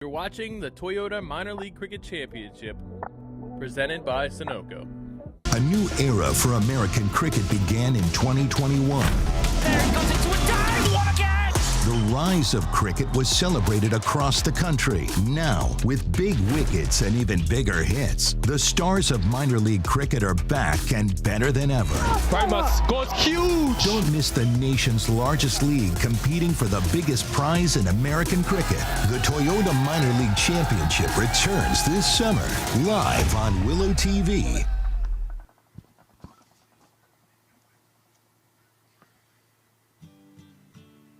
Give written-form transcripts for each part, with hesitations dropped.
You're watching the Toyota Minor League Cricket Championship, presented by Sunoco. A new era for American cricket began in 2021. There it goes into a dive, walk it! The rise of cricket was celebrated across the country. Now, with big wickets and even bigger hits, the stars of minor league cricket are back and better than ever. Primus goes huge! Don't miss the nation's largest league competing for the biggest prize in American cricket. The Toyota Minor League Championship returns this summer, live on Willow TV.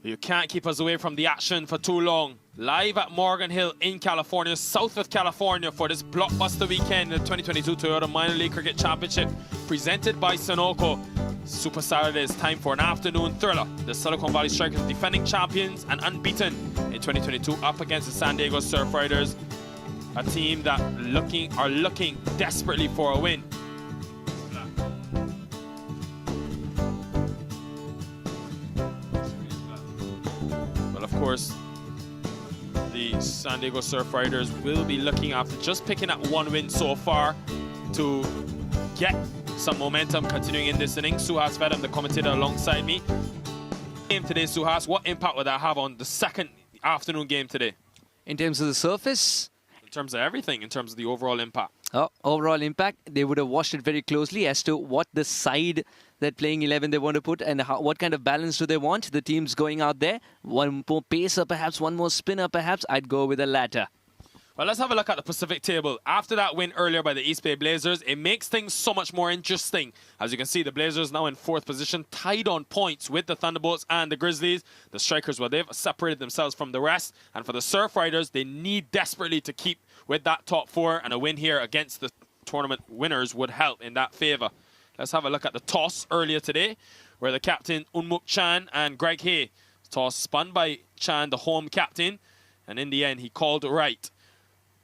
You can't keep us away from the action for too long. Live at Morgan Hill in California, south of California, for this blockbuster weekend, the 2022 Toyota Minor League Cricket Championship, presented by Sunoco. Super Saturday is time for an afternoon thriller. The Silicon Valley Strikers, defending champions and unbeaten in 2022, up against the San Diego Surfriders, a team that are looking desperately for a win. Of course, the San Diego Surfriders will be looking after just picking up one win so far to get some momentum continuing in this inning. Suhas Vedam, the commentator alongside me. Game today, Suhas, what impact would that have on the second afternoon game today? In terms of the surface? In terms of everything, in terms of the overall impact. Overall impact, they would have watched it very closely as to what the side that playing 11 they want to put and what kind of balance do they want. The teams going out there, one more pacer perhaps, one more spinner perhaps. I'd go with the latter. Well, let's have a look at the Pacific table. After that win earlier by the East Bay Blazers, it makes things so much more interesting. As you can see, the Blazers now in fourth position, tied on points with the Thunderbolts and the Grizzlies. The Strikers, well, they've separated themselves from the rest. And for the Surfriders, they need desperately to keep with that top four, and a win here against the tournament winners would help in that favor. Let's have a look at the toss earlier today, where the captain, Unmuk Chan and Greg Hay. Toss spun by Chan, the home captain, and in the end, he called right.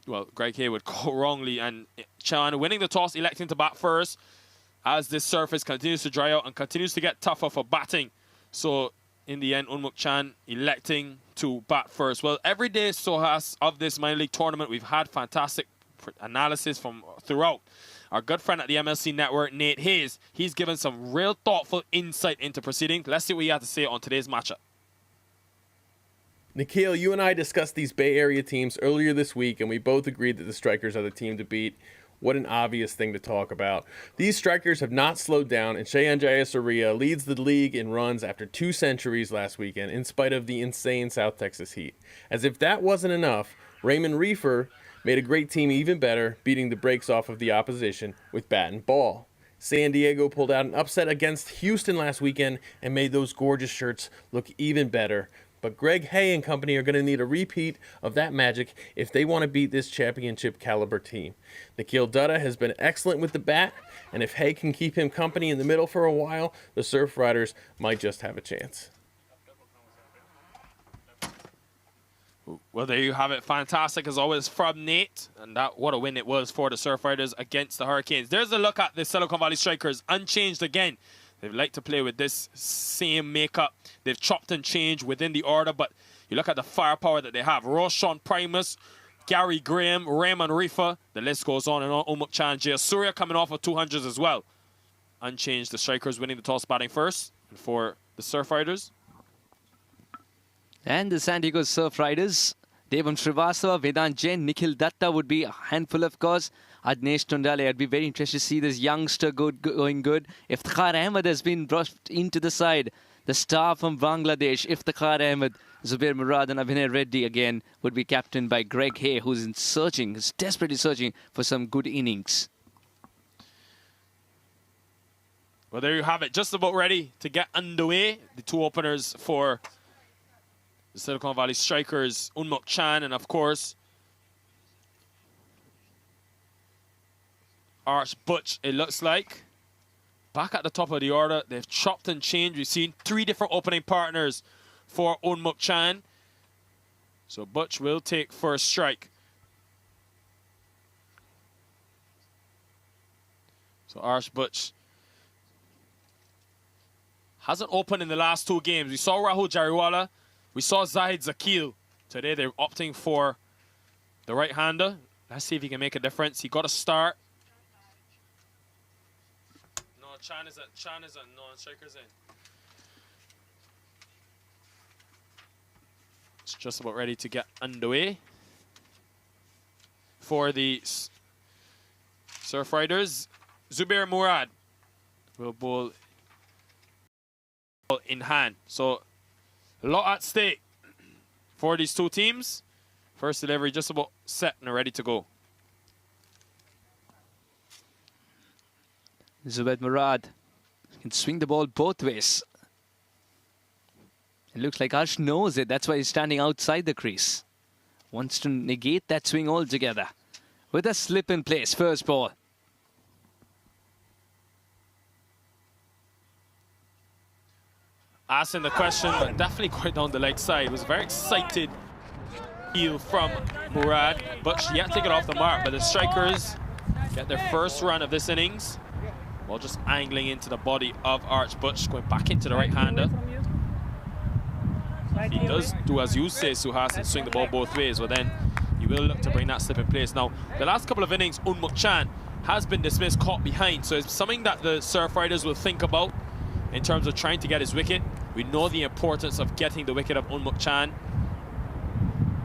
Well, Greg Hay would call wrongly, and Chan winning the toss, electing to bat first, as this surface continues to dry out and continues to get tougher for batting. So, in the end, Unmuk Chan electing to bat first. Well, every day, Suhas, of this minor league tournament, we've had fantastic analysis from throughout. Our good friend at the MLC Network, Nate Hayes, he's given some real thoughtful insight into proceedings. Let's see what he had to say on today's matchup. Nikhil, you and I discussed these Bay Area teams earlier this week, and we both agreed that the Strikers are the team to beat. What an obvious thing to talk about. These Strikers have not slowed down, and Shayan Jayasuriya leads the league in runs after 2 centuries last weekend, in spite of the insane South Texas heat. As if that wasn't enough, Raymond Reefer made a great team even better, beating the brakes off of the opposition with bat and ball. San Diego pulled out an upset against Houston last weekend and made those gorgeous shirts look even better. But Greg Hay and company are going to need a repeat of that magic if they want to beat this championship caliber team. Nikhil Dutta has been excellent with the bat, and if Hay can keep him company in the middle for a while, the Surf Riders might just have a chance. Well, there you have it. Fantastic as always from Nate. And what a win it was for the Surfriders against the Hurricanes. There's a look at the Silicon Valley Strikers, unchanged again. They like to play with this same makeup. They've chopped and changed within the order, but you look at the firepower that they have. Roshan Primus, Gary Graham, Raymond Reefer. The list goes on and on. Unmuk Chan, Jayasuriya coming off of 200s as well. Unchanged, the Strikers winning the toss, batting first. And for the Surfriders, and the San Diego Surfriders, Devam Srivastava, Vedant Jain, Nikhil Datta would be a handful, of course. Adnesh Tundale, I'd be very interested to see this youngster going good. Iftikhar Ahmed has been brought into the side. The star from Bangladesh, Iftikhar Ahmed, Zubair Murad and Abhinay Reddy again would be captained by Greg Hay, who's desperately searching for some good innings. well, there you have it. Just about ready to get underway. The 2 openers for the Silicon Valley Strikers, Unmuk Chan, and of course, Arch Butch, it looks like. Back at the top of the order, they've chopped and changed. We've seen 3 different opening partners for Unmuk Chan. So Butch will take first strike. So Arch Butch hasn't opened in the last 2 games. We saw Rahul Jariwala. We saw Zahid Zakil. Today they're opting for the right-hander. Let's see if he can make a difference. He got a start. No, Chan is no, striker's in. It's just about ready to get underway for the Surf Riders. Zubair Murad will bowl in hand. So a lot at stake for these two teams. First delivery just about set and ready to go. Zubair Murad can swing the ball both ways. It looks like Arsh knows it. That's why he's standing outside the crease. Wants to negate that swing altogether. With a slip in place, first ball. Asking the question, but definitely quite down the leg side. It was very excited heel from Murad, but she had to take it off the mark. But the strikers get their first run of this innings while just angling into the body of Arch Butch, going back into the right-hander. He does do as you say, Suhas, and swing the ball both ways, but then he will look to bring that slip in place. Now, the last couple of innings, Unmuk Chan has been dismissed, caught behind, so it's something that the Surf Riders will think about in terms of trying to get his wicket. We know the importance of getting the wicket of Unmuk Chan.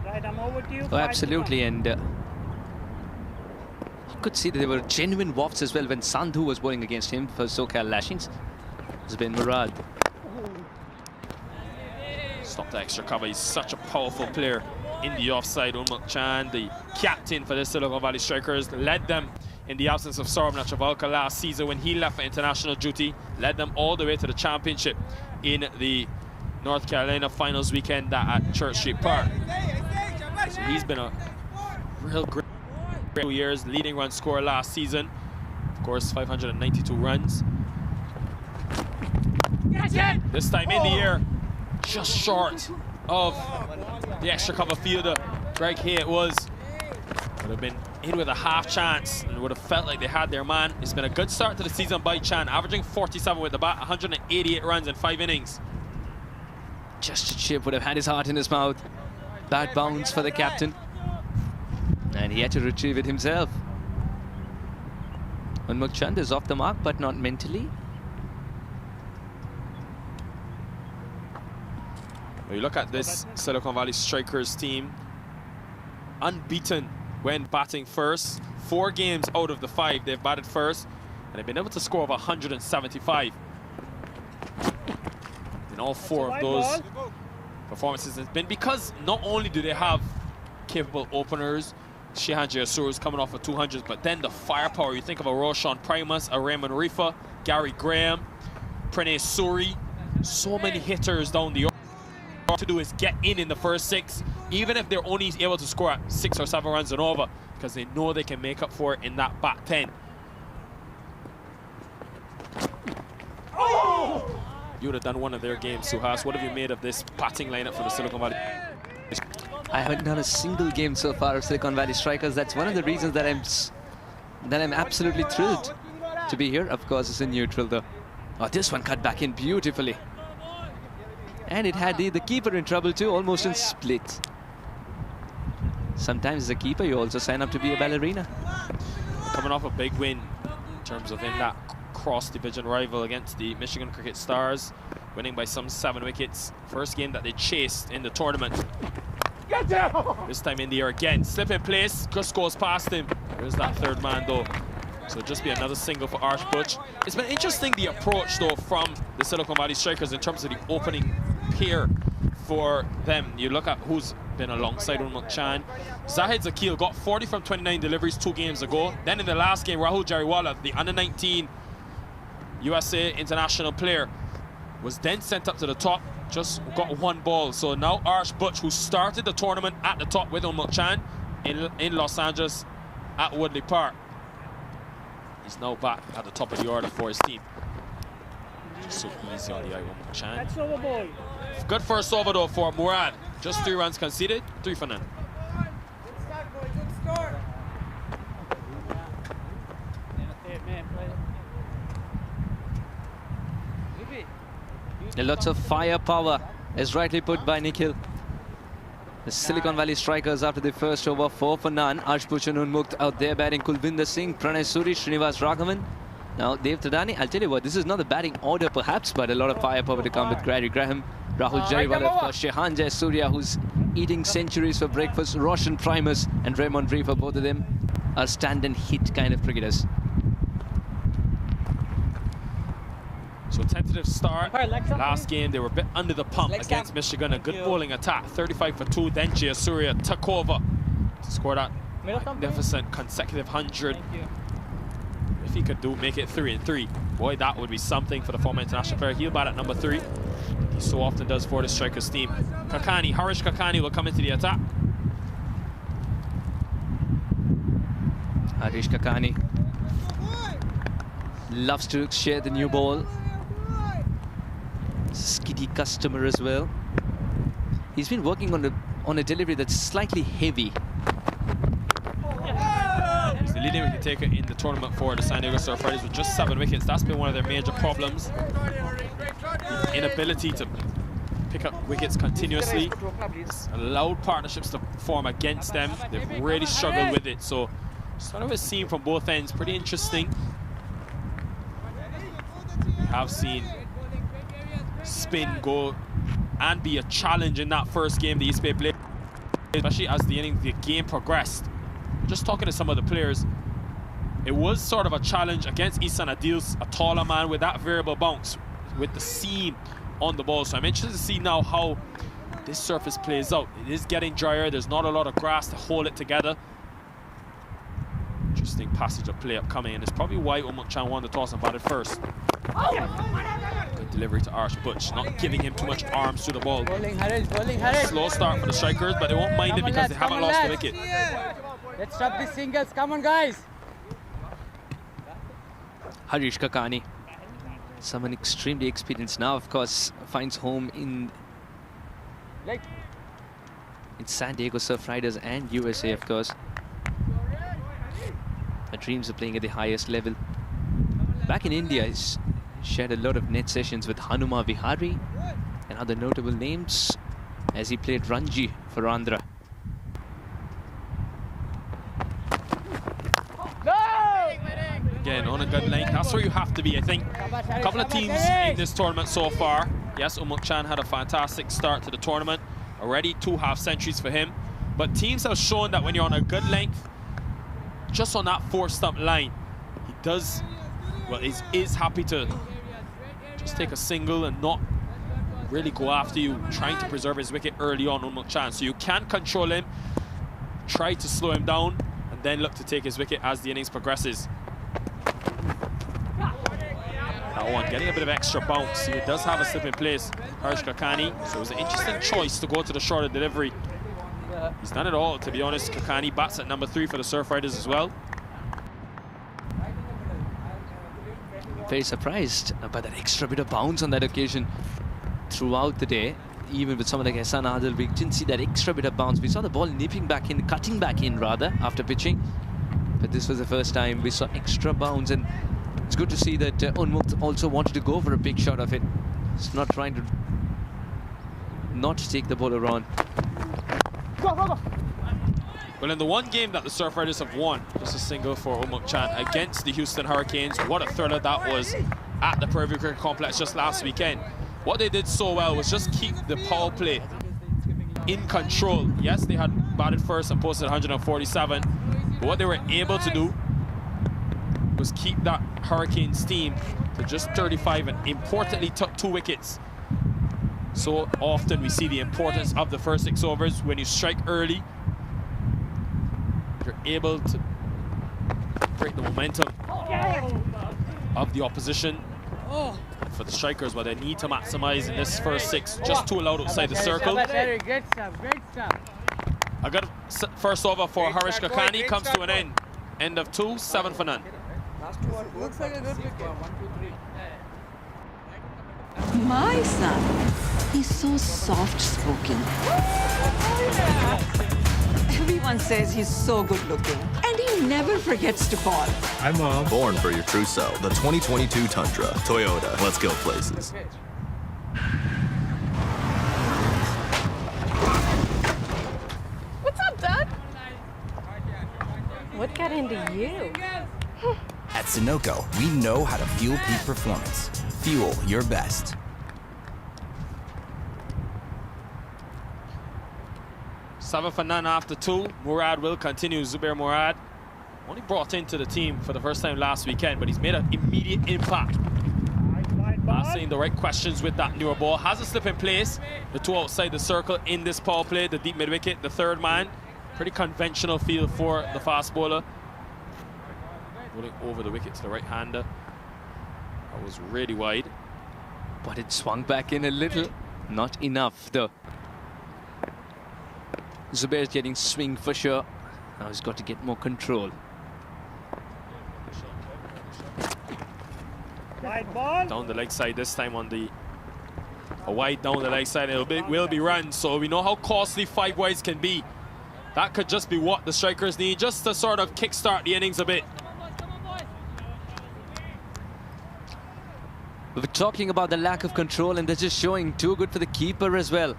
Right, I'm over to you. Oh, absolutely, and you could see that there were genuine wafts as well when Sandhu was bowling against him for SoCal Lashings. Zubair Murad. Stop the extra cover. He's such a powerful player in the offside. Unmuk Chan, the captain for the Silicon Valley Strikers, led them in the absence of Saurabh Netravalkar last season when he left for international duty, led them all the way to the championship in the North Carolina finals weekend at Church Street Park. So he's been a real great 2 years, leading run scorer last season. Of course, 592 runs. This time in the air, just short of the extra cover fielder. Greg Hay it was. Would have been in with a half chance and would have felt like they had their man. It's been a good start to the season by Chan, averaging 47 with the bat, 188 runs in 5 innings. Just a chip, would have had his heart in his mouth. Bad bounce for the captain. And he had to retrieve it himself. Unmuk Chan is off the mark, but not mentally. When you look at this Silicon Valley Strikers team, unbeaten when batting first. 4 games out of the 5 they've batted first, and they've been able to score over 175. In all 4 of those performances, it's been because not only do they have capable openers, Shehan Jayasur is coming off of 200s, but then the firepower. You think of a Roshan Primus, a Raymond Rifa, Gary Graham, Pranay Suri, so many hitters down the order. To do is get in the first 6, even if they're only able to score at 6 or 7 runs and over, because they know they can make up for it in that back 10. You would have done one of their games, Suhas. What have you made of this batting lineup for the Silicon Valley? I haven't done a single game so far of Silicon Valley Strikers. That's one of the reasons that I'm absolutely thrilled to be here. Of course, it's in neutral though. Oh, this one cut back in beautifully. And it had the keeper in trouble too, almost in split. Sometimes as a keeper, you also sign up to be a ballerina. Coming off a big win in terms of in that cross-division rival against the Michigan Cricket Stars, winning by some 7 wickets. First game that they chased in the tournament. This time in the air again. Slip in place, just goes past him. There's that 3rd man though. So just be another single for Arch Butch. It's been interesting the approach though from the Silicon Valley Strikers in terms of the opening pair for them. You look at who's been alongside Unmuk Chan. Zahid Zakil got 40 from 29 deliveries 2 games ago. Then in the last game, Rahul Jariwala, the under-19 USA international player, was then sent up to the top, just got 1 ball. So now Arch Butch, who started the tournament at the top with Unmuk Chan in Los Angeles at Woodley Park, he's now back at the top of the order for his team. Just so easy on the eye, Unmuk Chan. That's over, boy. Good first over though for Murad. Just 3 runs conceded, 3 for none. Lots of firepower, as rightly put by Nikhil. The Silicon Valley strikers after the first over, 4 for none. Ashbhushan Unmukt out there batting. Kulvinder Singh, Pranay Suri, Srinivas Raghavan. Now, Dev Tadani, I'll tell you what, this is not the batting order perhaps, but a lot of firepower to come with Gary Graham, Rahul Jariwala, of course, Shehan Jayasuriya, who's eating centuries for breakfast, Roshan Primus and Raymond Reefer, both of them are stand and hit kind of cricketers. So tentative start. Last game, they were a bit under the pump against Michigan. A good bowling attack, 35 for 2. Then Jayasuriya took over to score that magnificent consecutive 100. If he could make it 3 and 3, boy, that would be something for the former international player. He'll bat at number 3. He so often does for the strikers team. Kakani, Harish Kakani will come into the attack. Harish Kakani loves to share the new ball. Skiddy customer as well. He's been working on a delivery that's slightly heavy. He's the leading wicket taker in the tournament for the San Diego Surfriders with just 7 wickets. That's been one of their major problems. The inability to pick up wickets continuously. It's allowed partnerships to form against them. They've really struggled with it. So sort of a scene from both ends. Pretty interesting. We have seen spin go and be a challenge in that first game the East Bay played, especially as the game progressed. Just talking to some of the players, it was sort of a challenge against Isan Adil's, a taller man with that variable bounce with the seam on the ball. So I'm interested to see now how this surface plays out. It is getting drier. There's not a lot of grass to hold it together. Interesting passage of play upcoming, and it's probably why Umuk Chan won the toss and batted first. Good delivery to Arsh Butch, not giving him too much arms to the ball. Slow start for the strikers, but they won't mind it because they haven't lost the wicket. Let's stop these singles. Come on, guys. Harish Kakani, someone extremely experienced now, of course, finds home in San Diego Surfriders and USA, of course. Her dreams of playing at the highest level. Back in India, he's shared a lot of net sessions with Hanuma Vihari and other notable names as he played Ranji for Andhra. Again, on a good length. That's where you have to be, I think. A couple of teams in this tournament so far. Yes, Umuk Chan had a fantastic start to the tournament. Already 2 half centuries for him. But teams have shown that when you're on a good length, just on that 4-stump line, he does, well, is happy to just take a single and not really go after you, trying to preserve his wicket early on Umuk Chan. So you can control him, try to slow him down, and then look to take his wicket as the innings progresses. That one getting a bit of extra bounce. He does have a slip in place, Harish Kakani, so it was an interesting choice to go to the shorter delivery. He's done it all, to be honest. Kakani bats at number 3 for the Surfriders as well. Very surprised by that extra bit of bounce on that occasion throughout the day. Even with someone like Ehsan Adil, we didn't see that extra bit of bounce. We saw the ball nipping back in, cutting back in rather, after pitching. But this was the first time we saw extra bounce, and it's good to see that Unmukt also wanted to go for a big shot of it. He's not trying to not take the ball around. Well, in the one game that the Surfriders have won, just a single for Umuk Chan against the Houston Hurricanes. What a thriller that was at the Prairie View Cricket Complex just last weekend. What they did so well was just keep the power play in control. Yes, they had batted first and posted 147, but what they were able to do was keep that Hurricanes team to just 35 and importantly took 2 wickets. So often we see the importance of the first 6 overs. When you strike early, you're able to break the momentum of the opposition. And for the strikers, well, they need to maximize in this first 6, just 2 allowed outside the circle. Great stuff, great stuff. A good first over for Harish Kakani comes to an end. End of 2, 7 for none. Looks like a good wicket. 1, 2, 3. My son, he's so soft-spoken. Everyone says he's so good-looking, and he never forgets to call. Hi, Mom. Born for your true self. The 2022 Tundra. Toyota. Let's go places. happened to you? At Sunoco, we know how to fuel peak performance. Fuel your best. Seven for none after 2. Murad will continue. Zubair Murad, only brought into the team for the first time last weekend, but he's made an immediate impact. Asking the right questions with that newer ball. Has a slip in place. The 2 outside the circle in this power play. The deep mid wicket, the 3rd man. Pretty conventional field for the fast bowler. Rolling over the wicket to the right-hander. That was really wide. But it swung back in a little. Not enough, though. Zubair's getting swing for sure. Now he's got to get more control. Down the leg side this time on the wide down the leg side. It will be run. So we know how costly 5 wides can be. That could just be what the strikers need, just to sort of kickstart the innings a bit. We're talking about the lack of control, and they're just showing too good for the keeper as well.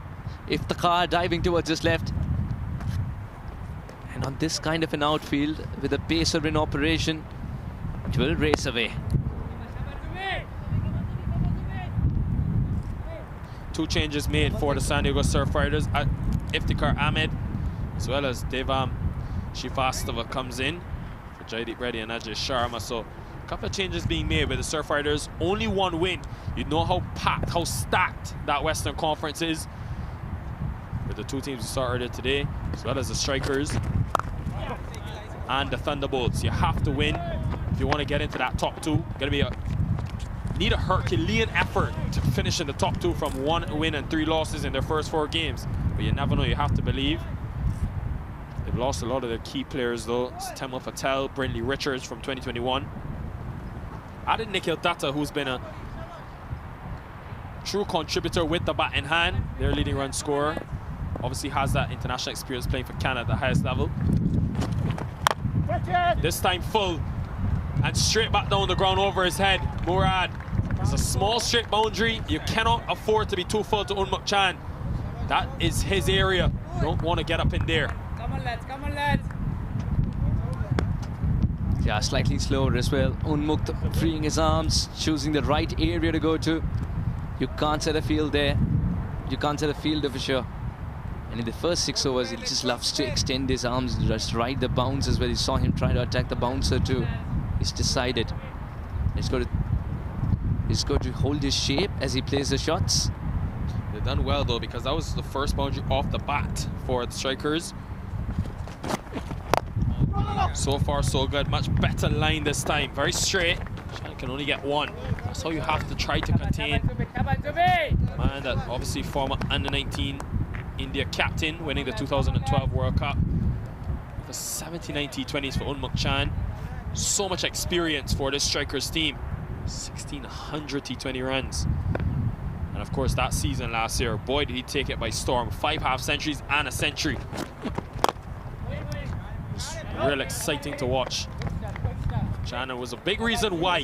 Iftikhar diving towards his left. And on this kind of an outfield, with a pacer in operation, it will race away. 2 changes made for the San Diego Surfriders. Iftikhar Ahmed, as well as Devam Shivastava comes in for Jaideep Reddy and Ajay Sharma. So a couple of changes being made with the Surfriders. Only 1 win. You know how packed, how stacked that Western Conference is. With the 2 teams we saw earlier today, as well as the Strikers and the Thunderbolts. You have to win if you want to get into that top 2. Need a Herculean effort to finish in the top 2 from 1 win and 3 losses in their first 4 games. But you never know, you have to believe. They've lost a lot of their key players though. It's Temuel Patel, Brindley Richards from 2021. Added Nikhil Datta, who's been a true contributor with the bat in hand. Their leading run scorer. Obviously has that international experience playing for Canada at the highest level. This time full. And straight back down the ground over his head. Murad. It's a small straight boundary. You cannot afford to be too full to Unmukt Chan. That is his area. You don't want to get up in there. Come on, lads. Come on, lads. Yeah, slightly slower as well. Unmukt freeing his arms, choosing the right area to go to. You can't set a field there. You can't set a fielder for sure. And in the first 6 overs, he just loves to extend his arms, just ride the bounce as well. You saw him try to attack the bouncer too. He's decided. He's got to hold his shape as he plays the shots. They've done well though, because that was the first boundary off the bat for the Strikers. So far so good. Much better line this time. Very straight. Chan can only get 1. That's how you have to try to contain. Man, that obviously former under-19 India captain, winning the 2012 World Cup. The 79 T20s for Unmukt Chan. So much experience for this Strikers team. 1,600 T20 runs. And of course that season last year, boy did he take it by storm. 5 half-centuries and a century. It's real exciting to watch. Chan was a big reason why,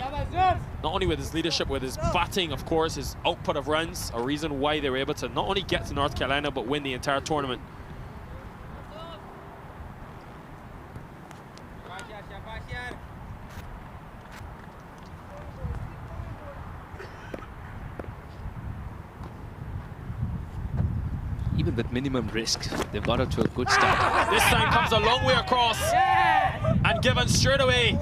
not only with his leadership, with his batting, of course, his output of runs, a reason why they were able to not only get to North Carolina, but win the entire tournament. Even with minimum risk, they've got up to a good start. This time comes a long way across and given straight away.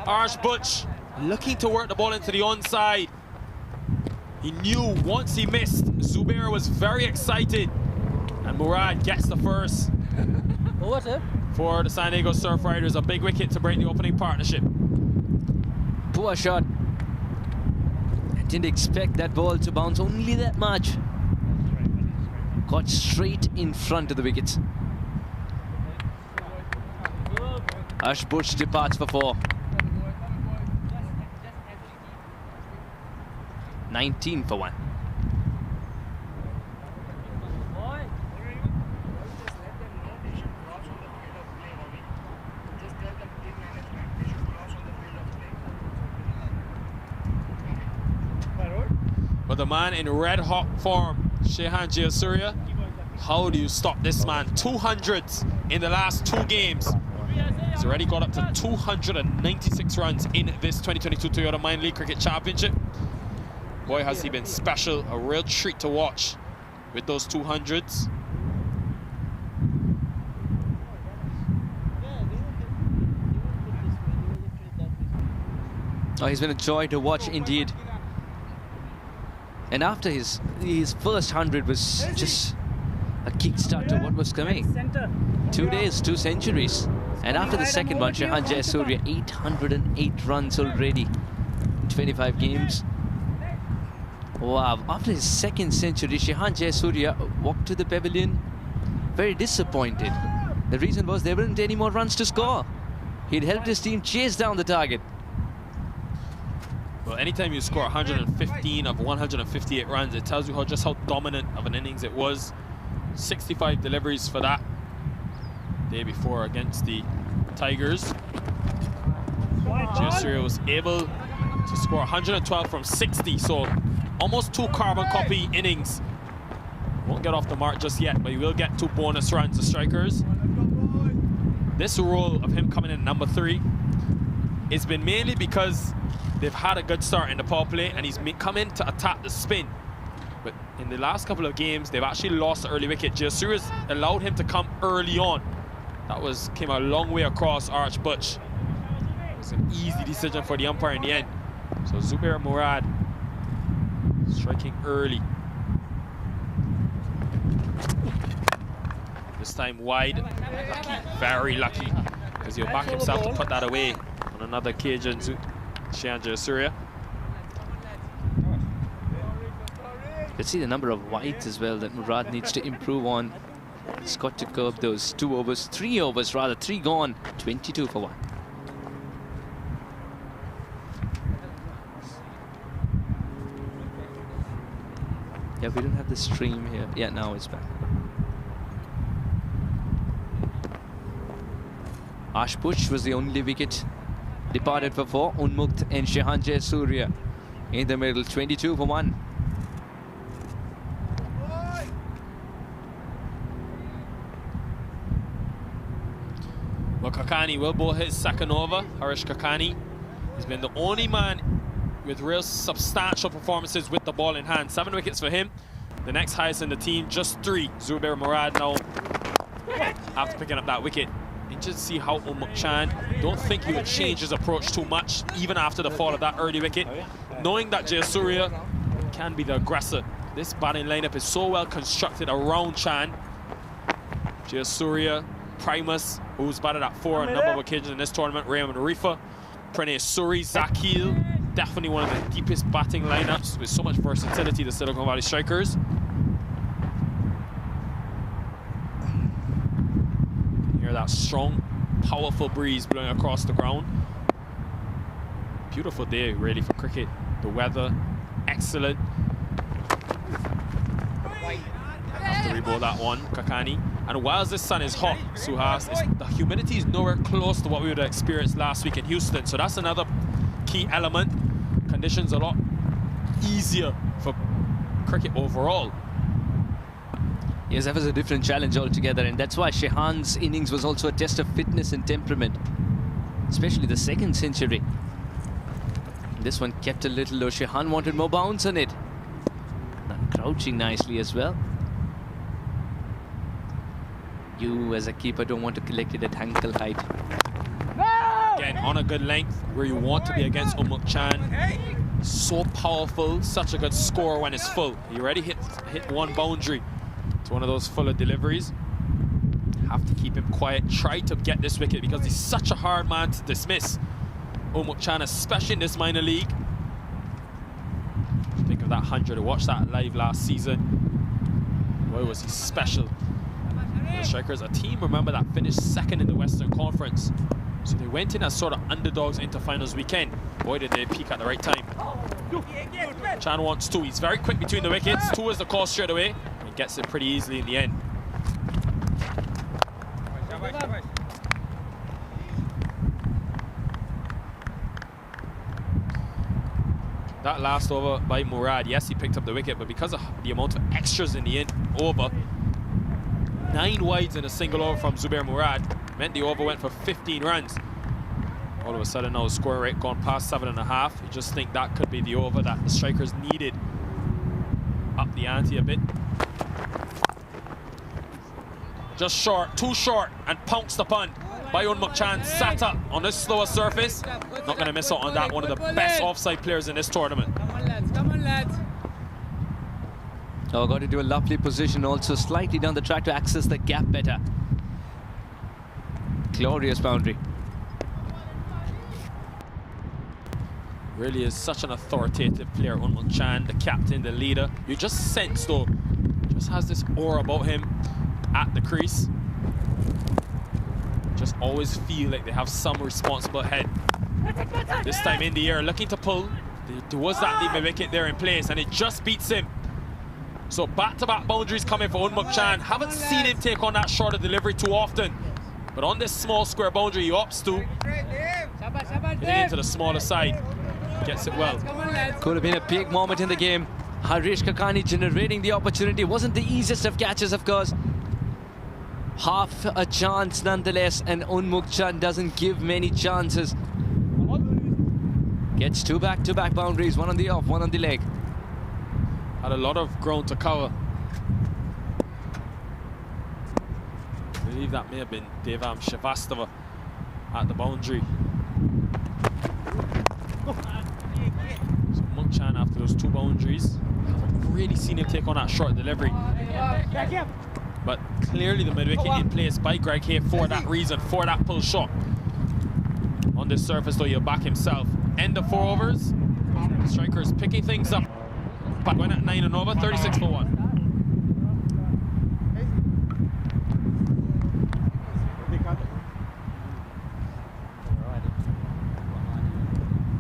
Arsh Butch looking to work the ball into the onside. He knew once he missed, Zubair was very excited. And Murad gets the first for the San Diego Surfriders. A big wicket to break the opening partnership. Poor shot. I didn't expect that ball to bounce only that much. Got straight in front of the wickets. Arsh Butch departs for 4. 19 for 1. But the man in red hot form, Shehan Jayasuriya, how do you stop this man? 200s in the last 2 games. He's already got up to 296 runs in this 2022 Toyota Minor League Cricket Championship. Boy, has he been special. A real treat to watch with those 200s. Oh, he's been a joy to watch indeed. And after his first 100 was just a kickstart to what was coming. 2 days, 2 centuries. And after the second one, Shehan Jayasuriya, 808 runs already in 25 games. Wow, after his second century, Shehan Jayasuriya walked to the pavilion very disappointed. The reason was there weren't any more runs to score. He'd helped his team chase down the target. Well, anytime you score 115 of 158 runs, it tells you just how dominant of an innings it was. 65 deliveries for that day before against the Tigers. Jayasuriya was able to score 112 from 60, so almost 2 carbon copy innings. Won't get off the mark just yet, but he will get 2 bonus runs, the strikers. This role of him coming in number 3, it's been mainly because they've had a good start in the power play and he's come in to attack the spin. But in the last couple of games, they've actually lost the early wicket. Jayasuriya's allowed him to come early on. That came a long way across Arch Butch. It was an easy decision for the umpire in the end. So Zubair Murad striking early. This time wide. Lucky, very lucky, because he'll back himself to put that away on another occasion. Shehan Jayasuriya. You can see the number of wides as well that Murad needs to improve on. He's got to curb those 3 overs rather, 3 gone, 22 for 1. Yeah, we don't have the stream here. Yeah, now it's back. Ash Bush was the only wicket departed for 4. Unmukt and Shehan Jayasuriya in the middle, 22 for 1. Well, Kakani will bowl his second over. Harish Kakani has been the only man with real substantial performances with the ball in hand. 7 wickets for him. The next highest in the team, just 3. Zubair Murad now, after picking up that wicket. And just see how Chan, don't think he would change his approach too much, even after the fall of that early wicket. Knowing that Jayasuriya can be the aggressor. This batting lineup is so well constructed around Chan. Jayasuriya, Primus, who's batted at 4 on a number of occasions in this tournament, Raymond Arifa, Pranay Suri, Zakil, definitely one of the deepest batting lineups with so much versatility, the Silicon Valley Strikers. Hear that strong, powerful breeze blowing across the ground. Beautiful day, really, for cricket. The weather, excellent. Have to re-bowl that one, Kakani. And whilst the sun is hot, Suhas, the humidity is nowhere close to what we would have experienced last week in Houston. So that's another key element. Conditions a lot easier for cricket overall. Yes, that was a different challenge altogether, and that's why Shehan's innings was also a test of fitness and temperament, especially the second century. This one kept a little low. Shehan wanted more bounce on it. And crouching nicely as well. You, as a keeper, don't want to collect it at ankle height. Again, on a good length, where you want to be against Chan. So powerful, such a good score when it's full. He already hit 1 boundary. It's one of those fuller deliveries. Have to keep him quiet, try to get this wicket, because he's such a hard man to dismiss. Chan, especially in this minor league. Think of that 100. I watched that live last season. Boy, was he special. The Strikers, a team, remember, that finished 2nd in the Western Conference. So they went in as sort of underdogs into finals weekend. Boy, did they peak at the right time. Chan wants 2. He's very quick between the wickets. 2 is the call straight away. He gets it pretty easily in the end. That last over by Murad, yes, he picked up the wicket, but because of the amount of extras in the end over, 9 wides in a single over from Zubair Murad, Meant the over went for 15 runs. All of a sudden now score rate gone past 7.5. You just think that could be the over that the strikers needed. Up the ante a bit. Just short, too short, and pounced upon by Unmuk Chan. Sat up on this slower surface. Not going to miss out on that. One of the best offside players in this tournament. Come on, lads. Come on, lads. Oh, got to do a lovely position also, slightly down the track to access the gap better. Glorious boundary. Really is such an authoritative player, Unmuk Chan, the captain, the leader. You just sense though, just has this aura about him at the crease. Just always feel like they have some responsible head. This time in the air, looking to pull. There was that lead wicket there in place, and it just beats him. So back-to-back boundaries coming for Unmuk Chan. Haven't seen him take on that shorter delivery too often. But on this small square boundary, he opts to hitting into the smaller side. Gets it well. Could have been a big moment in the game. Harish Kakani generating the opportunity. Wasn't the easiest of catches, of course. Half a chance nonetheless, and Unmuk Chan doesn't give many chances. Gets two back-to-back boundaries, one on the off, one on the leg. Had a lot of ground to cover. I believe that may have been Devam Shrivastava at the boundary. So Unmuk Chan, after those two boundaries, haven't really seen him take on that short delivery. But clearly the mid-wicket in place by Greg Hay for that reason, for that pull shot. On this surface though, he'll back himself. End of 4 overs. Strikers picking things up. But going at 9 and over, 36 for 1.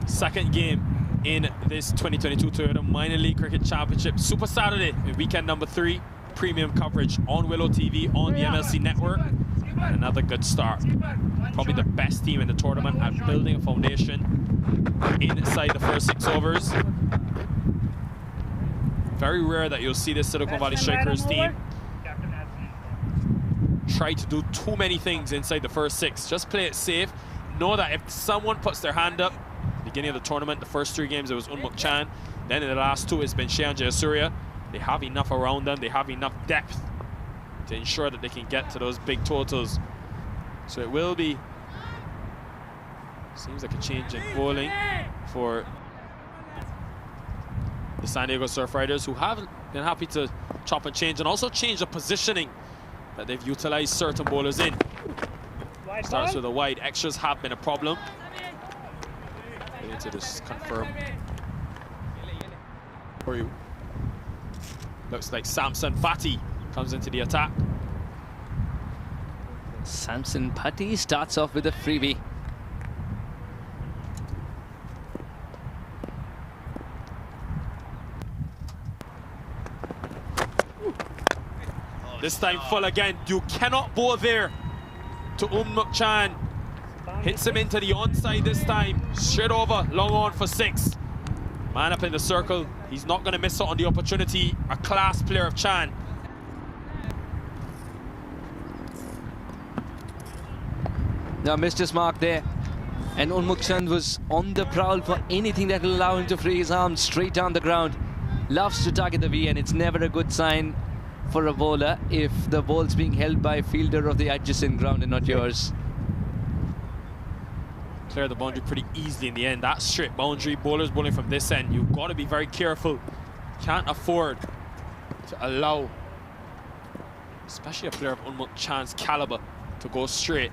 Second game in this 2022 Toyota Minor League Cricket Championship Super Saturday, weekend number 3. Premium coverage on Willow TV, on the MLC network. And another good start. Probably the best team in the tournament at building a foundation inside the first 6 overs. Very rare that you'll see this Silicon Valley Strikers team try to do too many things inside the first 6. Just play it safe. Know that if someone puts their hand up, beginning of the tournament, the first 3 games it was Unmuk Chan, then in the last 2 it's been Shehan Jayasuriya. They have enough around them, they have enough depth to ensure that they can get to those big totals. So it will be, seems like a change in bowling for the San Diego Surf Riders, who have been happy to chop and change, and also change the positioning that they've utilized certain bowlers in. Starts with a wide. Extras have been a problem. I need to just confirm for you. Looks like Samson Patti comes into the attack. Samson Patti starts off with a freebie. This time full again. You cannot bowl there to Unmuk Chan. Hits him into the onside this time. Straight over, long on for 6. Man up in the circle. He's not going to miss out on the opportunity. A class player of Chan. Now missed his mark there. And Unmuk Chan was on the prowl for anything that will allow him to free his arms straight down the ground. Loves to target the V, and it's never a good sign for a bowler if the ball's being held by a fielder of the adjacent ground and not yours. Clear the boundary pretty easily in the end. That straight boundary, bowlers bowling from this end, you've got to be very careful. Can't afford to allow, especially a player of Unmuk Chan's caliber, to go straight.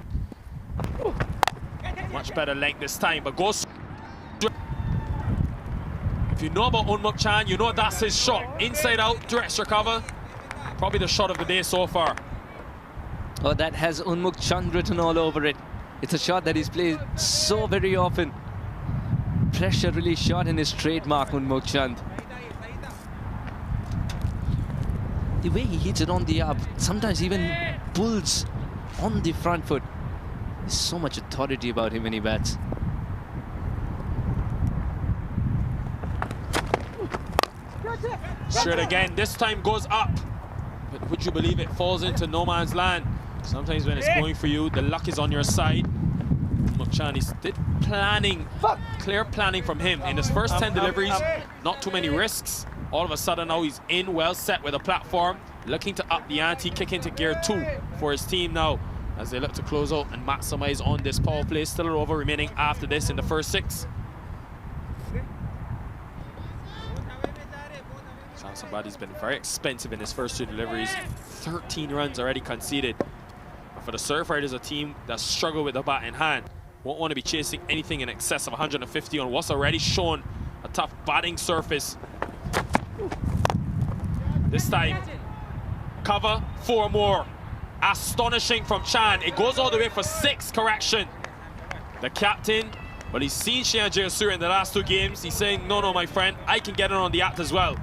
Much better length this time, but go straight. If you know about Unmuk Chan, you know that's his shot. Inside out, direct recover. Probably the shot of the day so far. Oh, that has Unmuk Chan written all over it. It's a shot that he's played so very often. Pressure release shot in his trademark, Unmuk Chan. The way he hits it on the up, sometimes even pulls on the front foot. There's so much authority about him when he bats. Straight again, this time goes up. But would you believe it falls into no man's land? Sometimes when it's going for you, the luck is on your side. Mukchan is clear planning from him. In his first 10 deliveries, not too many risks. All of a sudden now he's in, well set with a platform, looking to up the ante, kick into gear 2 for his team now as they look to close out and maximize on this power play. Still an over remaining after this in the first 6. Somebody's been very expensive in his first 2 deliveries. 13 runs already conceded. But for the Surf Riders, a team that struggle with the bat in hand, won't want to be chasing anything in excess of 150 on what's already shown a tough batting surface. This time, cover 4 more. Astonishing from Chan. It goes all the way for 6, correction. The captain, but he's seen Shehan Jayasuriya in the last 2 games. He's saying, no, my friend, I can get it on the act as well.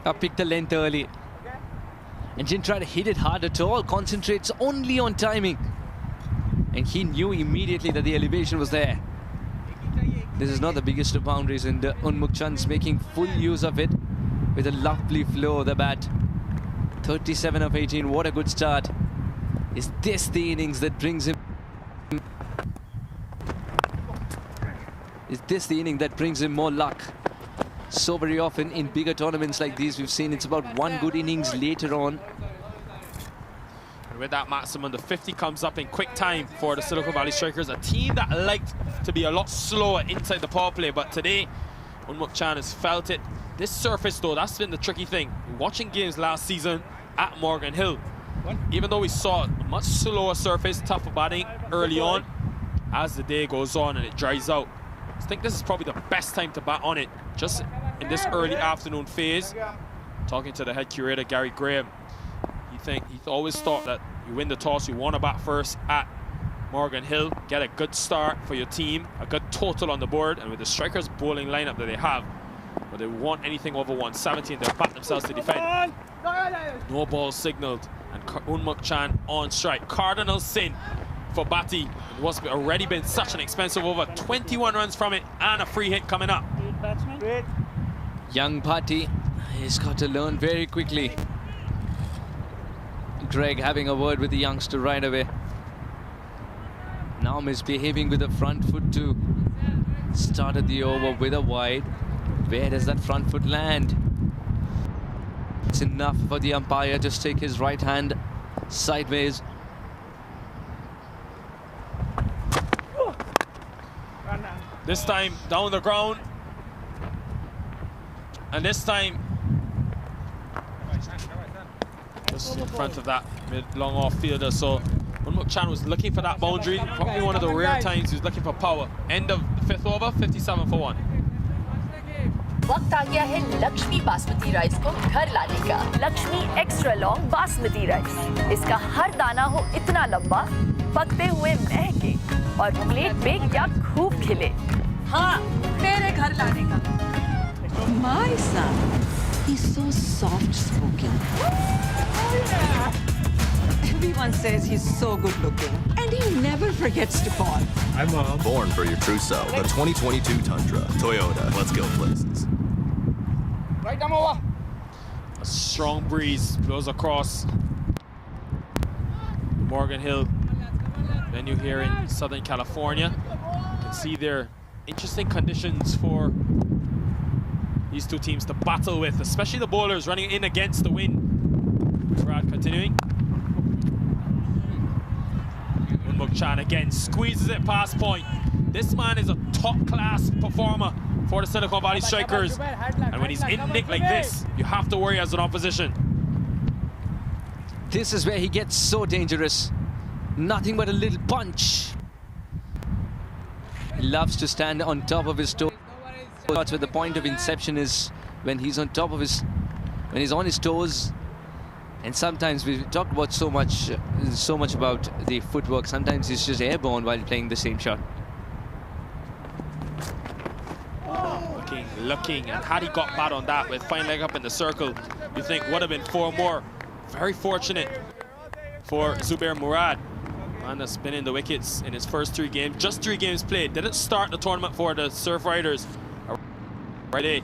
I picked the length early and didn't try to hit it hard at all. Concentrates only on timing, and he knew immediately that the elevation was there. This is not the biggest of boundaries, and Unmukthan's making full use of it with a lovely flow of the bat. 37 of 18, what a good start. Is this the innings that brings him? Is this the inning that brings him more luck? So very often in bigger tournaments like these, we've seen it's about 1 good innings later on. And with that maximum, the 50 comes up in quick time for the Silicon Valley Strikers, a team that liked to be a lot slower inside the power play, but today, Unmukthan has felt it. This surface though, that's been the tricky thing. Watching games last season at Morgan Hill, even though we saw a much slower surface, tougher batting early on, as the day goes on and it dries out, I think this is probably the best time to bat on it, just in this early afternoon phase. Talking to the head curator, Gary Graham, he always thought that you win the toss, you want to bat first at Morgan Hill, get a good start for your team, a good total on the board, and with the Strikers bowling lineup that they have, but they want anything over 170 and they'll back themselves to defend. No ball signaled, and Unmukthan on strike. Cardinal sin for Bhatti. It was already been such an expensive over. 21 runs from it and a free hit coming up. Young Bhatti, he's got to learn very quickly. Greg having a word with the youngster right away. Now misbehaving with the front foot too. Started the over with a wide. Where does that front foot land? It's enough for the umpire to stick his right hand sideways. This time down the ground, and this time just in front of that mid-long off fielder. So Unmukthan was looking for that boundary. Probably one of the rare times he was looking for power. End of the 5th over, 57 for 1. वक्त आ गया है Lakshmi basmati rice को घर लाने का। Lakshmi extra long basmati rice, इसका हर दाना हो इतना लंबा, पकते हुए महके और प्लेट पे क्या खूब खिले। हाँ, तेरे घर लाने का। My son, he's so soft-spoken. Everyone says he's so good-looking, and he never forgets to call. I'm born for your true self. The 2022 Tundra. Toyota. Let's go places. A strong breeze blows across Morgan Hill venue here in Southern California. You can see there interesting conditions for these two teams to battle with, especially the bowlers running in against the wind. Murad continuing. Unmukthan again squeezes it past point. This man is a top-class performer for the Silicon Valley Strikers, and when he's in nick like this, you have to worry as an opposition. This is where he gets so dangerous. Nothing but a little punch. He loves to stand on top of his toes. That's where the point of inception is, when he's on top of his, when he's on his toes. And sometimes we talk about so much about the footwork. Sometimes he's just airborne while playing the same shot. Looking, and had he got bad on that with fine leg up in the circle, you think would have been 4 more. Very fortunate for Zubair Murad, man that's been in the wickets in his first 3 games. Just 3 games played. Didn't start the tournament for the Surf Riders. Right,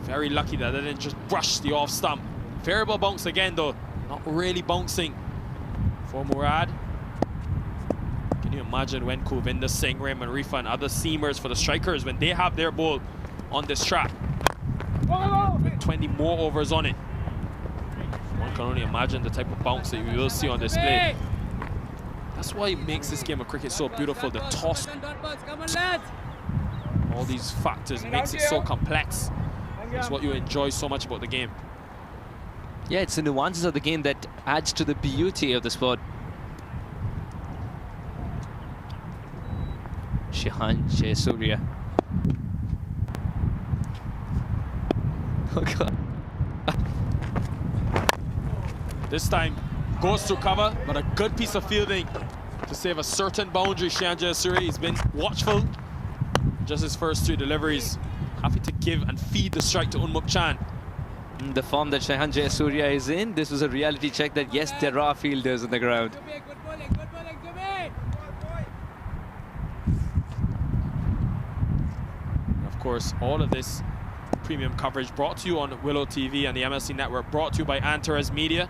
very lucky that they didn't just brush the off stump. Variable bounce again though. Not really bouncing for Murad. Can you imagine when Kulvinder Singh, Raymond Rifa and other seamers for the strikers, when they have their ball on this track with 20 more overs on it? One can only imagine the type of bounce that you will see on display. That's why it makes this game of cricket so beautiful. The toss, all these factors makes it so complex. It's what you enjoy so much about the game. Yeah, it's the nuances of the game that adds to the beauty of the sport. Shehan Jayasuriya. Oh God. This time goes through cover, but a good piece of fielding to save a certain boundary. Shehan Jayasuriya, he's been watchful. Just his first 2 deliveries. Happy to give and feed the strike to Unmukt Chan. The form that Shehan Jayasuriya is in, this was a reality check that yes, there are fielders on the ground. Of course, all of this premium coverage brought to you on Willow TV and the MLC Network, brought to you by Antares Media.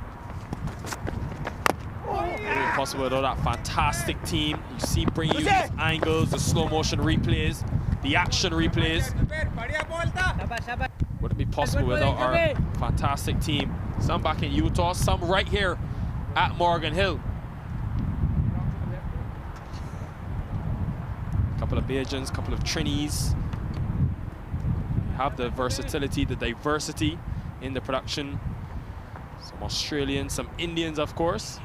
Wouldn't be possible without that fantastic team. You see bringing you these angles, the slow motion replays, the action replays. Wouldn't be possible without our fantastic team. Some back in Utah, some right here at Morgan Hill. A couple of Bajans, a couple of Trinis. Have the versatility, the diversity in the production. Some Australians, some Indians, of course.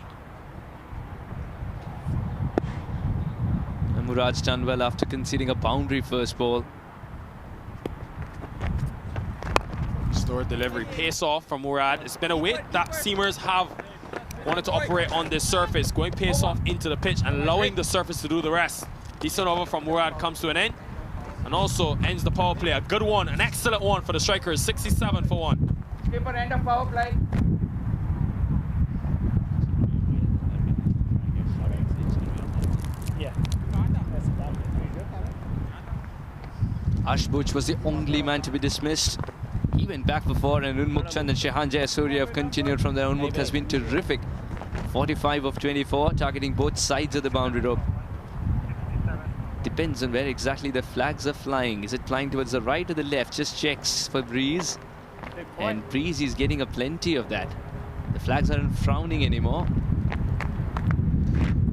And Murad's done well after conceding a boundary first ball. Stored delivery, pace off from Murad. It's been a way that seamers have wanted to operate on this surface, going pace off into the pitch and allowing the surface to do the rest. Decent over from Murad comes to an end. And also ends the power play. A good one, an excellent one for the strikers, 67 for 1. Keeper, end of power play. Ashbuch was the only man to be dismissed. He went back before, and Unmukt Chan and Shehan Jayasuriya have continued from there. Unmukt has been terrific. 45 of 24, targeting both sides of the boundary rope. Depends on where exactly the flags are flying. Is it flying towards the right or the left? Just checks for Breeze. And Breeze is getting a plenty of that. The flags aren't frowning anymore.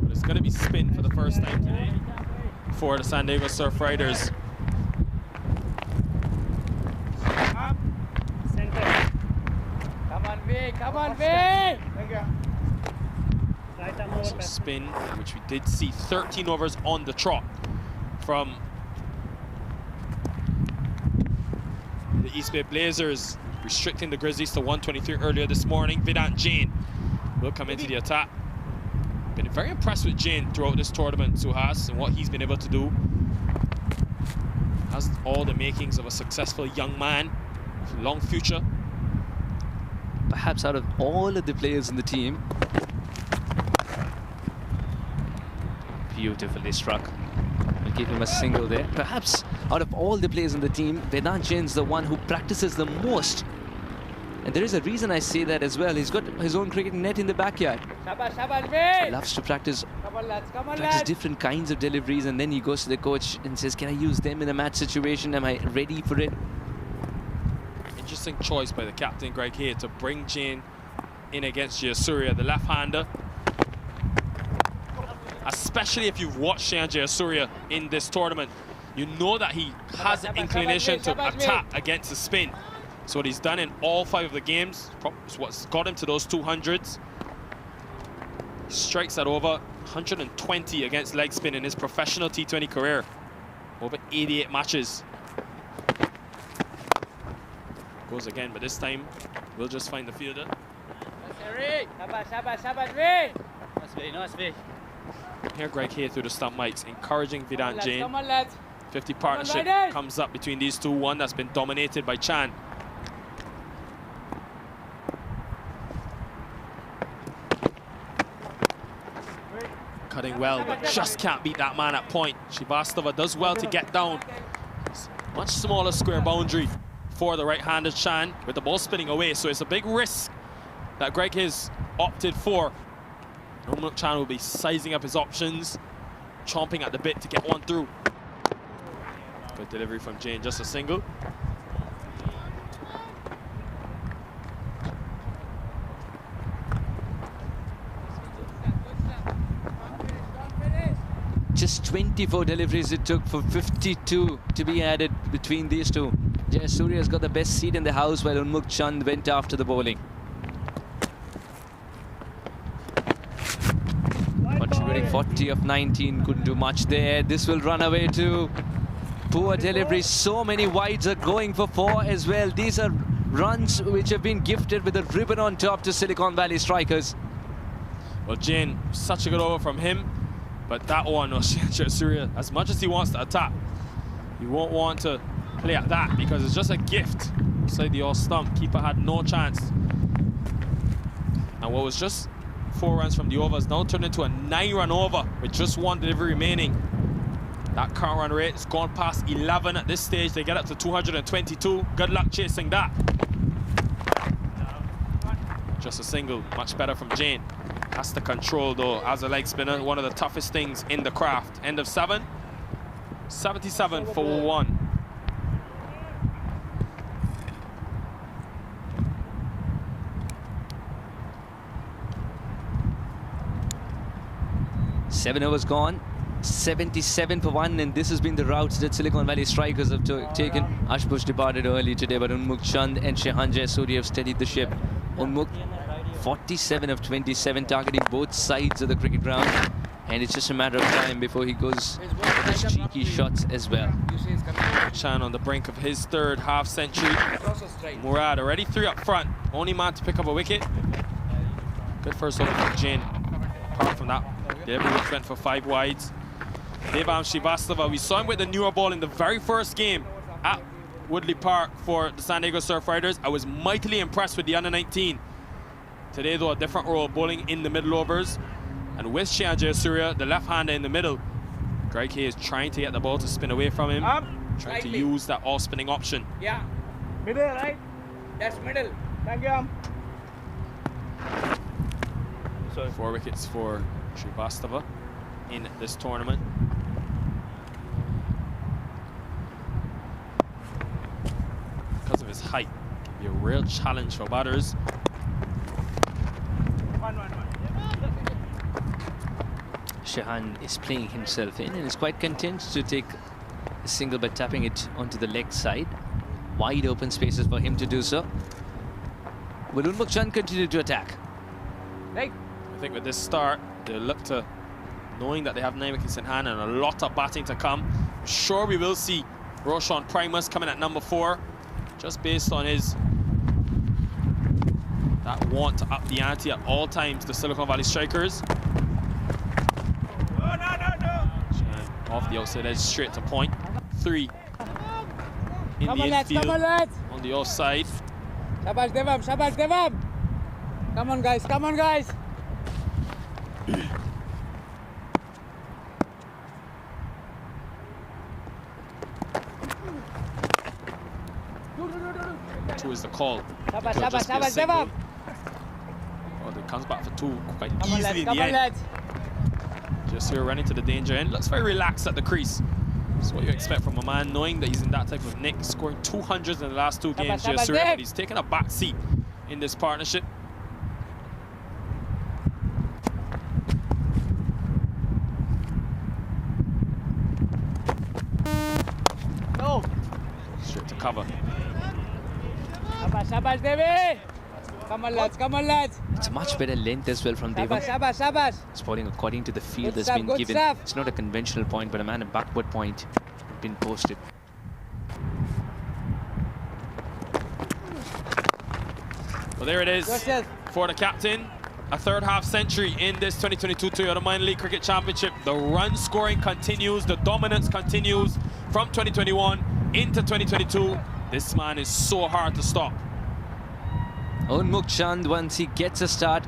But it's going to be spin for the first time today for the San Diego Surf Riders. Come on, V. Come on, V. So spin, which we did see 13 overs on the trot from the East Bay Blazers, restricting the Grizzlies to 123 earlier this morning. Vedant Jain will come into the attack. Been very impressed with Jain throughout this tournament, Suhas, and what he's been able to do. Has all the makings of a successful young man with a long future. Perhaps out of all of the players in the team, beautifully struck. We'll give him a single there. Perhaps out of all the players in the team, Vedant Jain's the one who practices the most. And there is a reason I say that as well. He's got his own cricket net in the backyard. He loves to practice different kinds of deliveries, and then he goes to the coach and says, can I use them in a match situation? Am I ready for it? Interesting choice by the captain, Greg Hay, to bring Jain in against Jayasuriya, the left-hander. Especially if you've watched Shehan Jayasuriya in this tournament, you know that he has an inclination to attack against the spin. So what he's done in all 5 of the games is what's got him to those 200s. He strikes at over 120 against leg spin in his professional T20 career. Over 88 matches. Goes again, but this time we'll just find the fielder. Here Greg Hay through the stump mics, encouraging Vedant Jain. 50 partnership comes up between these two, one that's been dominated by Chan. Cutting well, but just can't beat that man at point. Shrivastava does well to get down. Much smaller square boundary for the right-handed Chan with the ball spinning away, so it's a big risk that Greg is opted for. Unmuk Chan will be sizing up his options, chomping at the bit to get one through. Good delivery from Jane, just a single. Just 24 deliveries it took for 52 to be added between these two. Jayasuriya has got the best seat in the house while Unmuk Chand went after the bowling. Contributing 40 of 19, couldn't do much there. This will run away too. Poor delivery, so many wides are going for 4 as well. These are runs which have been gifted with a ribbon on top to Silicon Valley strikers. Well, Jane, such a good over from him. But that one was Jayasuriya, as much as he wants to attack, he won't want to play at that because it's just a gift. Inside the off stump, keeper had no chance. And what was just 4 runs from the over is now turned into a 9-run over with just 1 delivery remaining. That current run rate has gone past 11 at this stage. They get up to 222. Good luck chasing that. Just a single, much better from Jane. Has to control though as a leg spinner, one of the toughest things in the craft. End of 7, 77 for 1. Seven overs gone, 77 for 1, and this has been the routes that Silicon Valley strikers have taken. Ashbush departed early today, but Unmuk Chand and Shehan Jayasuriya have steadied the ship. Unmuk 47 of 27, targeting both sides of the cricket ground, and it's just a matter of time before he goes with his cheeky shots as well. Chan on the brink of his 3rd half century. Murad already 3 up front, only man to pick up a wicket. Good first over from Jane. Apart from that, everyone went for 5 wides. Devam Srivastava, we saw him with the newer ball in the very first game at Woodley Park for the San Diego Surf Riders. I was mightily impressed with the under-19. Today, though, a different role, bowling in the middle overs. And with Shehan Jayasuriya, the left-hander in the middle, Greg Hay is trying to get the ball to spin away from him, trying to use that off-spinning option. Yeah, middle, right? That's middle. Thank you. 4 wickets for Srivastava in this tournament. Because of his height, it'll be a real challenge for batters. Shehan is playing himself in and is quite content to take a single by tapping it onto the leg side. Wide open spaces for him to do so. Will Unmuk Chand continue to attack? Right. I think with this start, they'll look to, knowing that they have 9 wickets in hand and a lot of batting to come. I'm sure we will see Roshan Primus coming at number 4, just based on his that want to up the ante at all times, the Silicon Valley strikers. Off the outside edge, straight to point. 3 in the infield, on the offside. Shabash Devam, Shabash Devam. Come on guys, come on guys. Two is the call. Shabash, Shabash, Shabash Devam. Oh, it comes back for 2 quite Come on easily lads, in come the on end. lads. Just here running to the danger end. Looks very relaxed at the crease. That's what you expect from a man, knowing that he's in that type of nick, scoring 200s in the last 2 games. But he's taken a back seat in this partnership. No. Straight to cover. Shabash, Shabash Devi. Come on lads, come on lads. It's a much better length as well from Devam. Shabash, Shabash, Shabash. Spotting according to the field Good that's been stuff, good given. stuff. It's not a conventional point, but a man a backward point been posted. Well, there it is Yourself. for the captain. A 3rd half century in this 2022 Toyota Minor League Cricket Championship. The run scoring continues, the dominance continues from 2021 into 2022. This man is so hard to stop. Unmuk Chand, once he gets a start,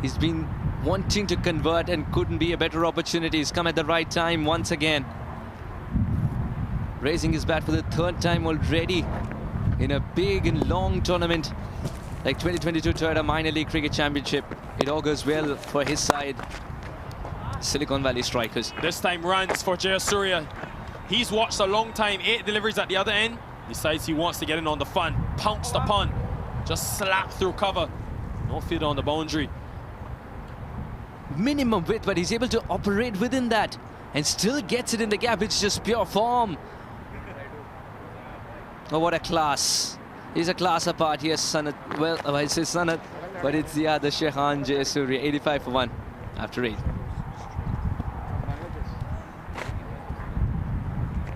he's been wanting to convert and couldn't be a better opportunity. He's come at the right time once again. Raising his bat for the 3rd time already in a big and long tournament. like 2022 Toyota Minor League Cricket Championship. It augurs well for his side, Silicon Valley Strikers. This time runs for Jayasuriya. He's watched a long time, 8 deliveries at the other end. Decides he wants to get in on the fun. Pounced upon, just slapped through cover. No field on the boundary. Minimum width, but he's able to operate within that and still gets it in the gap. It's just pure form. Oh, what a class. He's a class apart here, Sanat. Well, I say Sanat, but it's the other Shehan Jayasuriya, 85 for 1 after 8.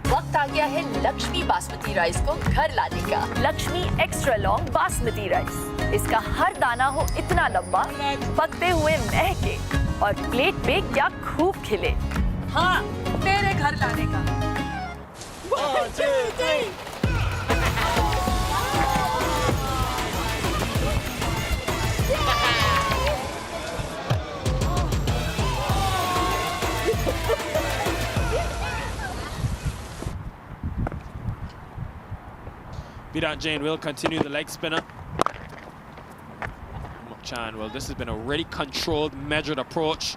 वक्त आ गया है Lakshmi basmati rice को घर लाने का। Lakshmi extra long basmati rice. इसका हर दाना हो इतना लंबा, पकते हुए महके और प्लेट पे क्या खूब खिले। हाँ, तेरे घर लाने का। 1, 2, 3। Vedant Jain will continue the leg spinner. Chan, well, this has been a really controlled, measured approach,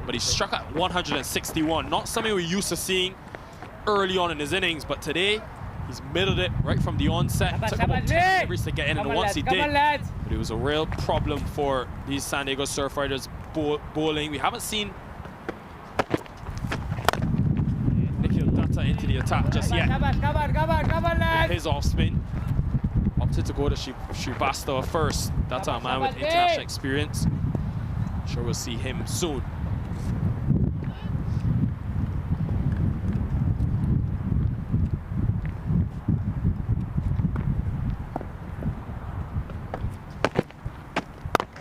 but he struck at 161. Not something we're used to seeing early on in his innings, but today he's middled it right from the onset. Took about 10 deliveries to get in, and once he did, but it was a real problem for these San Diego Surf Riders bowling. We haven't seen Nikhil Datta into the attack just yet. His off spin. Opted to go to Shrivastava first. That's our man with international experience. Sure we'll see him soon.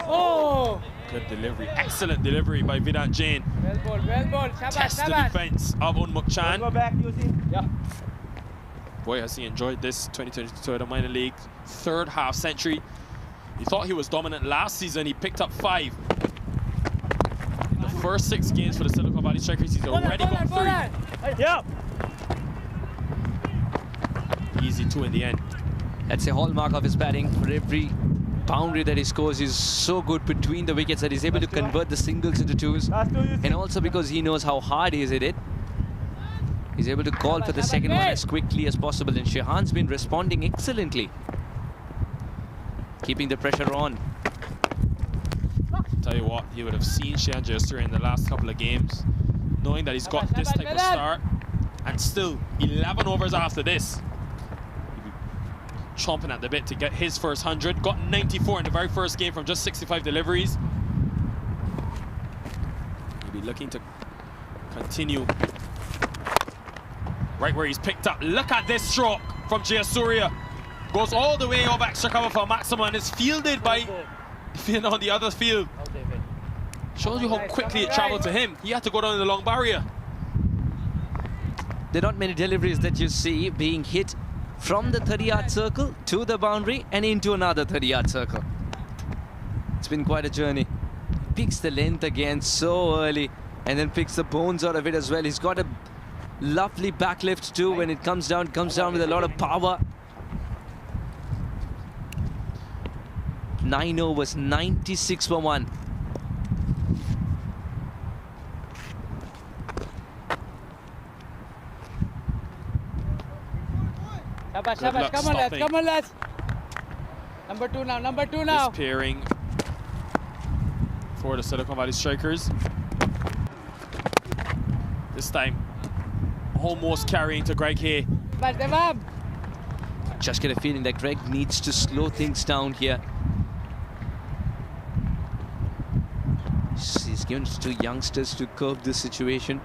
Oh! Good delivery. Excellent delivery by Vedant Jain. Well ball. Test the defense of Unmuk Chan. Go back, Yuzi. Yeah. Boy, has he enjoyed this 2022 Toyota Minor League third half century. He thought he was dominant last season. He picked up 5. In the first 6 games for the Silicon Valley Strikers, he's already got 3. Yep. Easy 2 in the end. That's a hallmark of his batting. For every boundary that he scores, he's so good between the wickets that he's able to convert the singles into 2s. And also because he knows how hard he is at it, he's able to call for the second one as quickly as possible, and Shehan's been responding excellently, keeping the pressure on. Tell you what, you would have seen Shehan Jayasuriya in the last couple of games, knowing that he's got this type of start, and still 11 overs after this. He'd be chomping at the bit to get his first 100. Got 94 in the very first game from just 65 deliveries. He'll be looking to continue right where he's picked up. Look at this stroke from Jayasuriya. Goes all the way over extra cover for maximum and is fielded by the field on the other field. Shows you how quickly it traveled to him. He had to go down the long barrier. There are not many deliveries that you see being hit from the 30-yard circle to the boundary and into another 30-yard circle. It's been quite a journey. Picks the length again so early and then picks the bones out of it as well. He's got a lovely backlift too. When it comes down with a lot of power. 9 overs, 96 for 1. Shabash, come on lads. Number 2 now. This pairing for the Silicon Valley Strikers. This time almost carrying to Greg Hay. Just get a feeling that Greg needs to slow things down here. He's given it to youngsters to curb this situation.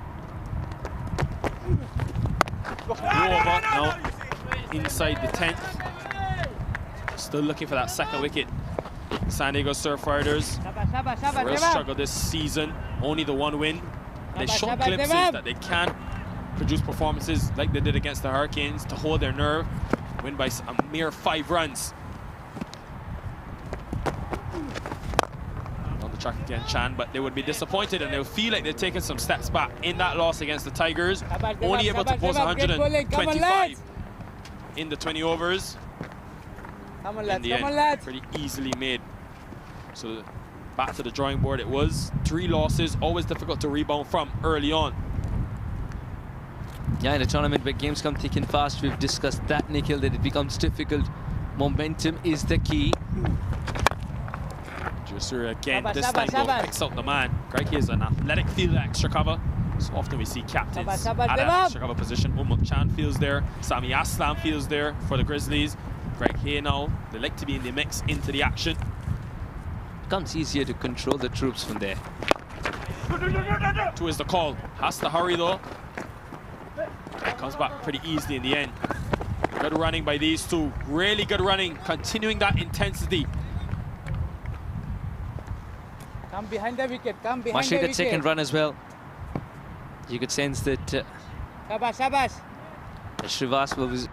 Over now inside the 10th. Still looking for that second wicket. San Diego Surf Riders. Real struggle this season. Only the 1 win. They showed glimpses that they can produce performances like they did against the Hurricanes to hold their nerve. Win by a mere 5 runs. On the track again, Chan, but they would be disappointed and they'll feel like they've taken some steps back in that loss against the Tigers. Only able to post 125 in the 20 overs. Come on, in lads. the Come on, end. lads. Pretty easily made. So back to the drawing board it was. 3 losses, always difficult to rebound from early on. Yeah, in a tournament where games come thick and fast, we've discussed that, Nikhil, that it becomes difficult. Momentum is the key. Jayasuriya again, Shabash, this shabash, time though, shabash. picks out the man. Greg is an athletic fielder, extra cover. So often we see captains Shabash, shabash, at give an up. extra cover position. Chan feels there, Sami Aslam feels there for the Grizzlies. Greg Hay now, they like to be in the mix into the action. Becomes easier to control the troops from there. 2 is the call. Has to hurry though. Comes back pretty easily in the end. Good running by these two. Really good running. Continuing that intensity. Come behind the wicket. Come behind Mashri the that wicket. second run as well. You could sense that Shabash, shabash. Srivastava was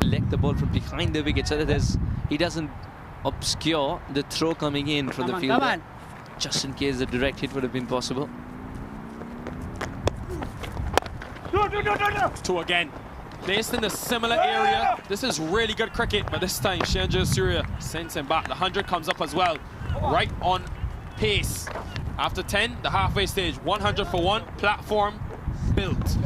leg the ball from behind the wicket so that he doesn't obscure the throw coming in from the fielder. Come on. Just in case the direct hit would have been possible. 2 again. Placed in a similar area. This is really good cricket, but this time Jayasuriya sends him back. The 100 comes up as well. Right on pace. After 10, the halfway stage. 100 for 1. Platform built.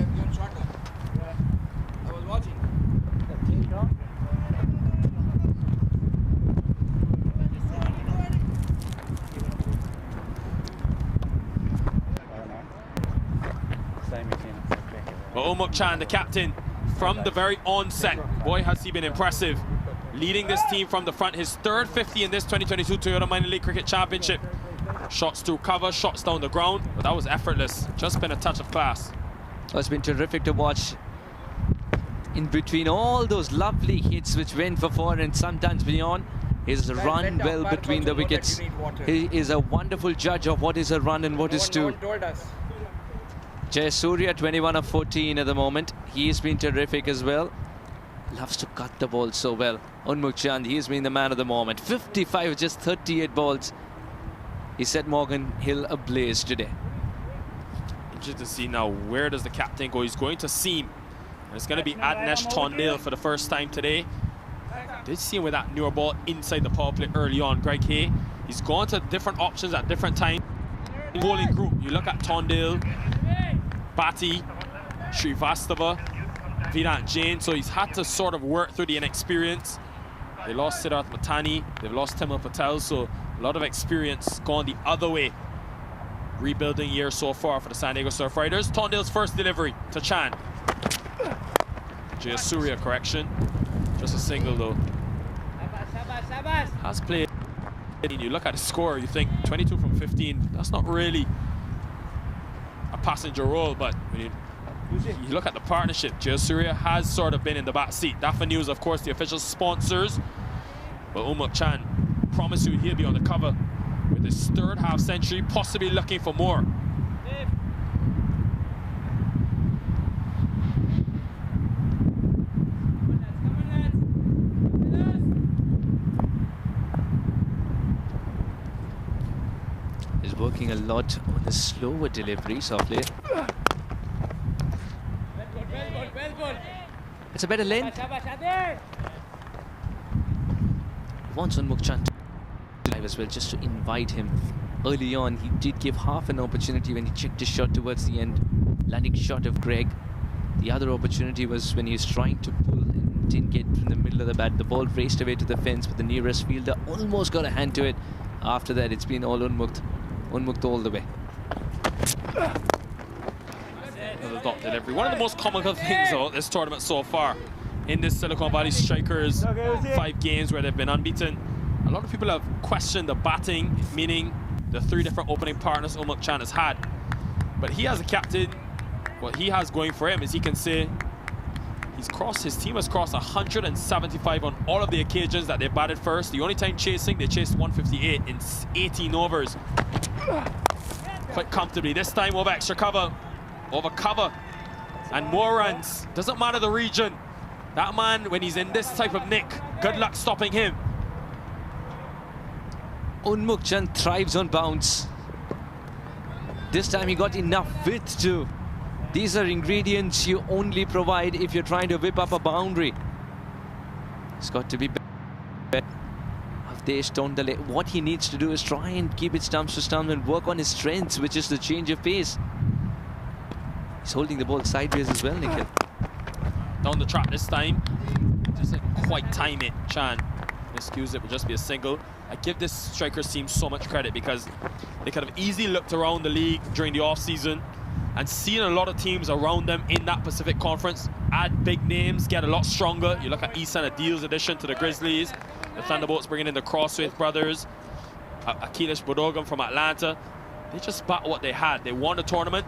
But Chan, the captain, from the very onset, boy has he been impressive. Leading this team from the front, his 3rd 50 in this 2022 Toyota Minor League Cricket Championship. Shots through cover, shots down the ground, but that was effortless. Just been a touch of class. Oh, it's been terrific to watch. In between all those lovely hits which went for 4 and sometimes beyond, he's run well between the wickets. He is a wonderful judge of what is a run and what is two. Jayasuriya 21 of 14 at the moment. He's been terrific as well. Loves to cut the ball so well. Unmukt Chand, he's been the man of the moment. 55, just 38 balls. He set Morgan Hill ablaze today. Interesting to see now, where does the captain go? He's going to seam. And it's going to be Adnesh Tondale for the first time today. Did see him with that newer ball inside the power play early on. Greg Hay, he's gone to different options at different times. Bowling group, you look at Tondale, Bhatti, Srivastava, Vedant Jain, so he's had to sort of work through the inexperience. They lost Siddharth Matani, they've lost Timur Patel, so a lot of experience gone the other way. Rebuilding year so far for the San Diego Surf Riders. Tondale's first delivery to Chan. Jayasuriya correction. Just a single though. Has played. You look at the score, you think 22 from 15, that's not really a passenger role, but when you look at the partnership, Jayasuriya has sort of been in the back seat. Dafa News, of course, the official sponsors, but Unmukt Chan, promise you he'll be on the cover with his 3rd half century, possibly looking for more. He's working a lot on the slower deliveries of late. It's a better length. Wants Unmukt Chan to dive as well, just to invite him. Early on, he did give half an opportunity when he checked his shot towards the end. Landing shot of Greg. The other opportunity was when he was trying to pull and didn't get from the middle of the bat. The ball raced away to the fence, but the nearest fielder almost got a hand to it. After that, it's been all Unmukt. Unmukt all the way. Another dot delivery. One of the most comical things about this tournament so far, in this Silicon Valley Strikers 5 games where they've been unbeaten, a lot of people have questioned the batting, meaning the 3 different opening partners Unmukt Chan has had. But he as a captain, what he has going for him is he can say his team has crossed 175 on all of the occasions that they batted first. The only time chasing, they chased 158 in 18 overs. Quite comfortably. This time over extra cover, and more runs. Doesn't matter the region. That man, when he's in this type of nick, good luck stopping him. Unmukt Chan thrives on bounce. This time he got enough width too. These are ingredients you only provide if you're trying to whip up a boundary. It's got to be better Avdesh Tondale, what he needs to do is try and keep it stumps to stumps and work on his strengths, which is the change of pace. He's holding the ball sideways as well, Nikhil. Down the track this time. Doesn't quite time it, Chan. Excuse it, will just be a single. I give this strikers team so much credit because they could have easily looked around the league during the off-season and seen a lot of teams around them in that Pacific Conference add big names, get a lot stronger. You look at Isan Adil's addition to the Grizzlies, the Thunderbolts bringing in the Crosswaith brothers, Akhilesh Bodogam from Atlanta. They just backed what they had. They won the tournament.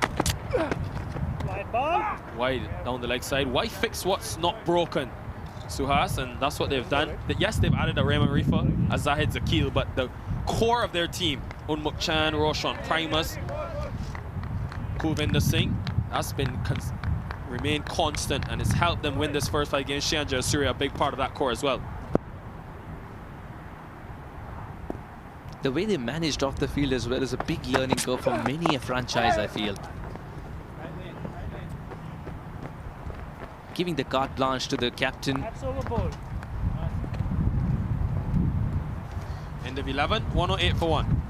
Wide ball. Wide down the leg side. Why fix what's not broken, Suhas? And that's what they've done. Yes, they've added a Raymond Rifa, a Zahid Zakil, but the core of their team, Unmuk Chan, Roshan Primus, Kuvinder Singh, that's been remained constant and it's helped them win this first fight against Shea and Jayasuriya, a big part of that core as well. The way they managed off the field as well is a big learning curve for many a franchise, I feel. Giving the carte blanche to the captain. That's over ball. End of 11, 108 for 1.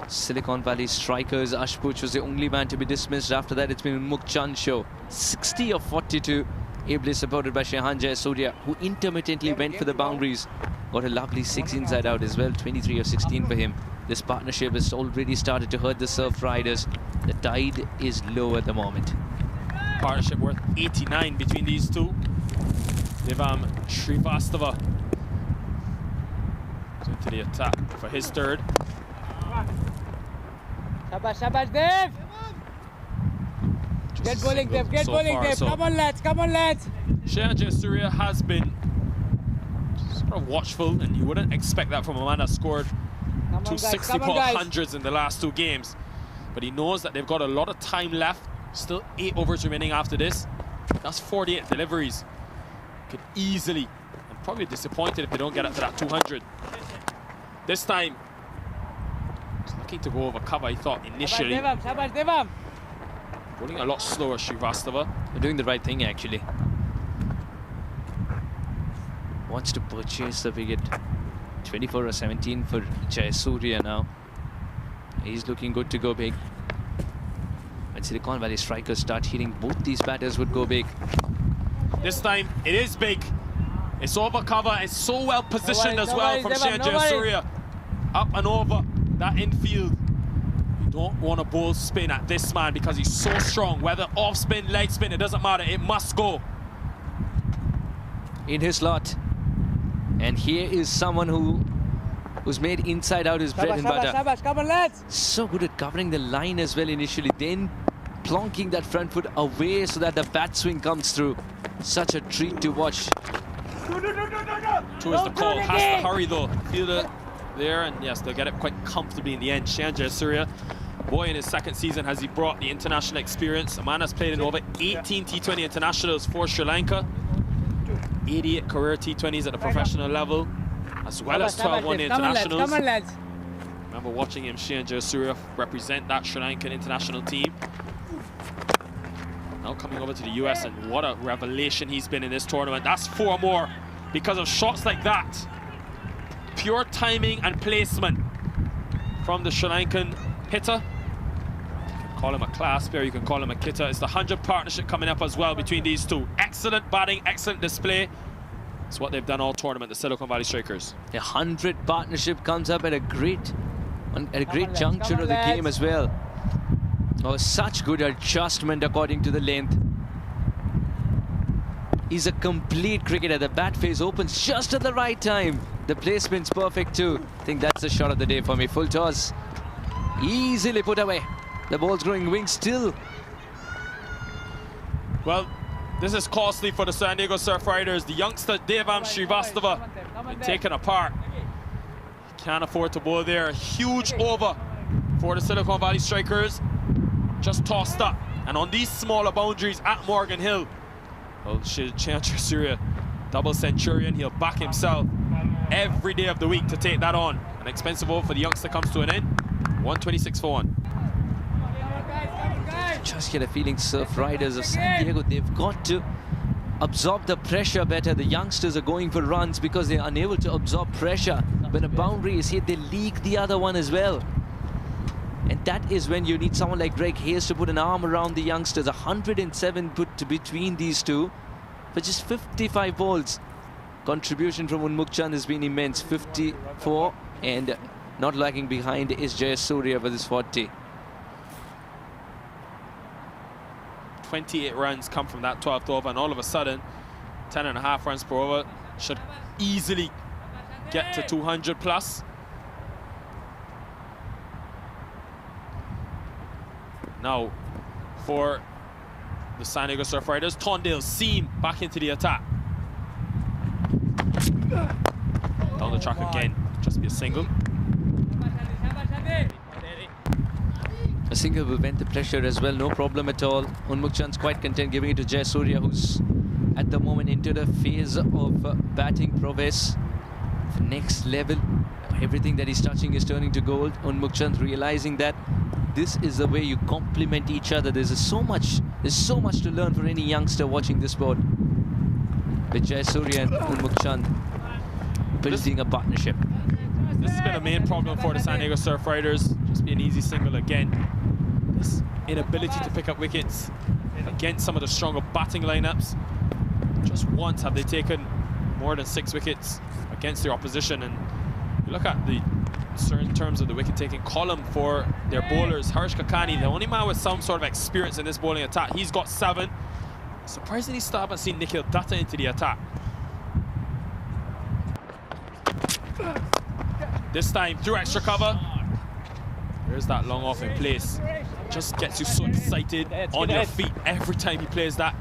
Silicon Valley strikers, Ashpuch was the only man to be dismissed. After that, it's been Unmuk Chan show. 60 of 42, ably supported by Shehan Jayasuriya, who intermittently went for the boundaries. Got a lovely 6 inside out as well, 23 of 16 for him. This partnership has already started to hurt the Surf Riders. The tide is low at the moment. Partnership worth 89 between these two. Devam Shrivastava into the attack for his third. Shabash, shabash, Dev. Get bowling, Dev. Get bowling, Dev. Come on, lads. Come on, lads. Shea and Jayasuriya has been sort of watchful, and you wouldn't expect that from a man that scored 260 hundreds in the last 2 games. But he knows that they've got a lot of time left. Still 8 overs remaining after this. That's 48 deliveries. Could easily, and probably disappointed if they don't get up to that 200. This time, he's looking to go over cover, I thought, initially. Shabash, Devam. Bowling a lot slower, Shrivastava. They're doing the right thing, actually. Wants to purchase the wicket. 24 or 17 for Jayasuriya now. He's looking good to go big. When Silicon Valley strikers start hitting, both these batters would go big. This time, it is big. It's over cover. It's so well positioned as well from Shea and Jayasuriya. Up and over that infield. You don't want to bowl spin at this man because he's so strong. Whether off spin, leg spin, it doesn't matter. It must go. In his slot. And here is someone who's made inside out his bread and butter. Shabash, come on, lads. So good at covering the line as well initially, then plonking that front foot away so that the bat swing comes through. Such a treat to watch. Towards the call, has to hurry though. Fielder there, and yes, they'll get it quite comfortably in the end. Shea and Jayasuriya, boy, in his 2nd season has he brought the international experience. A man has played in over 18 T20 internationals for Sri Lanka. 88 career T20s at the professional level, as well as 12 one-day internationals. Come on, lads. Remember watching him, Shea and Jayasuriya, represent that Sri Lankan international team. Now coming over to the US, and what a revelation he's been in this tournament. That's 4 more because of shots like that. Pure timing and placement from the Sri Lankan hitter. You can call him a class player, you can call him a kitter. It's the 100 partnership coming up as well between these two. Excellent batting, excellent display. It's what they've done all tournament, the Silicon Valley Strikers. The 100 partnership comes up at a great juncture of the game as well. Oh, such good adjustment according to the length. He's a complete cricketer. The bat face opens just at the right time. The placement's perfect too. I think that's the shot of the day for me. Full toss. Easily put away. The ball's growing wings still. Well, this is costly for the San Diego Surf Riders. The youngster Devam Shrivastava been taken apart. Can't afford to bowl there. A huge over for the Silicon Valley Strikers. Just tossed up. And on these smaller boundaries at Morgan Hill, well, Shea and Jayasuriya, double centurion, he'll back himself every day of the week to take that on. An expensive over for the youngster comes to an end. 126 for 1. Just get a feeling Surf Riders of San Diego, they've got to absorb the pressure better. The youngsters are going for runs because they're unable to absorb pressure. When a boundary is hit, they leak the other one as well. And that is when you need someone like Greg Hayes to put an arm around the youngsters. 107 put between these two for just 55 balls. Contribution from Unmukt Chand has been immense, 54, and not lagging behind is Jayasuriya with his 40. 28 runs come from that 12th over, and all of a sudden 10.5 runs per over should easily get to 200 plus. Now for the San Diego Surf Riders, Tondale seam back into the attack. Down the track again, just be a single. A single will vent the pressure as well, no problem at all. Unmukt Chand's quite content giving it to Jayasuriya, who's at the moment into the phase of batting prowess. The next level, everything that he's touching is turning to gold. Unmukt Chand realizing that this is the way you complement each other. There's so much to learn for any youngster watching this sport. With Jayasuriya and Unmukt Chand building a partnership. This has been a main problem for the San Diego Surf Riders. Just be an easy single again. This inability to pick up wickets against some of the stronger batting lineups. Just once have they taken more than 6 wickets against their opposition. And you look at the certain terms of the wicket-taking column for their bowlers. Harish Kakani, the only man with some sort of experience in this bowling attack, he's got 7. Surprisingly, still haven't seen Nikhil Datta into the attack. This time through extra cover. There's that long off in place. Just gets you so excited on your feet every time he plays that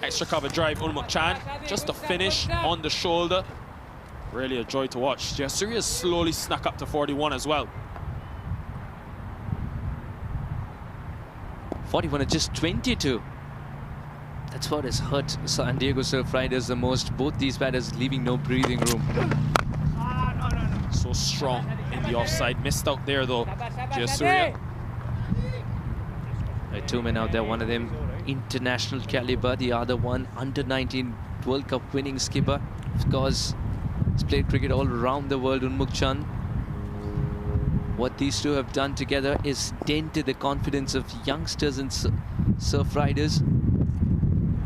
extra cover drive. Unmukt Chand, just a finish on the shoulder. Really a joy to watch. Jayasuriya slowly snuck up to 41 as well. 41 at just 22. That's what has hurt San Diego Surf Riders the most. Both these batters leaving no breathing room. So strong in the offside. Missed out there though, Jayasuriya. Two men out there, one of them international caliber, the other one under-19 World Cup winning skipper. Of course, he's played cricket all around the world, Unmukt Chand. What these two have done together is dented the confidence of youngsters and Surf Riders.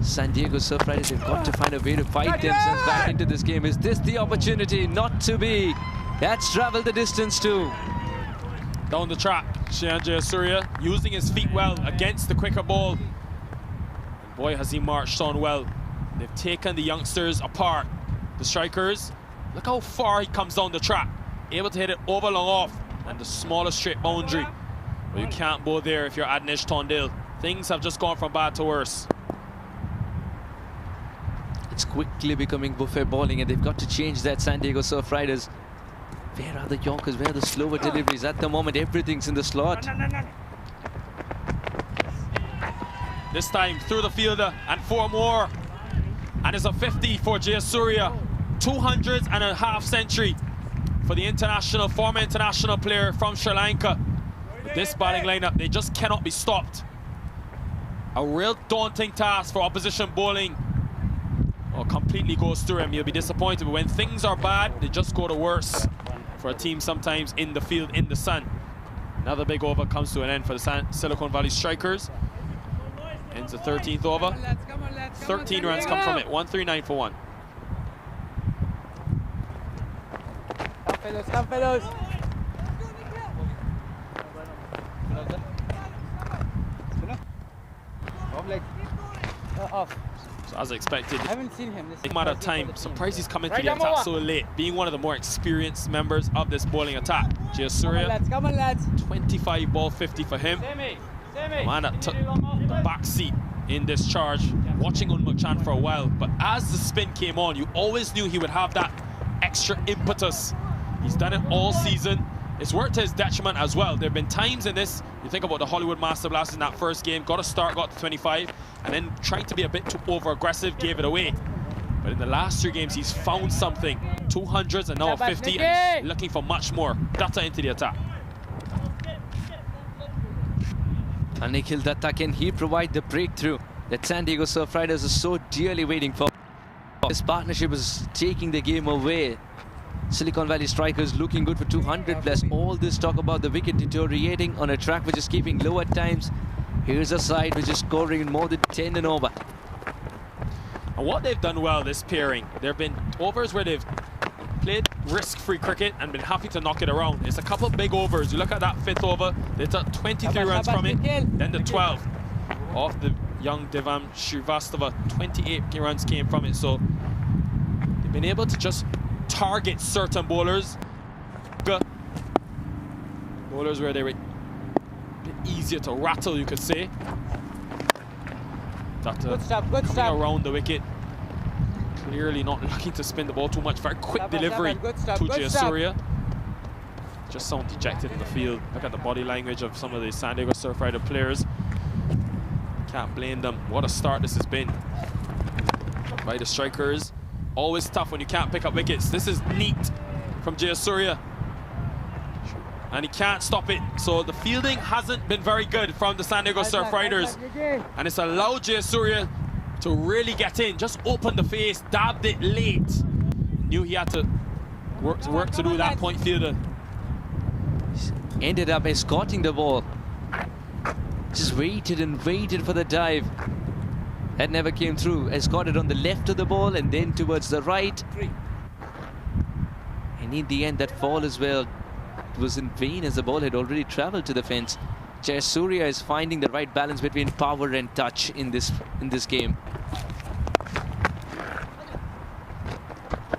San Diego Surf Riders have got to find a way to fight themselves back into this game. Is this the opportunity? Not to be. That's travelled the distance too. Down the track, Shayan Jayasuriya using his feet well against the quicker ball. And boy, has he marched on well. They've taken the youngsters apart. The strikers, look how far he comes down the track. Able to hit it over long off and the smallest straight boundary. But you can't bowl there if you're Adnish Tondale. Things have just gone from bad to worse. It's quickly becoming buffet bowling, and they've got to change that, San Diego Surf Riders. Where are the Yorkers? Where are the slower deliveries? At the moment, everything's in the slot. This time through the fielder and 4 more. And it's a 50 for Jayasuriya. 200 and a half century for the former international player from Sri Lanka. With this batting lineup, they just cannot be stopped. A real daunting task for opposition bowling. Or completely goes through him. You'll be disappointed, but when things are bad, they just go to worse for a team sometimes in the field, in the sun. Another big over comes to an end for the Silicon Valley Strikers. Ends the 13th over. 13 runs come from it. 139 for 1. Come fellows. Off. So as expected, I haven't seen him. big amount of time. Surprised he's coming to the attack so late, being one of the more experienced members of this bowling attack. Jayasuriya, Come on, lads. 25 ball 50 for him. Man that took the back seat in this charge, watching Unmukt Chand for a while. But as the spin came on, you always knew he would have that extra impetus. He's done it all season. It's worked to his detriment as well. There have been times in this, you think about the Hollywood Master Blast in that first game, got a start, got to 25, and then trying to be a bit too over-aggressive, gave it away. But in the last 2 games, he's found something. 200s and now a 50, and he's looking for much more. Datta into the attack. And Nikhil Datta, can he provide the breakthrough that San Diego Surf Riders are so dearly waiting for? This partnership is taking the game away. Silicon Valley strikers looking good for 200 plus. All this talk about the wicket deteriorating on a track which is keeping low at times. Here's a side which is scoring more than 10 and over. And what they've done well this pairing, there have been overs where they've played risk-free cricket and been happy to knock it around. It's a couple of big overs. You look at that 5th over, they took 23 runs from it. Then the 12th off the young Devam Shrivastava, 28 runs came from it. So they've been able to just target certain bowlers. Bowlers where they were a bit easier to rattle, you could say. Good stuff. Around the wicket. Clearly not looking to spin the ball too much. Very quick delivery to Jayasuriya. Just sound dejected in the field. Look at the body language of some of the San Diego Surf Rider players. Can't blame them. What a start this has been by the strikers. Always tough when you can't pick up wickets. This is neat from Jayasuriya. And he can't stop it. So the fielding hasn't been very good from the San Diego Surf Riders. And it's allowed Jayasuriya to really get in. Just opened the face, dabbed it late. Knew he had to work to do that point fielder. Ended up escorting the ball. Just waited and waited for the dive. That never came through. Escorted on the left of the ball and then towards the right. And in the end, that fall as well was in vain as the ball had already traveled to the fence. Jayasuriya is finding the right balance between power and touch in this game.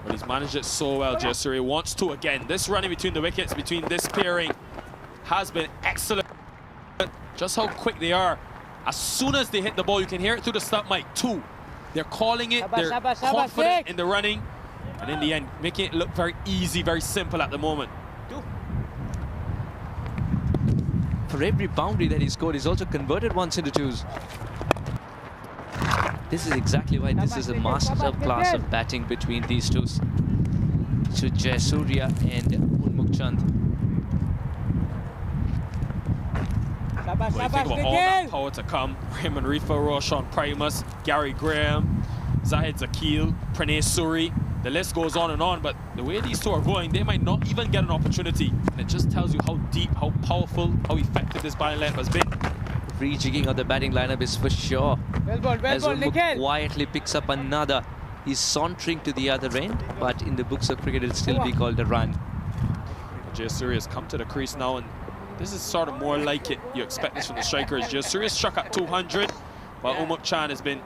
But he's managed it so well. Jayasuriya wants to again. This running between the wickets, between this pairing, has been excellent. Just how quick they are. As soon as they hit the ball, you can hear it through the stump mic too. They're calling it, they're confident in the running, and in the end, making it look very easy, very simple at the moment. For every boundary that he scored, he's also converted ones into twos. This is exactly why this is a master class of batting between these two. So Jayasuriya and Unmukh Chand. When you think about all that power to come, Raymond Rifa, Roshan Primus, Gary Graham, Zahid Zakil, Pranay Suri, the list goes on and on, but the way these two are going, they might not even get an opportunity. And it just tells you how deep, how powerful, how effective this batting lineup has been. Rejigging of the batting lineup is for sure. As Unmukh quietly picks up another. He's sauntering to the other end, but in the books of cricket, it'll still be called a run. Jayasuriya has come to the crease now, and this is sort of more like it. You expect this from the strikers. Jayasuriya struck at 200, while Unmukh Chand has been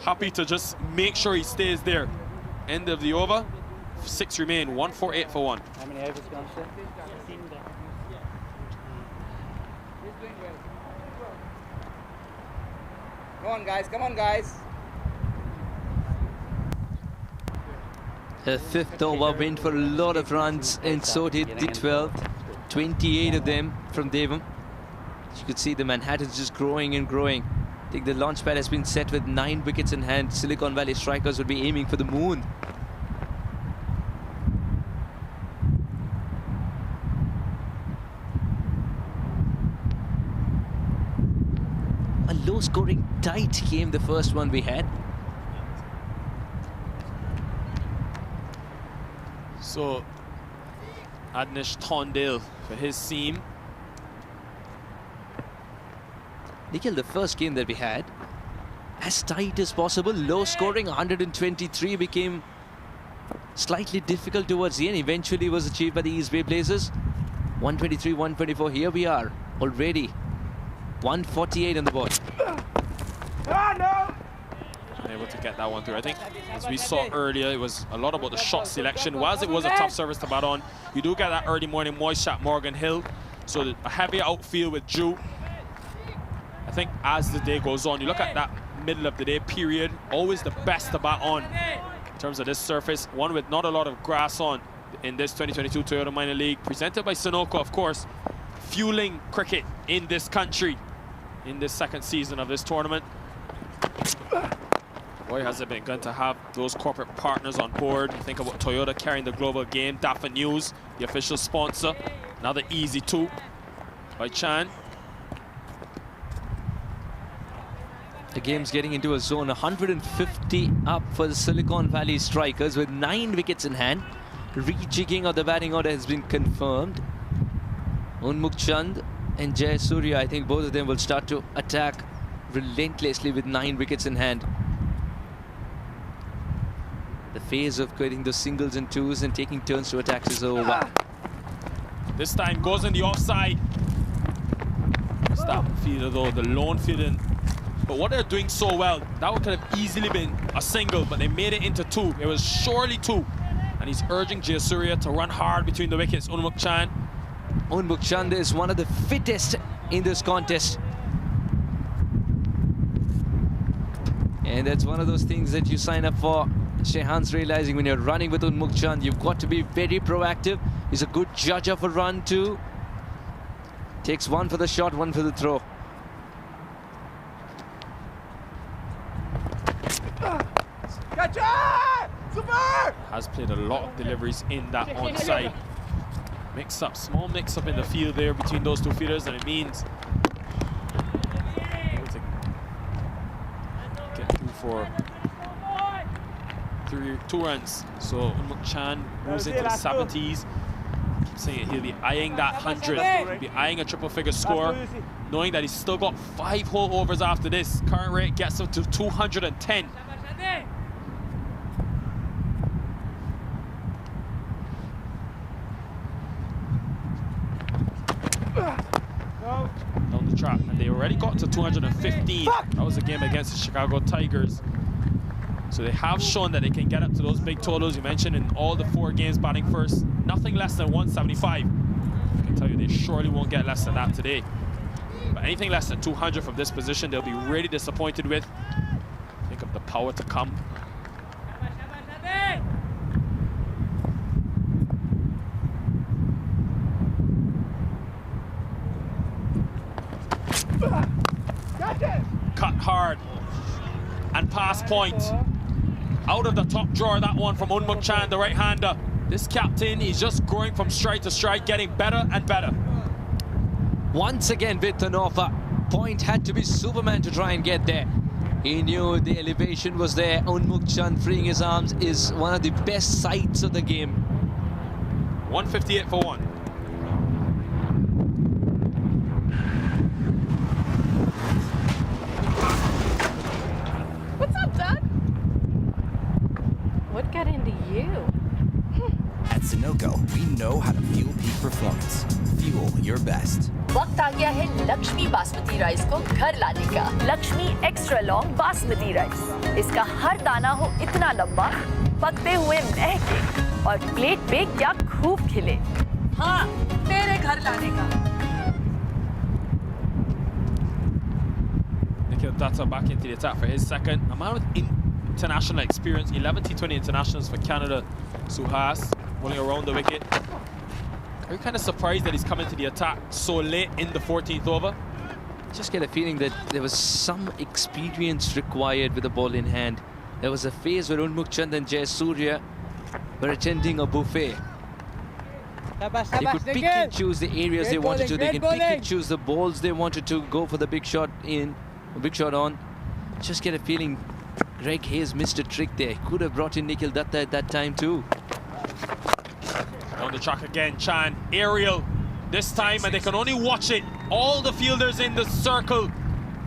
happy to just make sure he stays there. End of the over, 6 remain, 148 for 1. How many overs gone, sir? Come on, guys, come on, guys. The 5th over went for a lot of runs, and so did the 12th. 28 of them from Devam. You could see the Manhattan's just growing and growing. I think the launch pad has been set with 9 wickets in hand. Silicon Valley strikers would be aiming for the moon. A low-scoring tight game, the first one we had. So, Adnish Tondale for his seam. Nikhil, the first game that we had, as tight as possible, low scoring, 123 became slightly difficult towards the end. Eventually was achieved by the East Bay Blazers. 123, 124, here we are already. 148 on the board. Unable to get that one through. I think, as we saw earlier, it was a lot about the shot selection. Whilst it was a tough service to bat on, you do get that early morning moisture at Morgan Hill. So a heavy outfield with Drew. I think as the day goes on, you look at that middle of the day period, always the best to bat on in terms of this surface. One with not a lot of grass on in this 2022 Toyota Minor League, presented by Sunoco, of course, fueling cricket in this country in this second season of this tournament. Boy, has it been good to have those corporate partners on board. You think about Toyota carrying the global game, Dafa News, the official sponsor. Another easy 2 by Chan. The game's getting into a zone. 150 up for the Silicon Valley strikers with 9 wickets in hand. Rejigging of the batting order has been confirmed. Unmukh Chand and Jay Surya, I think both of them will start to attack relentlessly with 9 wickets in hand. The phase of getting the singles and twos and taking turns to attack is over. This time goes in the offside. Stop fielder though, the lone fielder. But what they're doing so well, that could have easily been a single, but they made it into 2. It was surely 2. And he's urging Jay Surya to run hard between the wickets. Unmukh Chand. Unmukh Chand is one of the fittest in this contest. And that's one of those things that you sign up for. Shehan's realizing when you're running with Unmukh Chand, you've got to be very proactive. He's a good judge of a run too. Takes 1 for the shot, 1 for the throw. Has played a lot of deliveries in that onside. Small mix-up in the field there between those 2 fielders, and it means able to get through for 2 runs. So Unmukh Chand moves into the 70s. Keep saying it, he'll be eyeing that 100. He'll be eyeing a triple-figure score, knowing that he's still got 5 whole overs after this. Current rate gets him to 210. Down the track, and they already got to 215. That was a game against the Chicago Tigers. So they have shown that they can get up to those big totals you mentioned in all the 4 games batting first. Nothing less than 175. I can tell you they surely won't get less than that today. But anything less than 200 from this position, they'll be really disappointed with. Think of the power to come. Cut hard and pass point. Out of the top drawer, that one from Unmukh Chand, the right-hander. This captain is just growing from stride to stride, getting better and better. Once again with an offer. Point had to be Superman to try and get there. He knew the elevation was there. Unmukh Chand freeing his arms is one of the best sights of the game. 158 for 1. What's up, Doug? What got into you? At Sunoco, we know how to fuel peak performance. Fuel your best. वक्त आ गया है Lakshmi basmati rice को घर लाने का। Lakshmi extra long basmati rice. इसका हर दाना हो इतना लंबा, पकते हुए महके और प्लेट पे क्या खूब खिले। हाँ, तेरे घर लाने का। Nikhil Datta back into the attack for his second. A man with international experience, 11 T20 internationals for Canada. Suhas rolling around the wicket. Are you kind of surprised that he's coming to the attack so late in the 14th over? Just get a feeling that there was some experience required with the ball in hand. There was a phase where Unmukh Chand and Jay Surya were attending a buffet. They could pick and choose the areas they wanted to. They can pick and choose the balls they wanted to go for the big shot in, big shot on. Just get a feeling Greg Hayes missed a trick there. Could have brought in Nikhil Datta at that time too. On the track again, Chan, aerial this time, and they can only watch it. All the fielders in the circle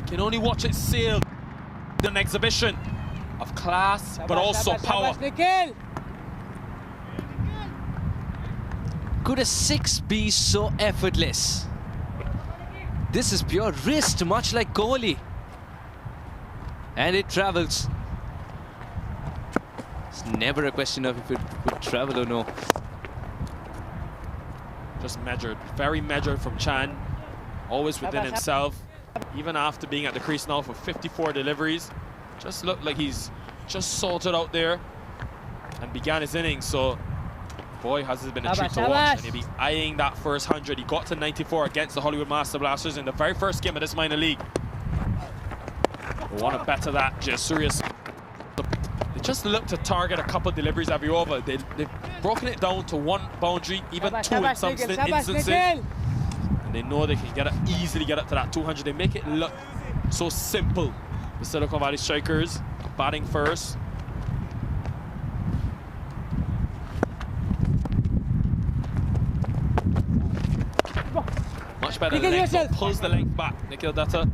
can only watch it sail. An exhibition of class, but also power. Could a 6 be so effortless? This is pure wrist, much like Kohli. And it travels. It's never a question of if it would travel or no. Just measured, very measured from Chan. Always within himself. Even after being at the crease now for 54 deliveries. Just looked like he's just sorted out there and began his innings. So, boy, has it been a treat to watch. And he'll be eyeing that first 100. He got to 94 against the Hollywood Master Blasters in the very first game of this minor league. We want to better that. Jay Surya. They just look to target a couple deliveries every over. They've broken it down to 1 boundary, even 2 in some instances. And they know they can easily get up to that 200. They make it look so simple The Silicon Valley Strikers batting first. Much better length, pulls the length back. Nikhil Datta.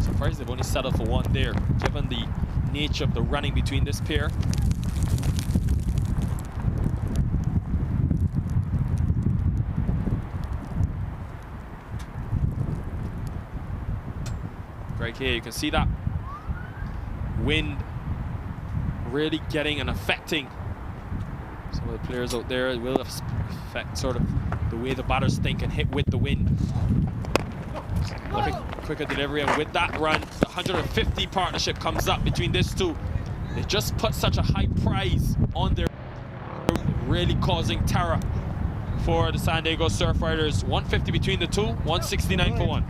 Surprised they've only settled for one there, given the nature of the running between this pair. Right here, you can see that wind really getting and affecting some of the players out there. It will affect sort of the way the batters think and hit with the wind. A little bit quicker delivery, and with that run, the 150 partnership comes up between these two. They just put such a high prize on their, really causing terror for the San Diego Surfriders. 150 between the two, 169 for one.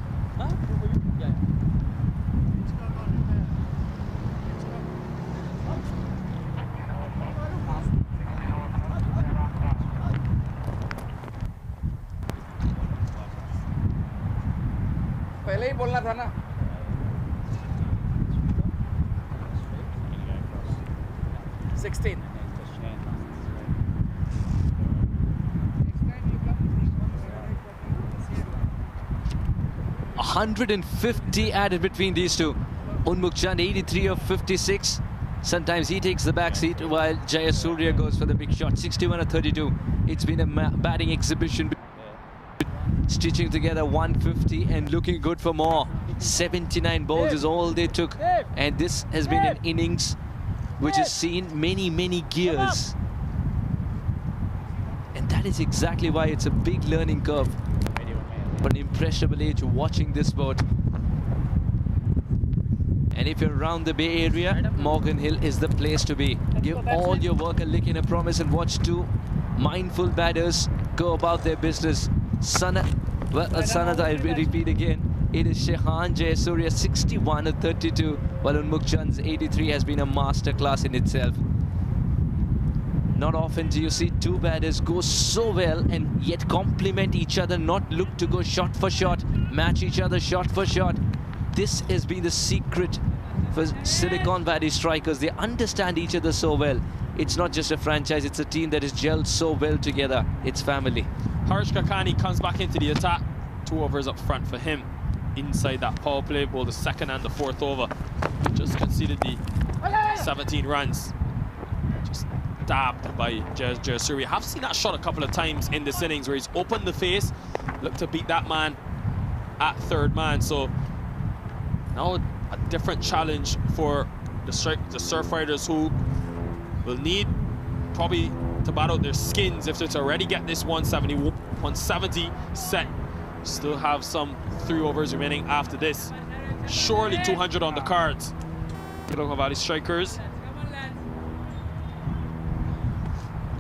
पहले ही बोलना था ना 16 150 added between these two. Unmuk Chand 83 of 56. Sometimes he takes the back seat while Jayasuriya goes for the big shot. 61 of 32. It's been a batting exhibition. Stitching together 150 and looking good for more. 79 balls is all they took, and this has been an innings which has seen many gears, and that is exactly why it's a big learning curve for an impressionable age watching this sport. And if you're around the Bay Area, Morgan Hill is the place to be. Give all your work a lick and a promise and watch two mindful batters go about their business. Sanat, I repeat again, it is Shehan Jayasuriya 61 of 32, while Unmuk Chand's 83 has been a masterclass in itself. Not often do you see two batters go so well and yet complement each other, not look to go shot for shot, match each other shot for shot. This has been the secret for Silicon Valley Strikers. They understand each other so well. It's not just a franchise, it's a team that is gelled so well together. It's family. Harsh Kakani comes back into the attack. 2 overs up front for him. Inside that power play, both the second and the fourth over. Just conceded the 17 runs. Just dabbed by Jayasuriya. Have seen that shot a couple of times in this innings where he's opened the face, looked to beat that man at third man. So now a different challenge for the Surfriders, who will need probably to bat out their skins if they're to already get this 170 set. Still have some 3 overs remaining after this. Surely 200 on the cards. Silicon Valley Strikers.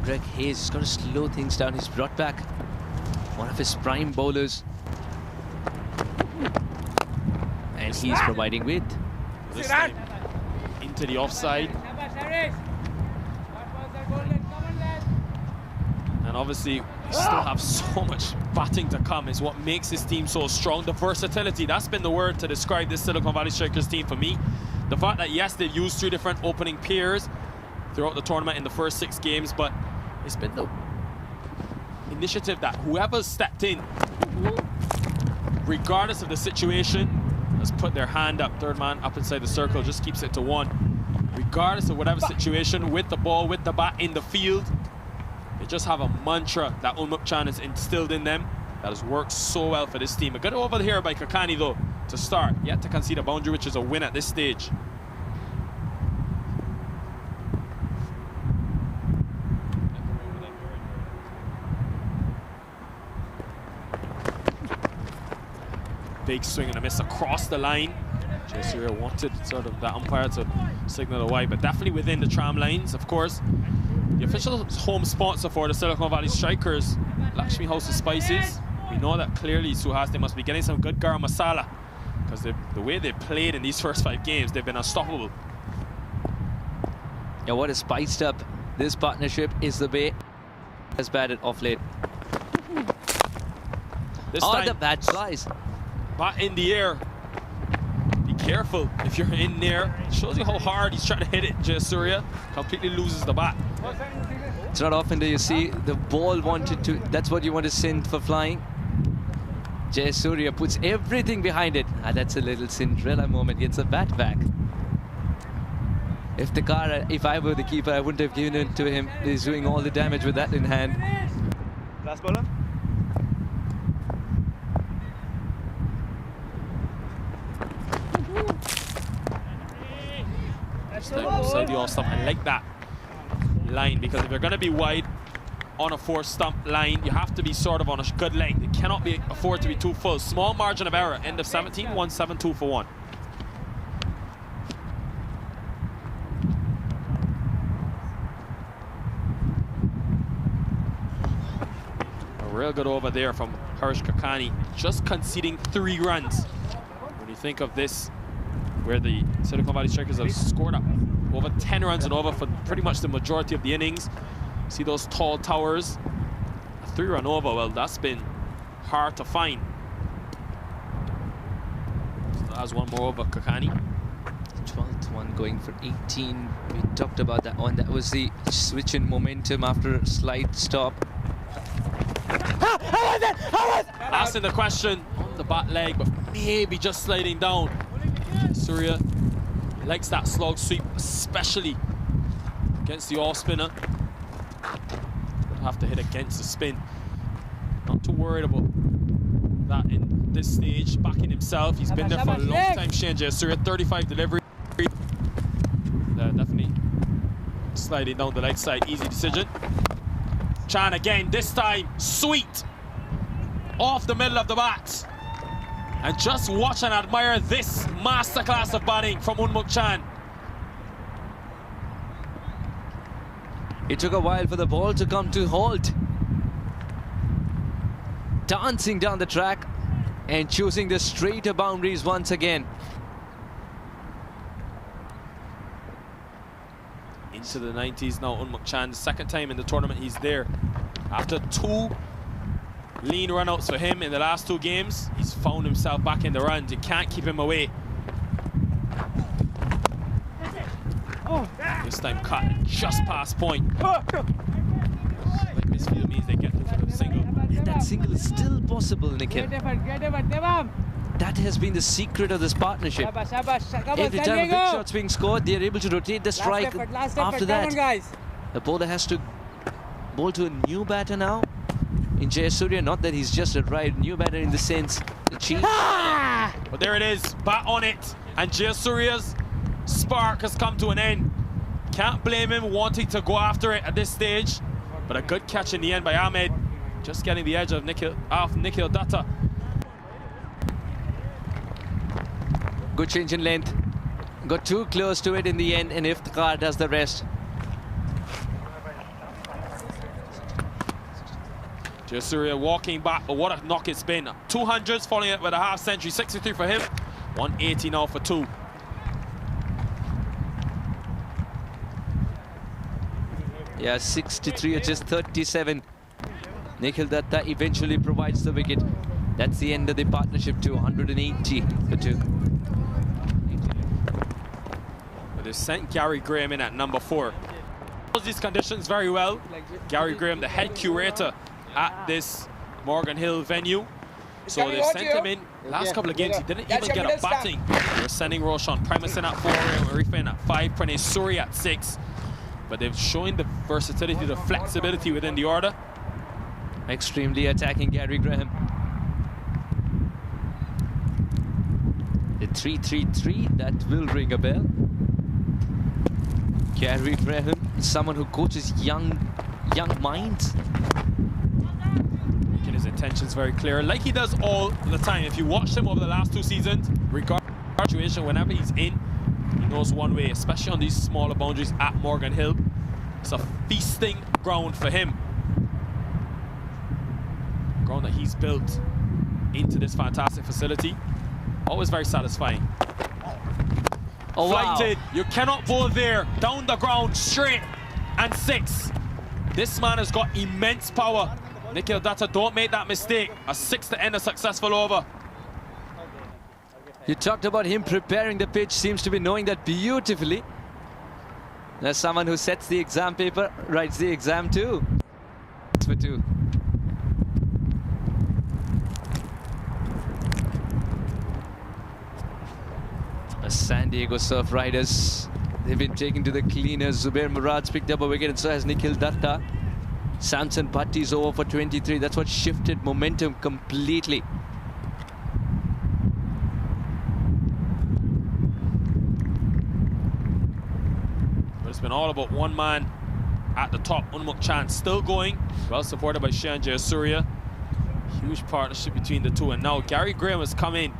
Greg Hayes is going to slow things down. He's brought back one of his prime bowlers, and he's providing width. This time into the offside. And obviously, we still have so much batting to come is what makes this team so strong. The versatility, that's been the word to describe this Silicon Valley Strikers team for me. The fact that, yes, they've used 3 different opening pairs throughout the tournament in the first 6 games, but it's been the initiative that whoever's stepped in, regardless of the situation, has put their hand up. Third man up inside the circle, just keeps it to 1. Regardless of whatever situation, with the ball, with the bat in the field, they just have a mantra that Unmuk Chand has instilled in them that has worked so well for this team. A good over here by Kakani, though, to start. Yet to concede a boundary, which is a win at this stage. Big swing and a miss across the line. Jayasuriya wanted sort of that umpire to signal a wide, but definitely within the tram lines, of course. The official home sponsor for the Silicon Valley Strikers, Lakshmi House of Spices. We know that clearly Suhas, they must be getting some good garam masala, because the way they played in these first 5 games, they've been unstoppable. Yeah, what has spiced up this partnership is the way has batted off late. This Oh, time, the bat flies. bat in the air. Be careful if you're in there. Shows you how hard he's trying to hit it. Jayasuriya completely loses the bat. It's not often that you see the ball wanted to, that's what you want to send for flying. Jayasuriya puts everything behind it. That's a little Cinderella moment, gets a bat back. If I were the keeper, I wouldn't have given it to him. He's doing all the damage with that in hand. Last bowler. Outside the off stump. I like that line, because if you're going to be wide on a 4-stump line, you have to be sort of on a good length. It cannot be afford to be too full. Small margin of error. End of 17, 1-7-2 for 1. A real good over there from Harish Kakani, just conceding 3 runs. When you think of this, where the Silicon Valley Strikers have scored up over 10 runs and over for pretty much the majority of the innings. See those tall towers? A 3-run over, well, that's been hard to find. So that's one more over Kakani. 12th one going for 18. We talked about that one. That was the switch in momentum after a slight stop. Asking the question on the bat leg, but maybe just sliding down. Surya likes that slog sweep, especially against the off-spinner. Would have to hit against the spin. Not too worried about that in this stage. Backing himself, he's been there for a long time. Surya, 35 delivery. Definitely sliding down the leg side, easy decision. Chan again, this time sweet off the middle of the bat. And just watch and admire this masterclass of batting from Unmuk Chan. It took a while for the ball to come to halt. Dancing down the track and choosing the straighter boundaries once again. Into the 90s now, Unmuk Chan. The second time in the tournament he's there. After 2 lean runouts for him in the last 2 games, he's found himself back in the runs. You can't keep him away. This time cut just past point. Like this field means they get to the single. And that single is still possible, Nikhil. That has been the secret of this partnership. Every time a big shot's being scored, they're able to rotate the strike. After that, the bowler has to bowl to a new batter now. In Jayasuriya, not that he's just a new batter in the sense the change. But there it is, bat on it, and Jayasuriya's spark has come to an end. Can't blame him wanting to go after it at this stage, but a good catch in the end by Ahmed, just getting the edge of Nikhil Datta. Good change in length. Got too close to it in the end, and Iftikhar does the rest. Jayasuriya walking back, but what a knock it's been. 200s, following it with a half century. 63 for him, 180 now for 2. Yeah, 63 or just 37. Nikhil Datta eventually provides the wicket. That's the end of the partnership to 180 for 2. But they've sent Gary Graham in at number 4. Knows these conditions very well. Gary Graham, the head curator at this Morgan Hill venue. So they've sent him in. Last couple of games, he didn't even get a batting. They were sending Roshan Primus in at 4, Arif in at 5, Pranay Suri at 6. But they've shown the versatility, the flexibility within the order. Extremely attacking Gary Graham. The 3-3-3, that will ring a bell. Gary Graham, someone who coaches young minds. Making his intentions very clear, like he does all the time. If you watch him over the last 2 seasons, regardless of the situation, whenever he's in, he knows one way, especially on these smaller boundaries at Morgan Hill. It's a feasting ground for him. Ground that he's built into this fantastic facility. Always very satisfying. Oh, Flighted, wow. You cannot bowl there, down the ground, straight, and 6. This man has got immense power. Nikhil Datta, don't make that mistake. A 6 to end a successful over. You talked about him preparing the pitch, seems to be knowing that beautifully. As someone who sets the exam paper, writes the exam too. It's for 2. The San Diego Surf Riders, they've been taken to the cleaners. Zubair Murad's picked up a wicket and so has Nikhil Datta. Samson Bhatti's over for 23. That's what shifted momentum completely. But it's been all about one man at the top. Unmuk Chan still going, well supported by Shayan Jayasuriya. Huge partnership between the two. And now Gary Graham has come in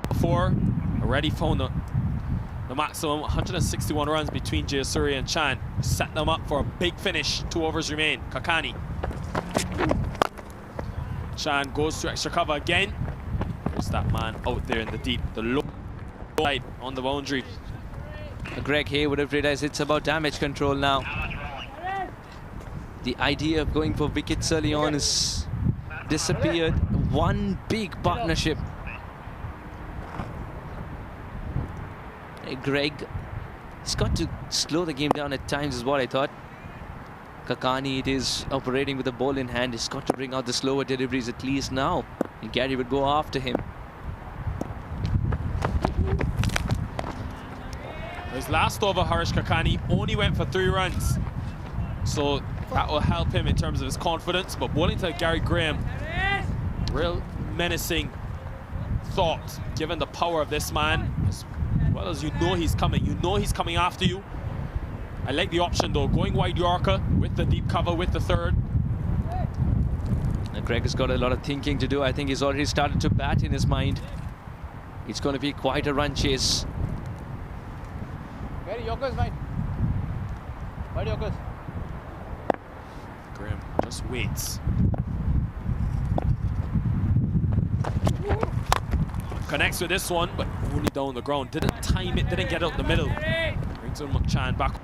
before, already found the maximum 161 runs between Jayasuriya and Chan. Set them up for a big finish. 2 overs remain. Kakani. Chan goes to extra cover again. There's that man out there in the deep, the low side on the boundary. Greg Hay would have realized it's about damage control now. The idea of going for wickets early on has disappeared. One big partnership. Greg, he's got to slow the game down at times is what I thought. Kakani, it is operating with the ball in hand. He's got to bring out the slower deliveries at least now. And Gary would go after him. His last over, Harish Kakani only went for 3 runs. So that will help him in terms of his confidence. But bowling to Gary Graham, real menacing thought, given the power of this man. As well as you know he's coming. You know he's coming after you. I like the option though, going wide Yorker with the deep cover with the 3rd. And Greg has got a lot of thinking to do. I think he's already started to bat in his mind. It's going to be quite a run chase. Very Yorkers, mate. Wide Yorkers. Graham just waits. Connects with this one, but only down the ground. Didn't time it, didn't get out the middle. Brings Unmuk Chan back.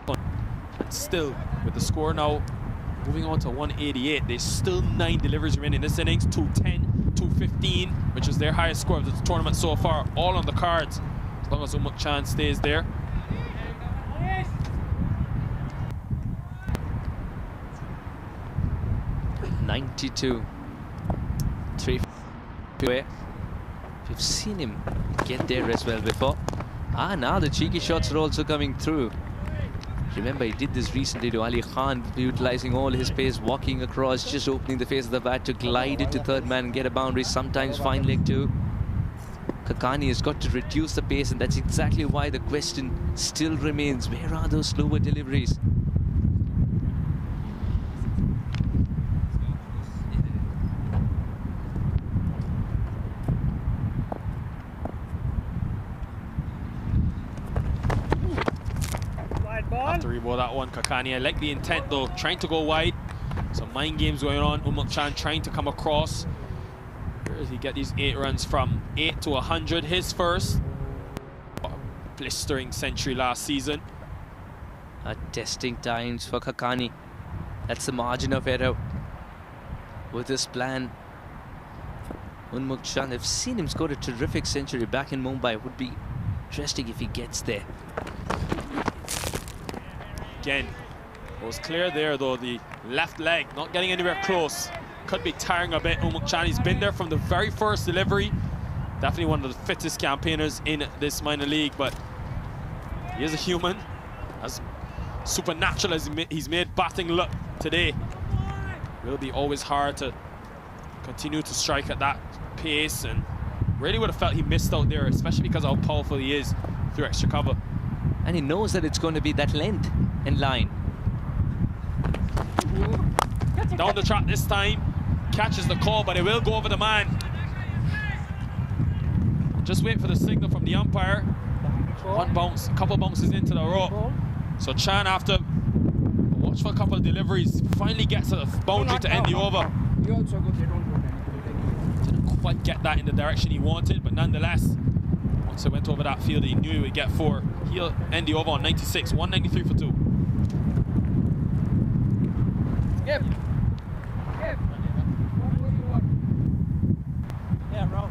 And still, with the score now moving on to 188, there's still 9 deliveries remaining in this innings. 210, 215, which is their highest score of the tournament so far, all on the cards. As long as Unmuk Chan stays there. .92. 3. We've seen him get there as well before. Now the cheeky shots are also coming through. Remember, he did this recently to Ali Khan, utilizing all his pace, walking across, just opening the face of the bat to glide it to 3rd man and get a boundary, sometimes fine leg too. Kakani has got to reduce the pace, and that's exactly why the question still remains, where are those slower deliveries? Have to rebowl that one, Kakani. I like the intent though, trying to go wide. Some mind games going on. Unmuk Chan trying to come across. Where does he get these 8 runs from? 8 to 100, his first blistering century last season. Testing times for Kakani. That's the margin of error with this plan. Unmuk Chan, I've seen him score a terrific century back in Mumbai. It would be interesting if he gets there. Again, it was clear there though, the left leg not getting anywhere close. Could be tiring a bit. Unmuk Chan, he's been there from the very first delivery. Definitely one of the fittest campaigners in this minor league, but he is a human. As supernatural as he's made batting look today, will be always hard to continue to strike at that pace, and really would have felt he missed out there, especially because of how powerful he is through extra cover. And he knows that it's going to be that length and line. Down the track this time, catches the call, but it will go over the man. Just wait for the signal from the umpire. One bounce, a couple bounces into the rope. So Chan, after watch for a couple of deliveries, finally gets to the boundary to end the over. Didn't quite get that in the direction he wanted, but nonetheless, once it went over that field, he knew he would get 4. He'll end the over on 96, 193 for 2. Skip. Skip. Yeah, bro.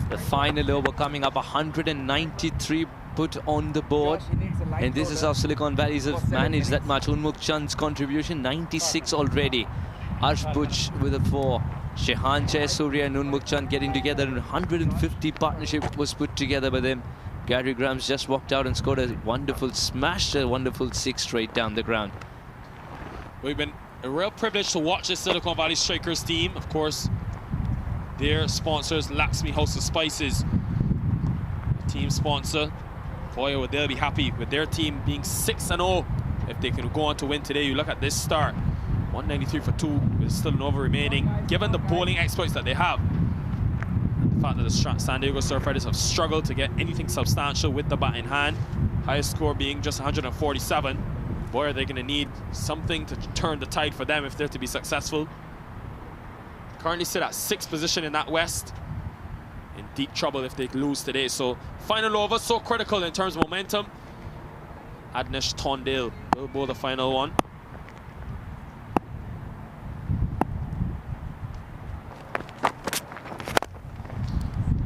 The final over coming up. 193 put on the board. And this is how Silicon Valleys have managed that much. Unmuk Chand's contribution, 96 already. Arsh Buch with a 4. Shehan Jayasuriya and Unmuk Chand getting together, and 150 partnership was put together by them. Gary Graham's just walked out and scored a wonderful, smashed a wonderful 6 straight down the ground. We've been a real privilege to watch this Silicon Valley Strikers team. Of course, their sponsors, Lakshmi House of Spices, team sponsor. Boy, would they be happy with their team being 6-0 if they can go on to win today. You look at this start, 193 for 2 with still an over remaining. Given the bowling exploits that they have, and the fact that the San Diego Surfriders have struggled to get anything substantial with the bat in hand, highest score being just 147. Boy, are they going to need something to turn the tide for them if they're to be successful. Currently sit at 6th position in that West. In deep trouble if they lose today. So final over, so critical in terms of momentum. Adnesh Tondale will bowl the final one.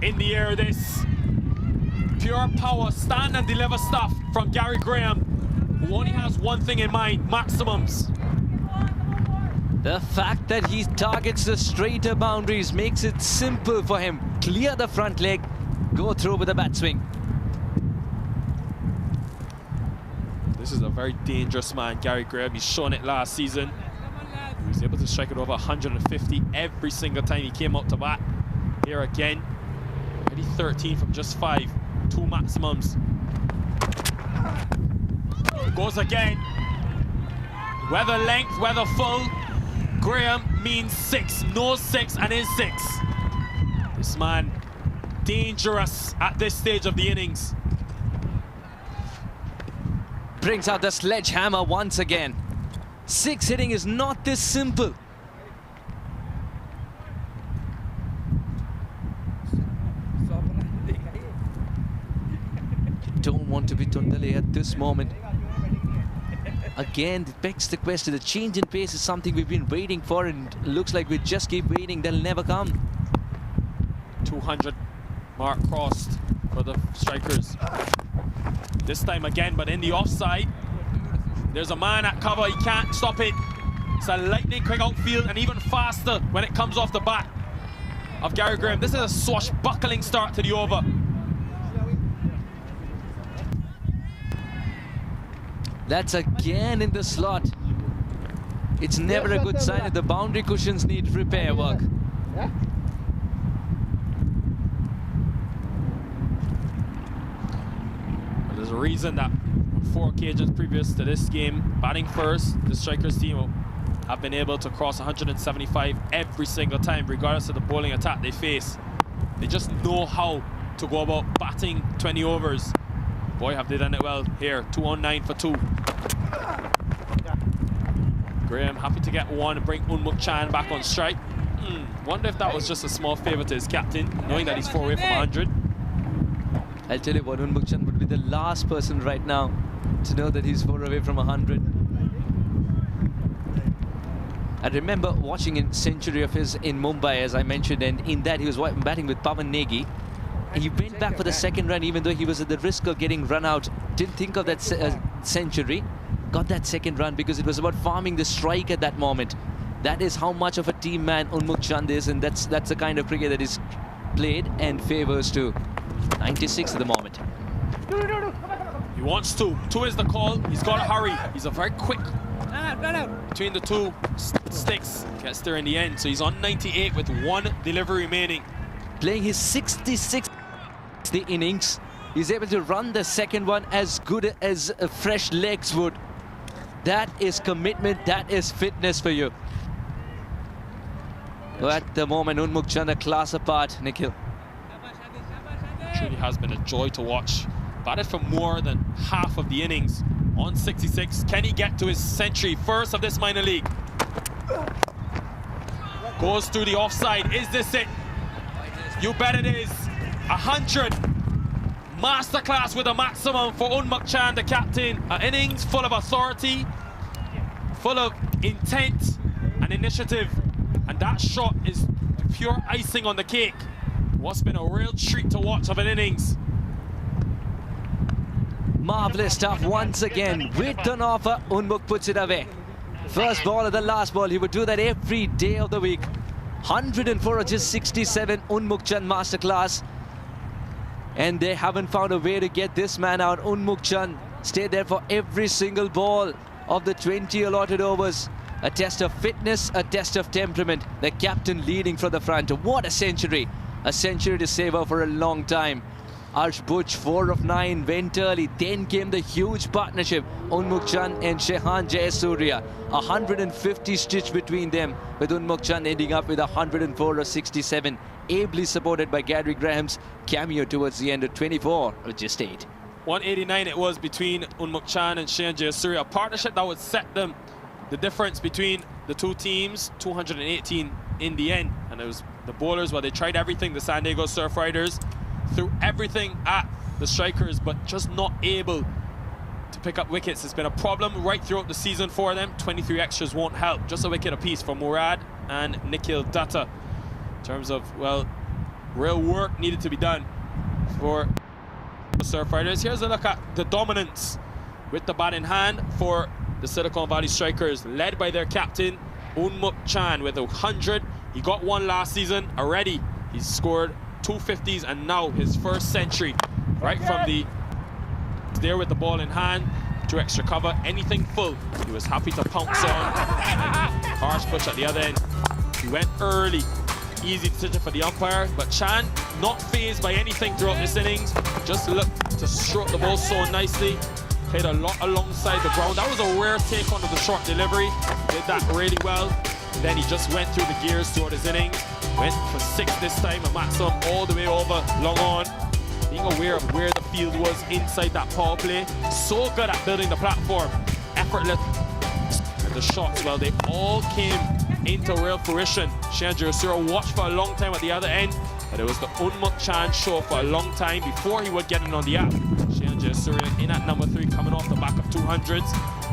In the air, this pure power, stand and deliver stuff from Gary Graham, who only has one thing in mind: maximums. The fact that he targets the straighter boundaries makes it simple for him. Clear the front leg, go through with a bat swing. This is a very dangerous man, Gary Graham. He's shown it last season. He was able to strike it over 150 every single time he came out to bat. Here again, already 13 from just 5, 2 maximums. Goes again. Whether length, whether full, Graham means 6, no 6, and is 6. This man, dangerous at this stage of the innings. Brings out the sledgehammer once again. 6 hitting is not this simple. You don't want to be Tondale at this moment. Again, it begs the question. The change in pace is something we've been waiting for, and looks like we just keep waiting. They'll never come. 200 mark crossed for the Strikers. This time again, but in the offside. There's a man at cover. He can't stop it. It's a lightning quick outfield, and even faster when it comes off the bat of Gary Graham. This is a swashbuckling start to the over. That's again in the slot. It's never a good sign if the boundary cushions need repair work. There's a reason that on 4 occasions previous to this game, batting first, the Strikers team have been able to cross 175 every single time, regardless of the bowling attack they face. They just know how to go about batting 20 overs. Boy, have they done it well here. 209 for 2. Graham happy to get one and bring Unmuk Chand back on strike. Wonder if that was just a small favour to his captain, knowing that he's 4 away from 100. I'll tell you what, Unmuk Chand would be the last person right now to know that he's 4 away from 100. I remember watching a century of his in Mumbai, as I mentioned, and in that he was batting with Pawan Negi. And he went back for the second run, even though he was at the risk of getting run out. Didn't think of that century. Got that second run because it was about farming the strike at that moment. That is how much of a team man Unmuk Chand is, and that's the kind of cricket that is played and favours too. 96 at the moment. He wants to. 2 is the call. He's got to hurry. He's a very quick between the 2 sticks. Gets there in the end. So he's on 98 with 1 delivery remaining. Playing his 66th innings. He's able to run the second one as good as fresh legs would. That is commitment. That is fitness for you. But at the moment, Unmuk Chand a class apart, Nikhil. It truly has been a joy to watch. Batted for more than half of the innings on 66. Can he get to his century first of this minor league? Goes through the offside. Is this it? You bet it is. 100. Masterclass with a maximum for Unmuk Chand, the captain. An innings full of authority, full of intent and initiative. And that shot is pure icing on the cake. what's been a real treat to watch of an innings. Marvelous stuff once again. With an offer, Unmuk puts it away. First ball of the last ball. He would do that every day of the week. 104 or just 67. Unmuk Chand masterclass. And they haven't found a way to get this man out. Unmuk Chand stayed there for every single ball of the 20 allotted overs. A test of fitness, a test of temperament. The captain leading from the front. What a century. A century to savor for a long time. Arsh Butch, 4 of 9, went early. Then came the huge partnership, Unmuk Chand and Shehan Jayasuriya. 150 stitch between them, with Unmuk Chand ending up with 104 or 67. Ably supported by Gary Graham's cameo towards the end of 24 or just 8. 189 it was between Unmuk Chand and Shehan Jayasuriya. A partnership that would set them the difference between the two teams, 218 in the end. And it was the bowlers, well, they tried everything. The San Diego Surf Riders threw everything at the strikers, but just not able to pick up wickets. It's been a problem right throughout the season for them. 23 extras won't help. Just a wicket apiece for Murad and Nikhil Datta. In terms of, well, real work needed to be done for the Surf Riders. Here's a look at the dominance with the bat in hand for the Silicon Valley Strikers, led by their captain, Unmuk Chand, with 100. He got one last season already. He's scored 250s and now his first century right from the there with the ball in hand, 2 extra cover, anything full he was happy to pounce on. Harsh Butch at the other end, he went early, easy decision for the umpire, but Chand not fazed by anything throughout this innings, just looked to stroke the ball so nicely, played a lot alongside the ground. That was a rare take onto the short delivery, did that really well. Then he just went through the gears throughout his innings. Went for 6 this time, a maximum all the way over, long on. Being aware of where the field was inside that power play. So good at building the platform. Effortless. And the shots, well, they all came into real fruition. Shehan Jayasuriya watched for a long time at the other end, but it was the Unmuk Chand show for a long time before he would get in on the app. Shehan Jayasuriya in at number 3, coming off the back of 200s.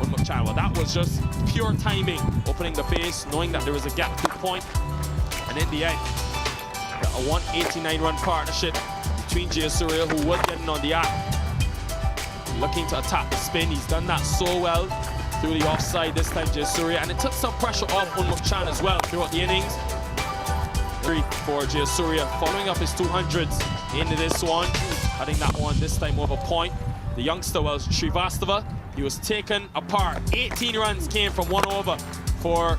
Unmuk Chand, well, that was just pure timing, opening the face, knowing that there was a gap to point. And in the end, a 189-run partnership between Jayasuriya, who was getting on the app, looking to attack the spin. He's done that so well through the offside this time, Jayasuriya, and it took some pressure off Unmuk Chand as well throughout the innings. 3 for Jayasuriya, following up his 200s into this one, cutting that one this time over point. The youngster was Srivastava. He was taken apart. 18 runs came from 1 over for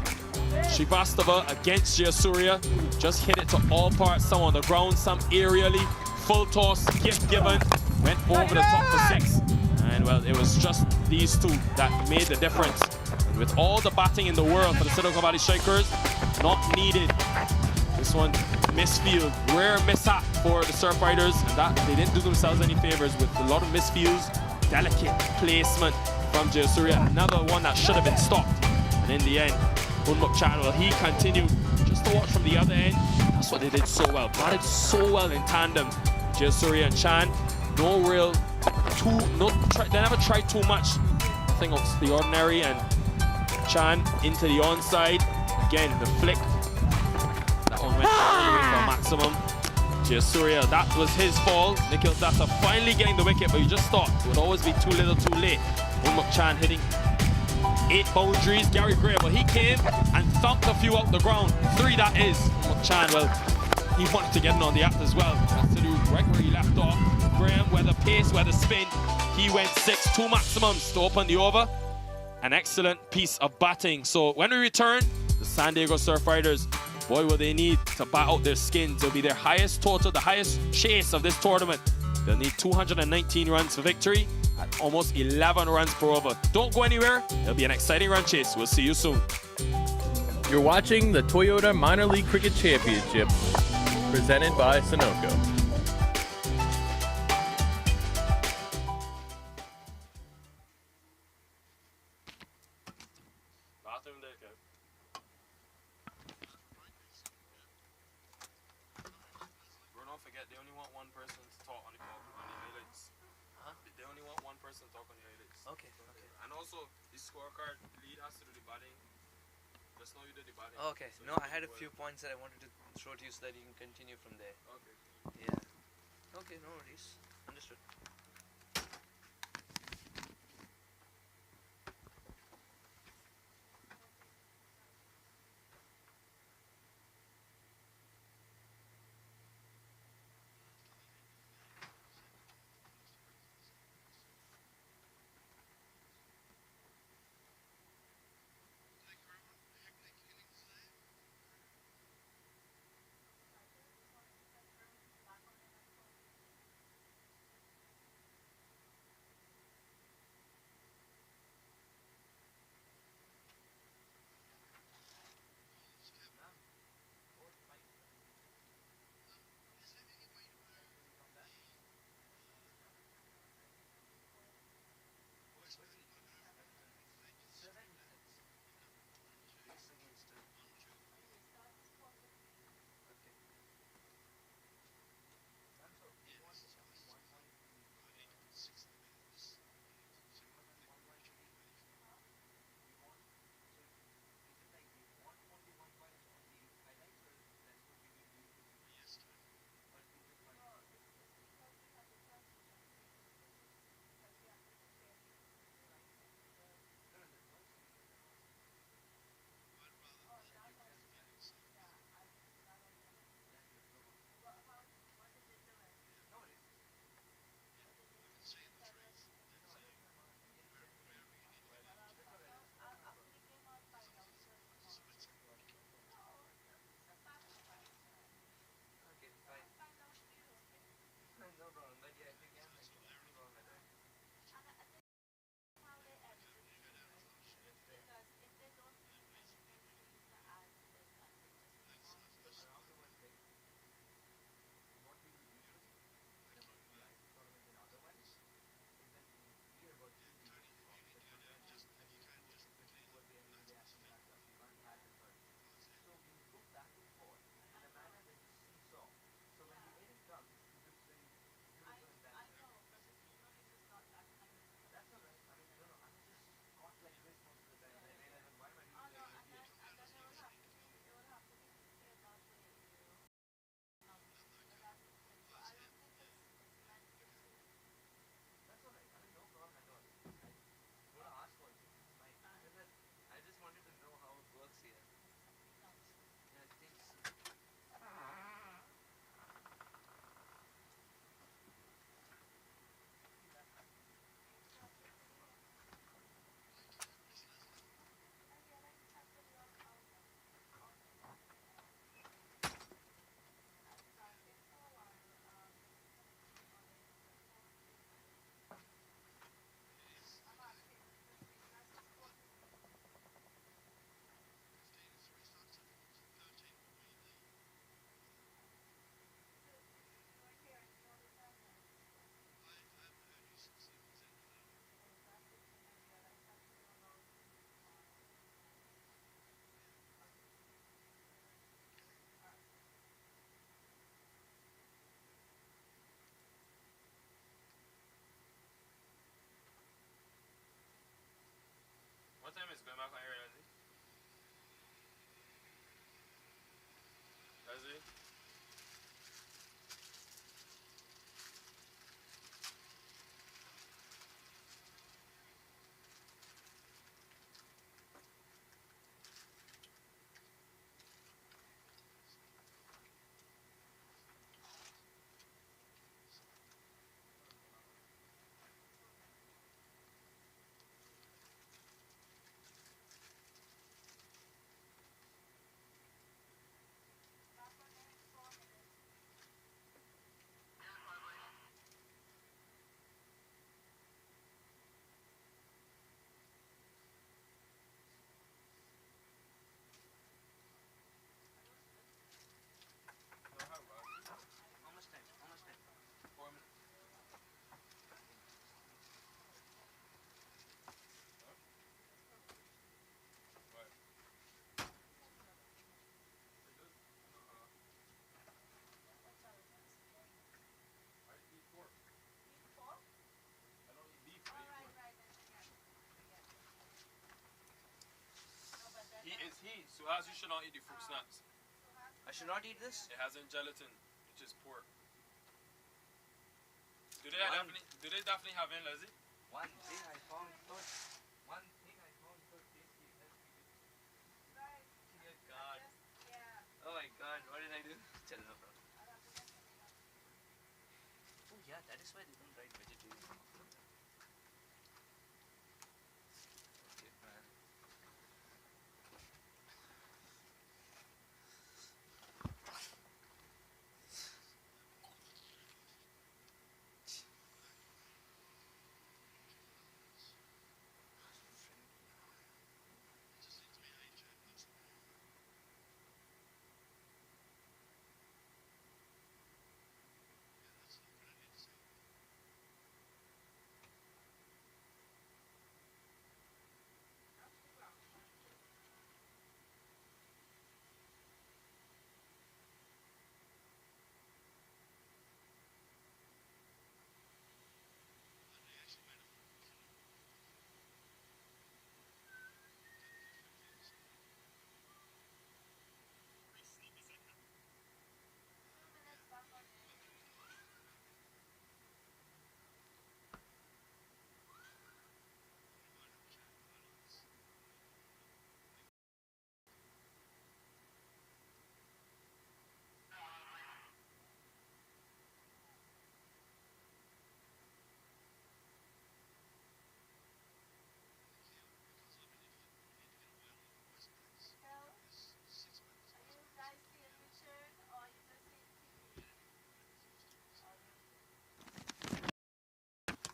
Srivastava against Jayasuriya. Just hit it to all parts, some on the ground, some aerially. Full toss, gift given, went over the top for 6. And well, it was just these two that made the difference. And with all the batting in the world for the Silicon Valley Strikers, not needed. This one, misfield, rare mishap for the Surf Riders, and that they didn't do themselves any favors with a lot of misfields. Delicate placement from Jayasuriya, another one that should have been stopped. And in the end, Unmuk Chand, well, he continued just to watch from the other end. That's what they did so well. Batted so well in tandem, Jayasuriya and Chand. No real, they never tried too much. Nothing of the ordinary, and Chand into the onside. Again, the flick. That one went all the way for a maximum. Jayasuriya, that was his fall. Nikhil Datta finally getting the wicket, but you just thought it would always be too little too late. Unmuk Chand hitting 8 boundaries. Gary Graham, well, he came and thumped a few out the ground. 3 that is. Unmuk Chand, well, he wanted to get in on the app as well. That's to do right where he left off. Graham, where the pace, where the spin, he went 6, 2 maximums to open the over. An excellent piece of batting. So when we return, the San Diego Surf Riders, boy, will they need to bat out their skins. It'll be their highest total, the highest chase of this tournament. They'll need 219 runs for victory at almost 11 runs per over. Don't go anywhere. It'll be an exciting run chase. We'll see you soon. You're watching the Toyota Minor League Cricket Championship, presented by Sunoco. Don't forget, they only want one person to talk on the highlights. Huh? They only want one person to talk on the highlights. Okay. And also, the scorecard lead has to do the batting. Just know you did the batting. Okay. No, I had a few points that I wanted to throw to you so that you can continue from there. Okay. Yeah. Okay, no worries. Understood. What time is it going back on here, Leslie? Leslie? How much time? How much time? 4 minutes. What? I eat pork. I don't eat beef. I eat pork. He, Suhas, you should not eat the fruit snacks. I should not eat this? It has in gelatin, which is pork. Do they definitely have in, Leslie? One thing I found God. Oh my God, what did I do? Chal, no problem. Oh yeah, that is why they don't write vegetarian. Okay, man.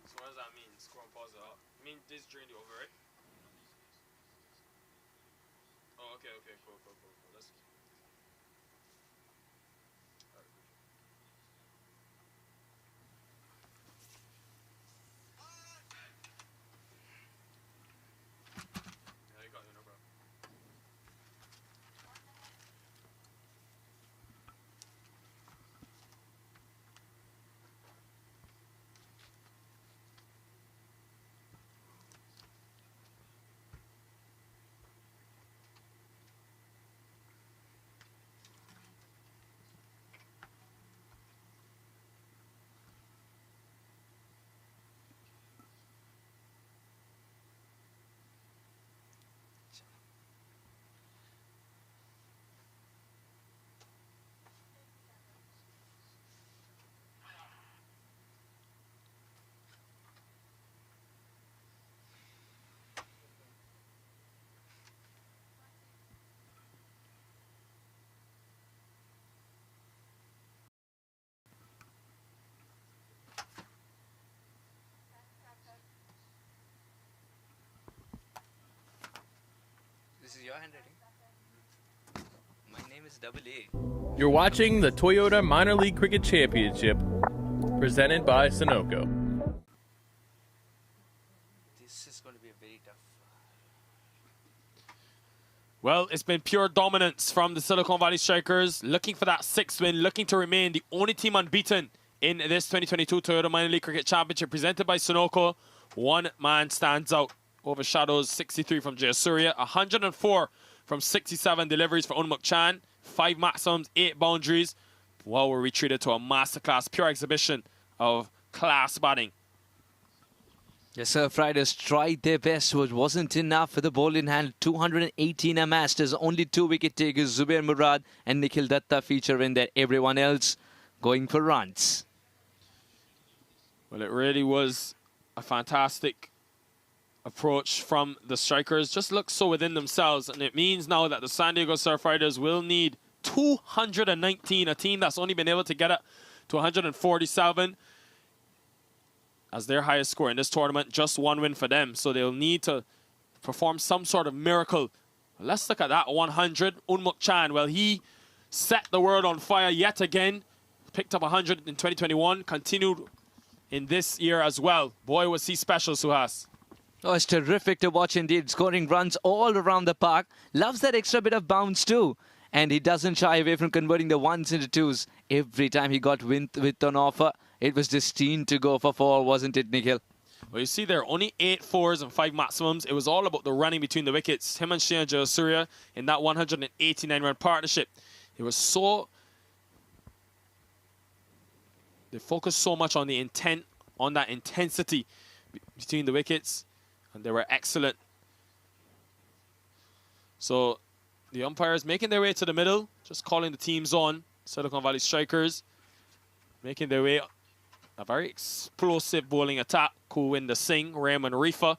So what does that mean? Score and pause it up. I mean, this during the over, right? Oh, okay, cool. Let's. Yeah, you got it, no problem. This is your handwriting. My name is Double A. You're watching the Toyota Minor League Cricket Championship, presented by Sunoco. This is going to be a very tough. Well, it's been pure dominance from the Silicon Valley Strikers, looking for that 6th win, looking to remain the only team unbeaten in this 2022 Toyota Minor League Cricket Championship presented by Sunoco. One man stands out, overshadows 63 from Jayasuriya, 104 from 67 deliveries for Unmuk Chan, 5 maximums, 8 boundaries. Well, we're retreated to a masterclass, pure exhibition of class batting. Yes, Surf Riders tried their best, but wasn't enough for the ball in hand. 218 amassed as only 2 wicket takers, Zubair Murad and Nikhil Datta feature in there. Everyone else going for runs. Well, it really was a fantastic approach from the Strikers. Just look so within themselves, and it means now that the San Diego Surf Riders will need 219, a team that's only been able to get it to 147 as their highest score in this tournament. Just 1 win for them, so they'll need to perform some sort of miracle. Let's look at that 100. Unmuk Chan, well, he set the world on fire yet again. Picked up 100 in 2021, continued in this year as well. Boy, was he special, Suhas. Oh, it's terrific to watch indeed. Scoring runs all around the park. Loves that extra bit of bounce too. And he doesn't shy away from converting the 1s into 2s. Every time he got with an offer, it was destined to go for 4, wasn't it, Nikhil? Well, you see there, only 8 4s and 5 maximums. It was all about the running between the wickets. Him and Shane Jayasuriya in that 189-run partnership. It was so... They focused so much on the intent on that intensity between the wickets, and they were excellent. So the umpires making their way to the middle, just calling the teams on. Silicon Valley Strikers making their way. A very explosive bowling attack. Kulwinder Singh, Raymond Reefer.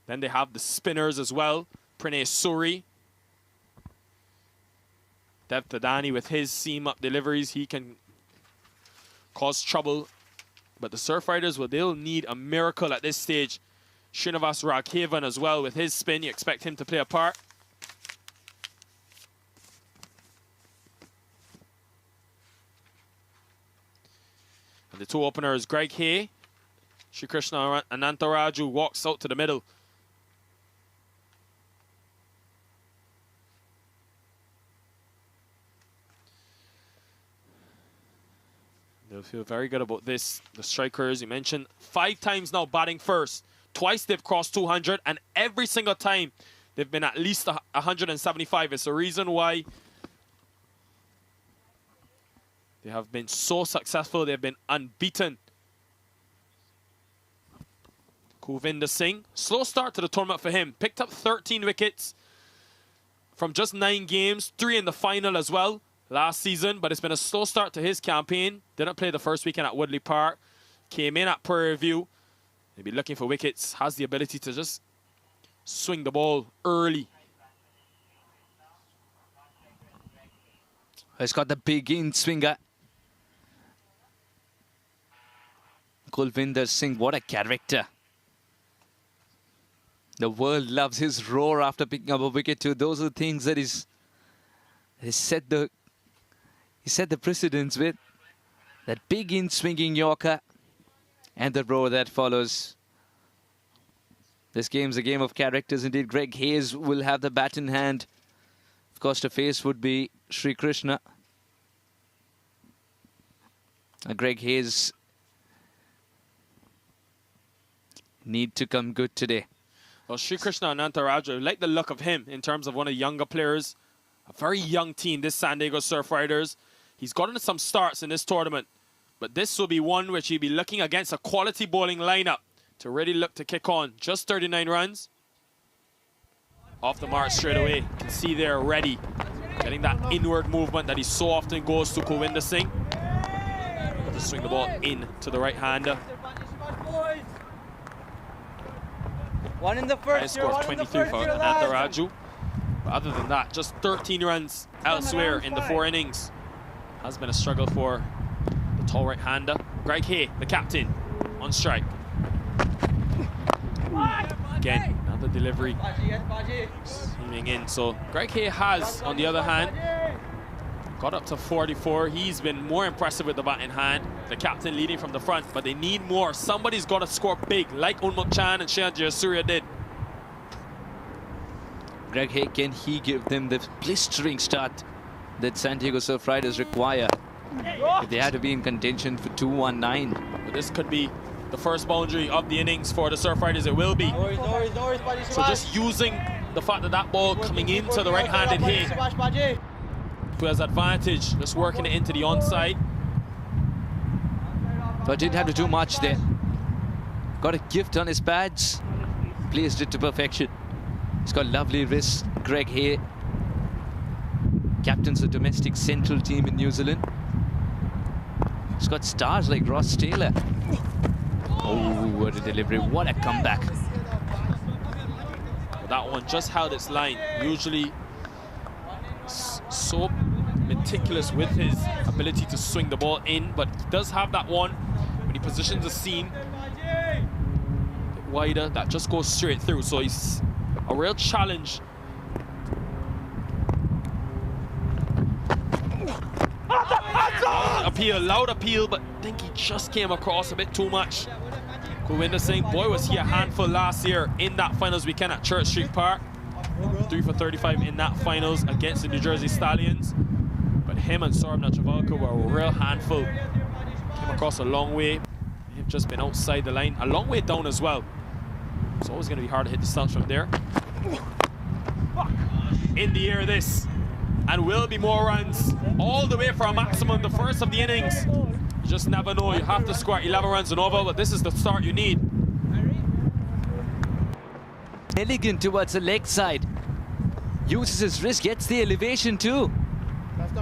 Then they have the spinners as well. Pranay Suri. Dev Tadani with his seam-up deliveries. He can cause trouble. But the Surf Riders, well, they'll need a miracle at this stage. Srinivas Raghavan as well with his spin. You expect him to play a part. And the two openers, Greg Hay, Sri Krishna Anantaraju walks out to the middle. They'll feel very good about this. The strikers, you mentioned, 5 times now batting first. Twice they've crossed 200, and every single time they've been at least 175. It's the reason why they have been so successful. They've been unbeaten. Kulwinder Singh, slow start to the tournament for him. Picked up 13 wickets from just 9 games, 3 in the final as well last season, but it's been a slow start to his campaign. Didn't play the first weekend at Woodley Park. Came in at Prairie View. Maybe looking for wickets. Has the ability to just swing the ball early. He's got the big in swinger. Kulwinder Singh, what a character. The world loves his roar after picking up a wicket too. Those are the things that he set the precedence with. That big in swinging Yorker and the roar that follows. This game's a game of characters indeed. Greg Hayes will have the bat in hand. Of course, to face would be Sri Krishna. Greg Hayes need to come good today. Well, Sri Krishna Anantaraju, I like the look of him in terms of one of the younger players. A very young team, this San Diego Surf Riders. He's gotten some starts in this tournament, but this will be one which he'll be looking against a quality bowling lineup to really look to kick on. Just 39 runs. Off the mark straight away. You can see they're ready. Getting that inward movement that he so often goes to Kulwinder Singh. To swing the ball in to the right-hander. One in the first. Score of 23 for Anantaraju. But other than that, just 13 runs elsewhere in the 4 innings. Has been a struggle for the tall right-hander. Greg Hay, the captain, on strike. Again, another delivery seaming in. So Greg Hay has, on the other hand, got up to 44. He's been more impressive with the bat in hand. The captain leading from the front, but they need more. Somebody's got to score big, like Unmukt Chan and Shayan Jayasuriya did. Greg Hay, can he give them the blistering start that San Diego Surf Riders require if they had to be in contention for 219? But this could be the first boundary of the innings for the Surf Riders. It will be. So just using the fact that that ball coming into the right-handed Hay to his advantage, just working it into the onside. But didn't have to do much there. Got a gift on his pads, placed it to perfection. He's got lovely wrists. Greg Hay captains the domestic central team in New Zealand. He's got stars like Ross Taylor. Oh, what a delivery. What a comeback. That one just held its line. Usually so meticulous with his ability to swing the ball in, but he does have that one when he positions the seam a bit wider that just goes straight through. So he's a real challenge. Appeal, loud appeal, but I think he just came across a bit too much. Kulwinder Singh, boy, was he a handful last year in that finals weekend at Church Street Park. 3 for 35 in that finals against the New Jersey Stallions. But him and Saurabh Netravalkar were a real handful. Came across a long way. They've just been outside the line, a long way down as well. It's always going to be hard to hit the stumps from there. In the air this, and will be more runs all the way for a maximum, the first of the innings. You just never know. You have to score 11 runs and over, but this is the start you need. Elegant towards the leg side. Uses his wrist, gets the elevation too.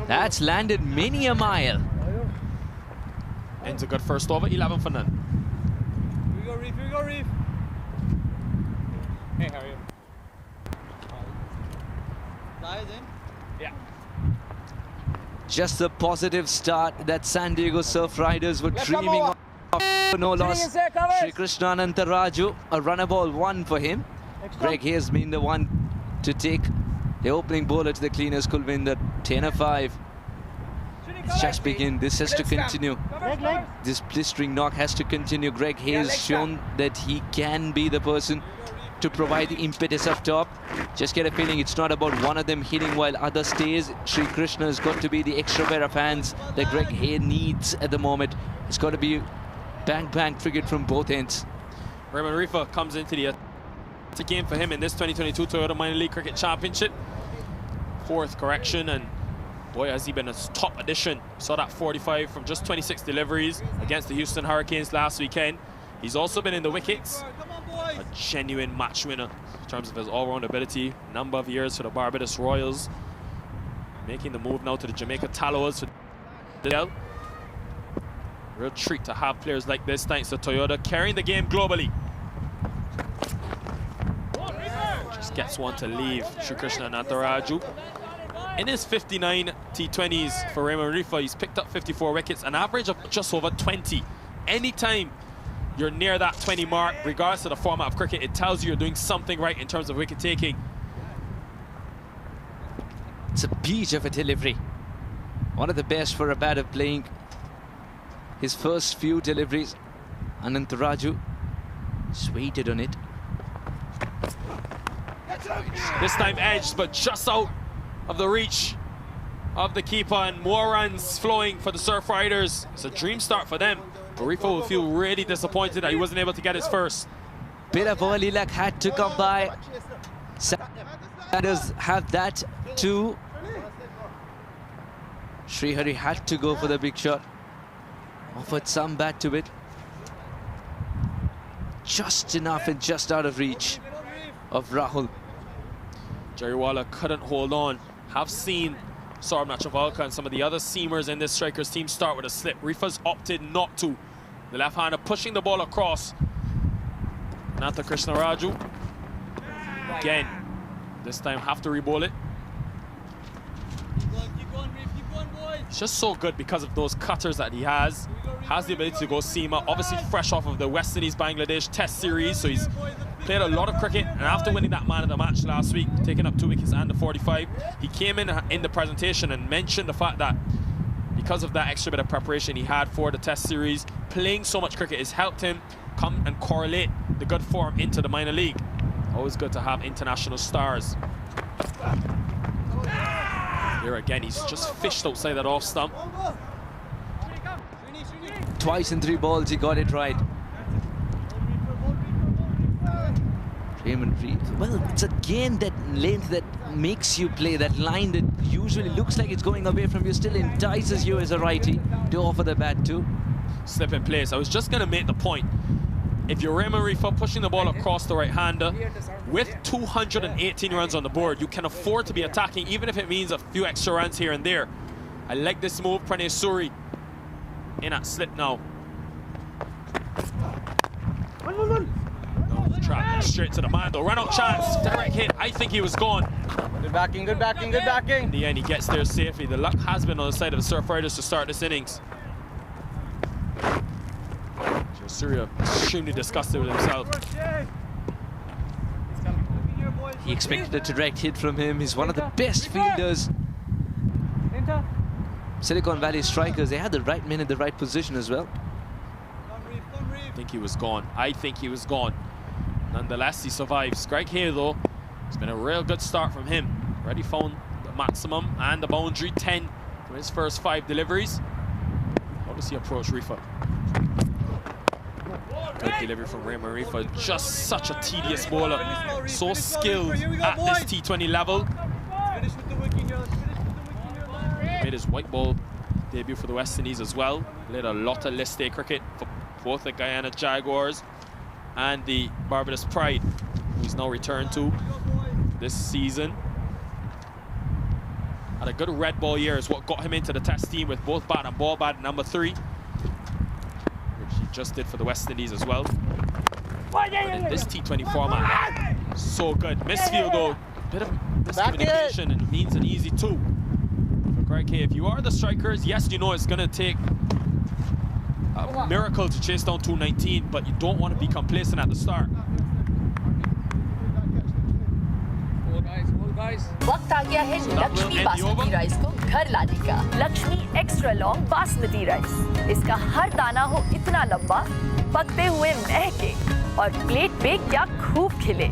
That's landed many a mile. Ends a good first over, 11 for none. Here we go, Reef, here we go, Reef. Hey, how are you? Lies in? Yeah. Just the positive start that San Diego Surf Riders were dreaming of. No loss. Sri Krishna Anantaraju, a runner ball one for him. Greg Hayes being the one to take the opening bowler to the cleaners. Kulvinder, 10-5. It's just begin. This has to continue. This blistering knock has to continue. Greg Hayes shown that he can be the person to provide the impetus up top. Just get a feeling it's not about one of them hitting while other stays. Sri Krishna has got to be the extra pair of hands that Greg Hayes needs at the moment. It's got to be bang bang triggered from both ends. Raymond Rifa comes into the game for him in this 2022 Toyota Minor League Cricket Championship. Fourth correction, and boy has he been a top addition. Saw that 45 from just 26 deliveries against the Houston Hurricanes last weekend. He's also been in the wickets. A genuine match winner in terms of his all-round ability. Number of years for the Barbados Royals. Making the move now to the Jamaica Tallows for the real treat to have players like this, thanks to Toyota carrying the game globally. Just gets one to leave Sri Krishna Anantaraju. In his 59 T20s for Raymond Rifa, he's picked up 54 wickets, an average of just over 20. Anytime you're near that 20 mark, regardless of the format of cricket, it tells you you're doing something right in terms of wicket taking. It's a beach of a delivery. One of the best for a batter playing his first few deliveries. Anantaraju just waited on it. This time edged, but just out of the reach of the keeper, and more runs flowing for the Surf Riders. It's a dream start for them. Rifa will feel really disappointed that he wasn't able to get his first. Bit of early luck had to come by. Sanders have that too. Srihari had to go for the big shot. Offered some bat to it. Just enough and just out of reach of Rahul. Jerry Waller couldn't hold on. Have seen Saurabh Nachavalka and some of the other seamers in this strikers team start with a slip. Rifa's opted not to. The left-hander pushing the ball across. Nanta Krishnaraju. Again, this time have to re-bowl it. It's just so good because of those cutters that he has. Has the ability to go seamer. Obviously fresh off of the West Indies Bangladesh Test Series, so he's played a lot of cricket. And after winning that man of the match last week, taking up 2 wickets and the 45, he came in the presentation and mentioned the fact that because of that extra bit of preparation he had for the Test Series, playing so much cricket has helped him come and correlate the good form into the minor league. Always good to have international stars. Here again, he's just fished outside that off stump. Twice in 3 balls, he got it right. Raymond Reed. Well, it's again that length that makes you play, that line that usually looks like it's going away from you, still entices you as a righty to offer the bat too. Slip in place. I was just going to make the point. If you're Raymond Rifa pushing the ball across the right-hander, with 218 runs on the board, you can afford to be attacking, even if it means a few extra runs here and there. I like this move. Pranay Suri in at slip now. Trap straight to the man though. Run out chance. Direct hit. I think he was gone. Good backing, good backing, good backing. In the end, he gets there safely. The luck has been on the side of the Surf Riders to start this innings. Surya extremely disgusted with himself. He expected a direct hit from him. He's one of the best fielders. Silicon Valley strikers, they had the right men in the right position as well. I think he was gone. I think he was gone. Nonetheless, he survives. Greg Hay, though, it's been a real good start from him. Already found the maximum and the boundary, 10 from his first 5 deliveries. How does he approach Rifa? Good delivery from Raymond Rifa. Just such a tedious bowler. So skilled at this T20 level. Made his white ball debut for the West Indies as well. Played a lot of list day cricket for both the Guyana Jaguars and the Barbados Pride, who he's now returned to this season. Had a good red ball year is what got him into the test team with both bat and ball bat at number 3, which he just did for the West Indies as well. But in this T20 format, so good. Misfield though, bit of miscommunication, and it means an easy 2. For Greg K, if you are the strikers, yes, you know it's going to take a miracle to chase down 219, but you don't want to be complacent at the start. वक्त आ गया है Lakshmi basmati rice को घर लाने का। Lakshmi extra long basmati rice, इसका हर दाना हो इतना लंबा, पकते हुए महके और प्लेट पे क्या खूब खिले।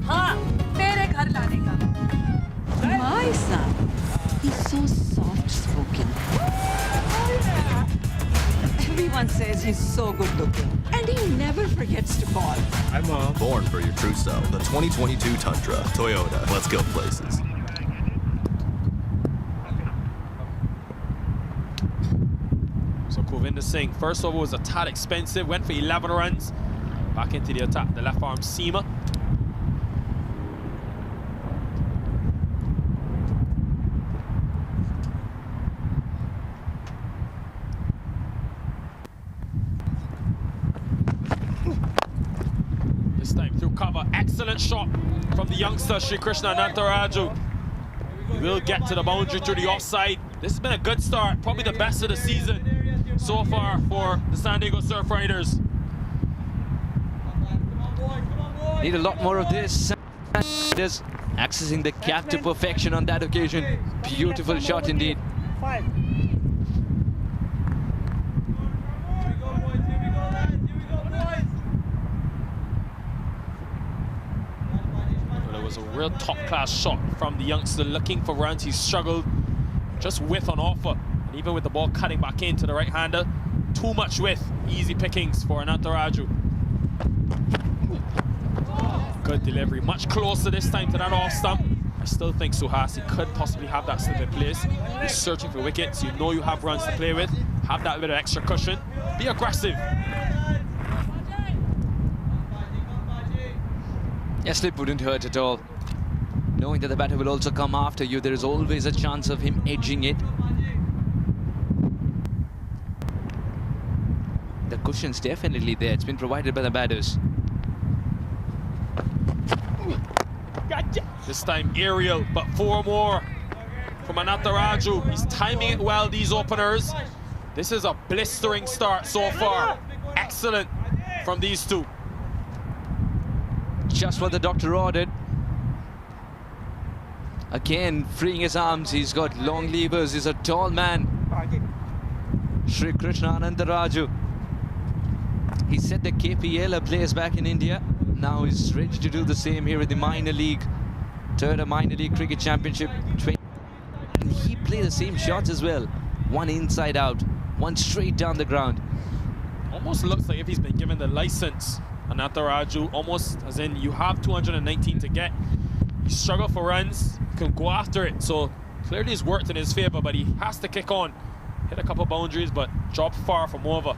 हाँ, तेरे घर लाने का। My son, he's so soft-spoken. Everyone says he's so good-looking, and he never forgets to call. Hi, Mom. Born for your true self. The 2022 Tundra. Toyota. Let's go places. So Govinda Singh, first over was a tad expensive, went for 11 runs. Back into the attack, the left arm seamer. This time through cover, excellent shot from the youngster Sri Krishna Anantaraju. He will get to the boundary through the offside. This has been a good start, probably the best of the season so far for the San Diego Surf Riders. Need a lot more of this. Just accessing the cap to perfection on that occasion. Beautiful shot indeed. Well, it was a real top-class shot from the youngster looking for runs. He struggled just width on offer. And even with the ball cutting back into the right-hander, too much width. Easy pickings for Anantaraju. Good delivery, much closer this time to that off stump. I still think Suhasi could possibly have that slip in place. He's searching for wickets. You know you have runs to play with. Have that bit of extra cushion. Be aggressive. Yeah, slip wouldn't hurt at all. Knowing that the batter will also come after you, there is always a chance of him edging it. The cushion's definitely there. It's been provided by the batters. This time aerial, but 4 more from Anantaraju. He's timing it well, these openers. This is a blistering start so far. Excellent from these two. Just what the doctor ordered. Again, freeing his arms. He's got long levers. He's a tall man. Sri Krishna Anantaraju. He set the KPL players back in India. Now he's ready to do the same here in the minor league. Toyota Minor League Cricket Championship. And he played the same shots as well. One inside out, one straight down the ground. Almost looks like if he's been given the license, Anantaraju, almost as in you have 219 to get. You struggle for runs, you can go after it. So clearly it's worked in his favor, but he has to kick on. Hit a couple boundaries, but job far from over.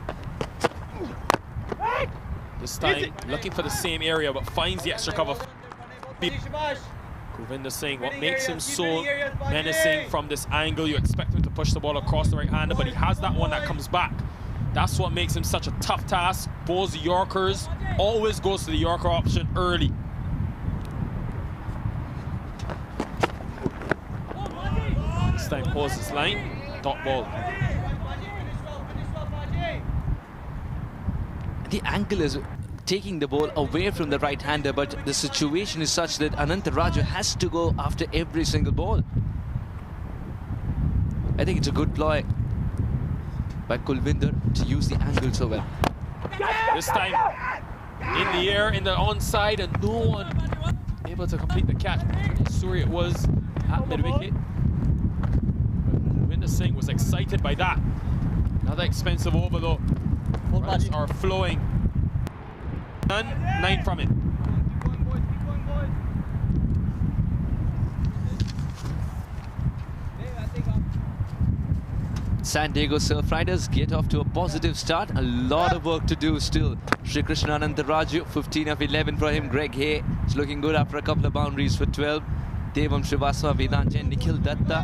This time looking for the same area, but finds the extra cover. Govinda Singh, what makes him so menacing from this angle, you expect him to push the ball across the right-hander, but he has that one that comes back. That's what makes him such a tough task. Bowls the Yorkers, always goes to the Yorker option early. This time pulls his line, dot ball. The angle is taking the ball away from the right-hander, but the situation is such that Anantaraju has to go after every single ball. I think it's a good ploy by Kulvinder to use the angle so well. This time in the air, in the onside, and no one able to complete the catch. Sorry, it was at mid-wicket. Kulvinder Singh was excited by that. Another expensive over though. Runs are flowing. 9 from it. San Diego Surf Riders get off to a positive start. A lot of work to do still. Sri Krishna Anantaraju, 15 of 11 for him. Greg Hay is looking good after a couple of boundaries for 12. Devam Srivastava, Vedant Jain, Nikhil Datta,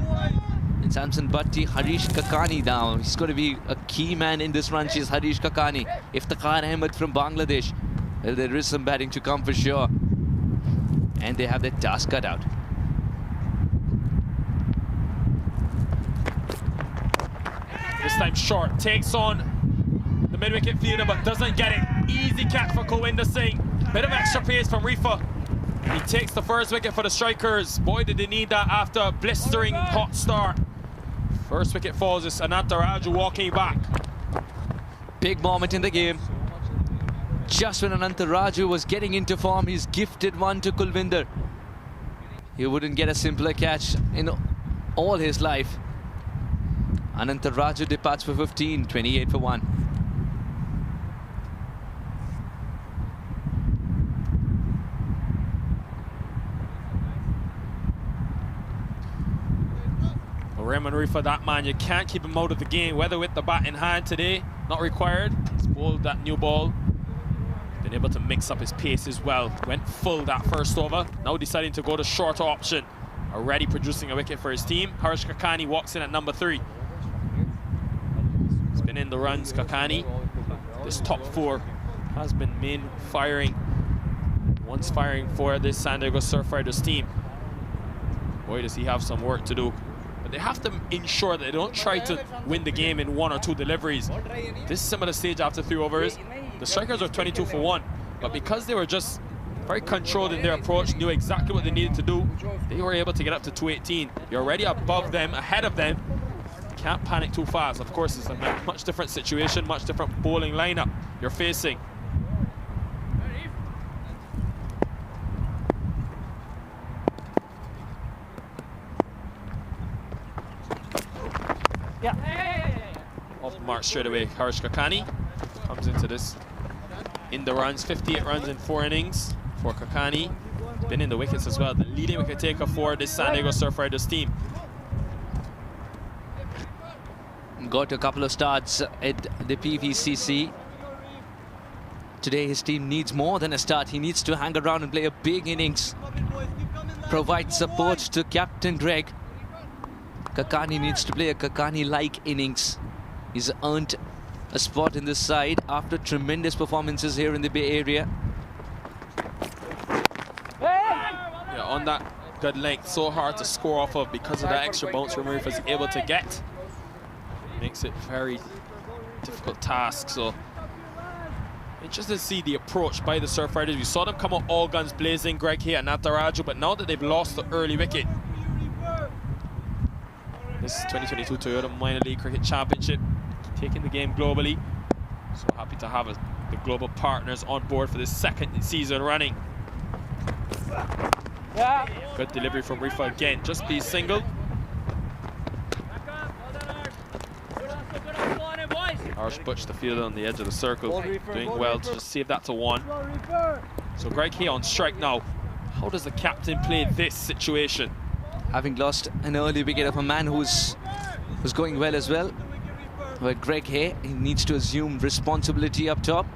and Samson Bhatti. Harish Kakani now. He's going to be a key man in this run. She's Harish Kakani. Iftikhar Ahmed from Bangladesh. Well, there is some batting to come for sure. And they have their task cut out. This time short, takes on the mid-wicket fielder but doesn't get it. Easy catch for Kulwinder Singh. Bit of extra pace from Rifa. He takes the first wicket for the strikers. Boy, did they need that after a blistering hot start. First wicket falls, it's Anantaraju walking back. Big moment in the game. Just when Anantaraju was getting into form, he's gifted one to Kulwinder. He wouldn't get a simpler catch in all his life. Anantaraju departs for 15, 28 for 1. Raymond Rifa, that man, you can't keep him out of the game, whether with the bat in hand today, not required. He's bowled that new ball. Been able to mix up his pace as well. Went full that first over. Now deciding to go the shorter option. Already producing a wicket for his team. Harish Kakani walks in at number 3. He's been in the runs, Kakani. This top 4 has been main firing. Once firing for this San Diego Surf Riders team. Boy, does he have some work to do. But they have to ensure that they don't try to win the game in 1 or 2 deliveries. This similar stage after 3 overs, the strikers were 22 for 1. But because they were just very controlled in their approach, knew exactly what they needed to do, they were able to get up to 218. You're already above them, ahead of them. Can't panic too fast. Of course, it's a much different situation, much different bowling lineup you're facing. Off the mark straight away, Harish Kakani comes into this in the runs. 58 runs in 4 innings for Kakani. Been in the wickets as well. The leading wicket taker for this San Diego Surf Riders team. Got a couple of starts at the PVCC. Today his team needs more than a start. He needs to hang around and play a big innings. Provide support to Captain Greg. Kakani needs to play a Kakani-like innings. He's earned a spot in this side after tremendous performances here in the Bay Area. Yeah, on that good length, so hard to score off of because of that extra bounce Ramirez is able to get. Makes it very difficult task. So interested to see the approach by the Surf Riders. We saw them come out all guns blazing, Greg Hay and Anantaraju, but now that they've lost the early wicket, this 2022 Toyota Minor League Cricket Championship, taking the game globally. So happy to have the global partners on board for this 2nd season running. Good delivery from Rifa again, just be single. Harsh Butch, the fielder on the edge of the circle, doing well to just save that to 1. So Greg Hay on strike now. How does the captain play this situation? Having lost an early wicket of a man who's going well as well. But Greg Hay, he needs to assume responsibility up top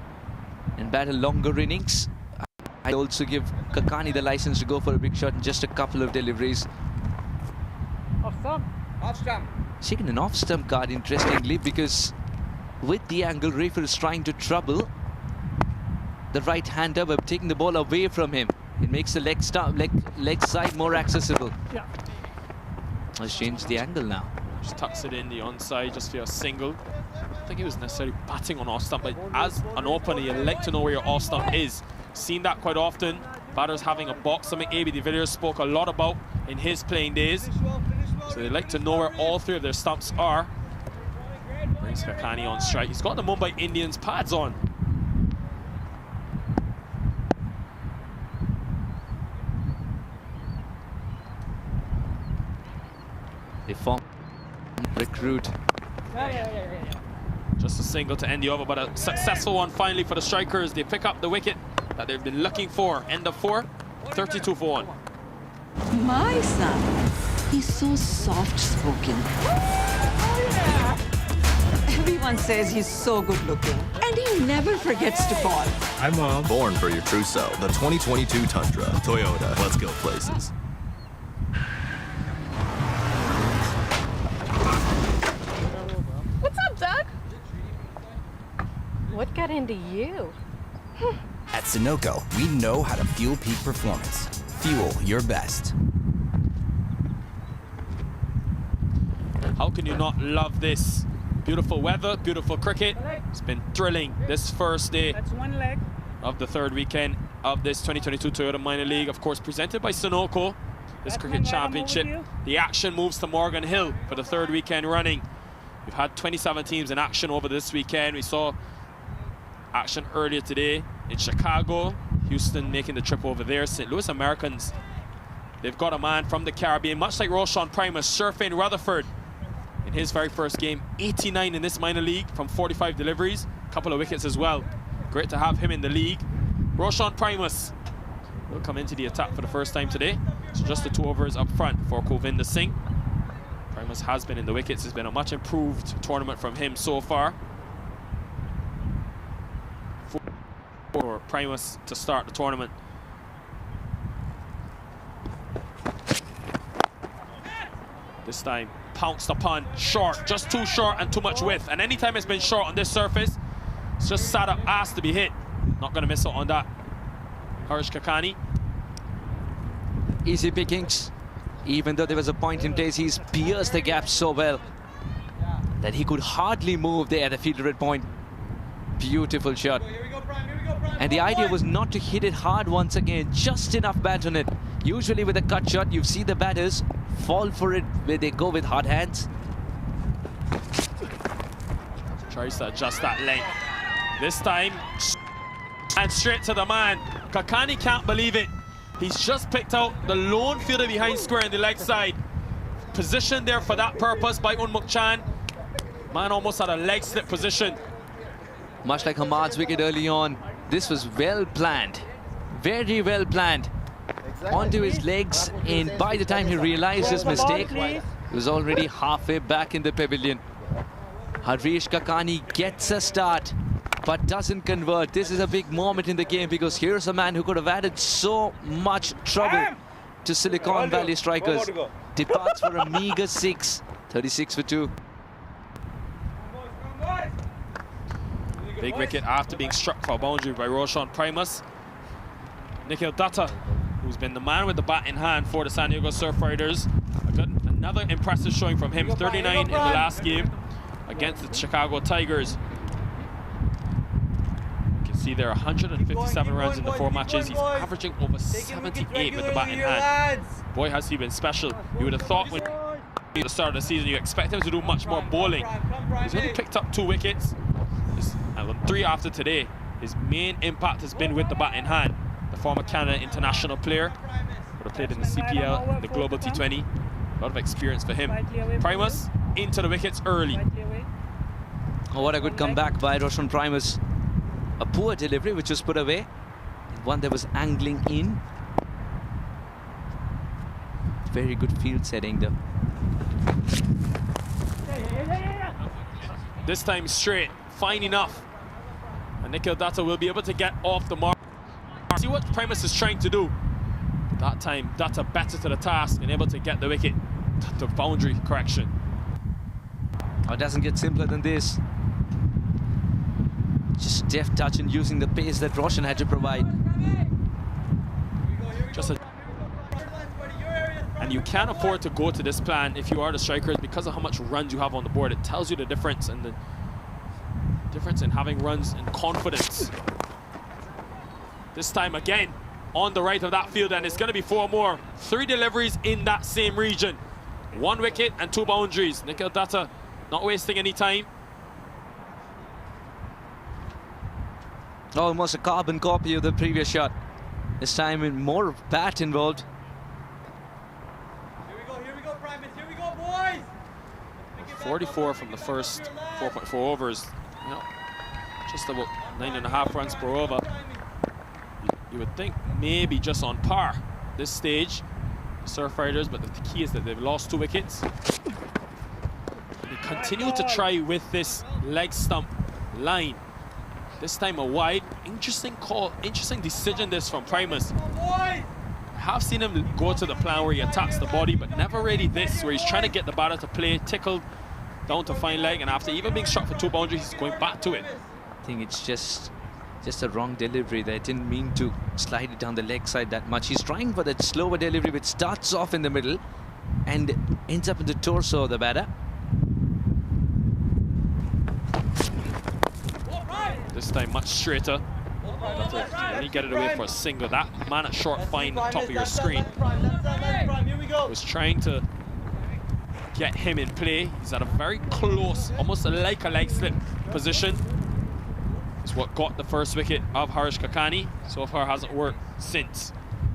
and bat a longer innings. I also give Kakani the license to go for a big shot in just a couple of deliveries. Off stump. Off stump. Taking an off-stump card, interestingly, because with the angle, Rafer is trying to trouble the right-hander by taking the ball away from him. It makes the leg side more accessible. Yeah. Let's change the angle now. Just tucks it in the onside just for a single. I don't think he was necessarily batting on off stump, but as an opener, you like to know where your off stump is. Seen that quite often. Batters having a box, something A.B. de Villiers spoke a lot about in his playing days. So they like to know where all 3 of their stumps are. Brings Kakani on strike. He's got the Mumbai Indians pads on. They form recruit. Just a single to end the over, but a successful one finally for the strikers. They pick up the wicket that they've been looking for. End of 4, 32 for 1. My son, he's so soft-spoken. Everyone says he's so good looking. And he never forgets to call. Hi, Mom. Born for your true self. The 2022 Tundra. Toyota. Let's go places. What's up, Doug? What got into you? At Sunoco, we know how to fuel peak performance. Fuel your best. How can you not love this? Beautiful weather, beautiful cricket. It's been thrilling this first day That's one leg. of the third weekend of this 2022 Toyota Minor League, of course, presented by Sunoco, this cricket championship. The action moves to Morgan Hill for the third weekend running. We've had 27 teams in action over this weekend. We saw action earlier today in Chicago, Houston making the trip over there. St. Louis Americans, they've got a man from the Caribbean, much like Roshan Primus, surfing Rutherford in his very first game. 89 in this minor league from 45 deliveries, a couple of wickets as well. Great to have him in the league. Roshan Primus will come into the attack for the first time today. So just the 2 overs up front for Govinda Singh. Primus has been in the wickets. It's been a much improved tournament from him so far. For Primus to start the tournament. This time pounced upon short, just too short and too much width. And anytime it's been short on this surface, it's just sat up, asked to be hit. Not going to miss out on that. Harish Kakani. Easy pickings. Even though there was a point in place, he's pierced the gap so well that he could hardly move there at the fielder at point. Beautiful shot. And the idea was not to hit it hard once again, just enough bat on it. Usually with a cut shot, you see the batters fall for it where they go with hard hands. Tries to adjust that length. This time, and straight to the man. Kakani can't believe it. He's just picked out the lone fielder behind square in the leg side. Positioned there for that purpose by Unmuk Chan. Man almost had a leg slip position. Much like Hamad's wicket early on, this was well planned. Very well planned. Onto his legs, and by the time he realized his mistake, he was already halfway back in the pavilion. Harish Kakani gets a start, but doesn't convert. This is a big moment in the game because here's a man who could have added so much trouble to Silicon Valley strikers. Departs for a meager 6, 36 for 2. Big wicket after being struck for a boundary by Roshan Primus. Nikhil Datta, who's been the man with the bat in hand for the San Diego Surf Riders. Another impressive showing from him, 39 in the last game against the Chicago Tigers. You can see there 157 runs in the 4 matches. He's averaging over 78 with the bat in hand. Boy, has he been special. You would have thought when at the start of the season you expect him to do much more bowling. He's only picked up 2 wickets. And 3 after today. His main impact has been with the bat in hand. The former Canada international player, would have played in the CPL, the Global T20. A lot of experience for him. Primus into the wickets early. Oh, what a good comeback by Roshan Primus. A poor delivery which was put away. One that was angling in. Very good field setting though. This time straight, fine enough. And Nikhil Datta will be able to get off the mark. See what Primus is trying to do. That time, Datta better to the task and able to get the wicket. The boundary correction. Oh, it doesn't get simpler than this. Just deft touch and using the pace that Roshan had to provide. And you can't afford to go to this plan if you are the strikers because of how much runs you have on the board. It tells you the difference and the difference in having runs and confidence. This time again on the right of that field, and it's going to be 4 more. 3 deliveries in that same region. 1 wicket and 2 boundaries. Nikhil Datta not wasting any time. Almost a carbon copy of the previous shot. This time with more bat involved. Here we go, Primus, here we go, boys! 44 from the first 4.4 overs. You know, just about 9.5 runs per over. You would think maybe just on par this stage, Surf Riders, but the key is that they've lost 2 wickets. continue to try with this leg stump line. This time a wide. Interesting call, interesting decision this from Primus. I have seen him go to the plan where he attacks the body, but never really this, where he's trying to get the batter to play, tickle down to fine leg, and after even being struck for 2 boundaries, he's going back to it. I think it's just a wrong delivery there. Didn't mean to slide it down the leg side that much. He's trying for that slower delivery which starts off in the middle and ends up in the torso of the batter. This time much straighter. When you get it away for a single, that man at short fine top of your screen was trying to get him in play. He's at a very close, almost like a leg slip position. It's what got the first wicket of Harish Kakani. So far hasn't worked since.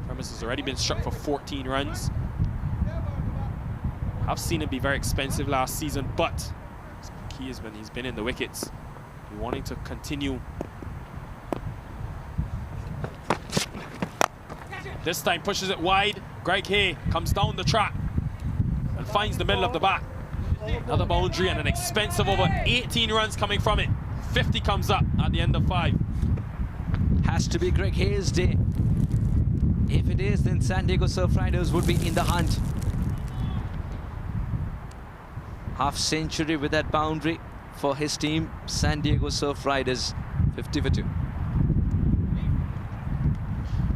Primus has already been struck for 14 runs. I've seen him be very expensive last season, but the key is when he's been in the wickets, wanting to continue. This time pushes it wide. Greg Hay comes down the track and finds the middle of the bat. Another boundary and an expensive over. 18 runs coming from it. 50 comes up at the end of 5. Has to be Greg Hay's day. If it is, then San Diego Surf Riders would be in the hunt. Half century with that boundary for his team, San Diego Surf Riders, 50 for 2.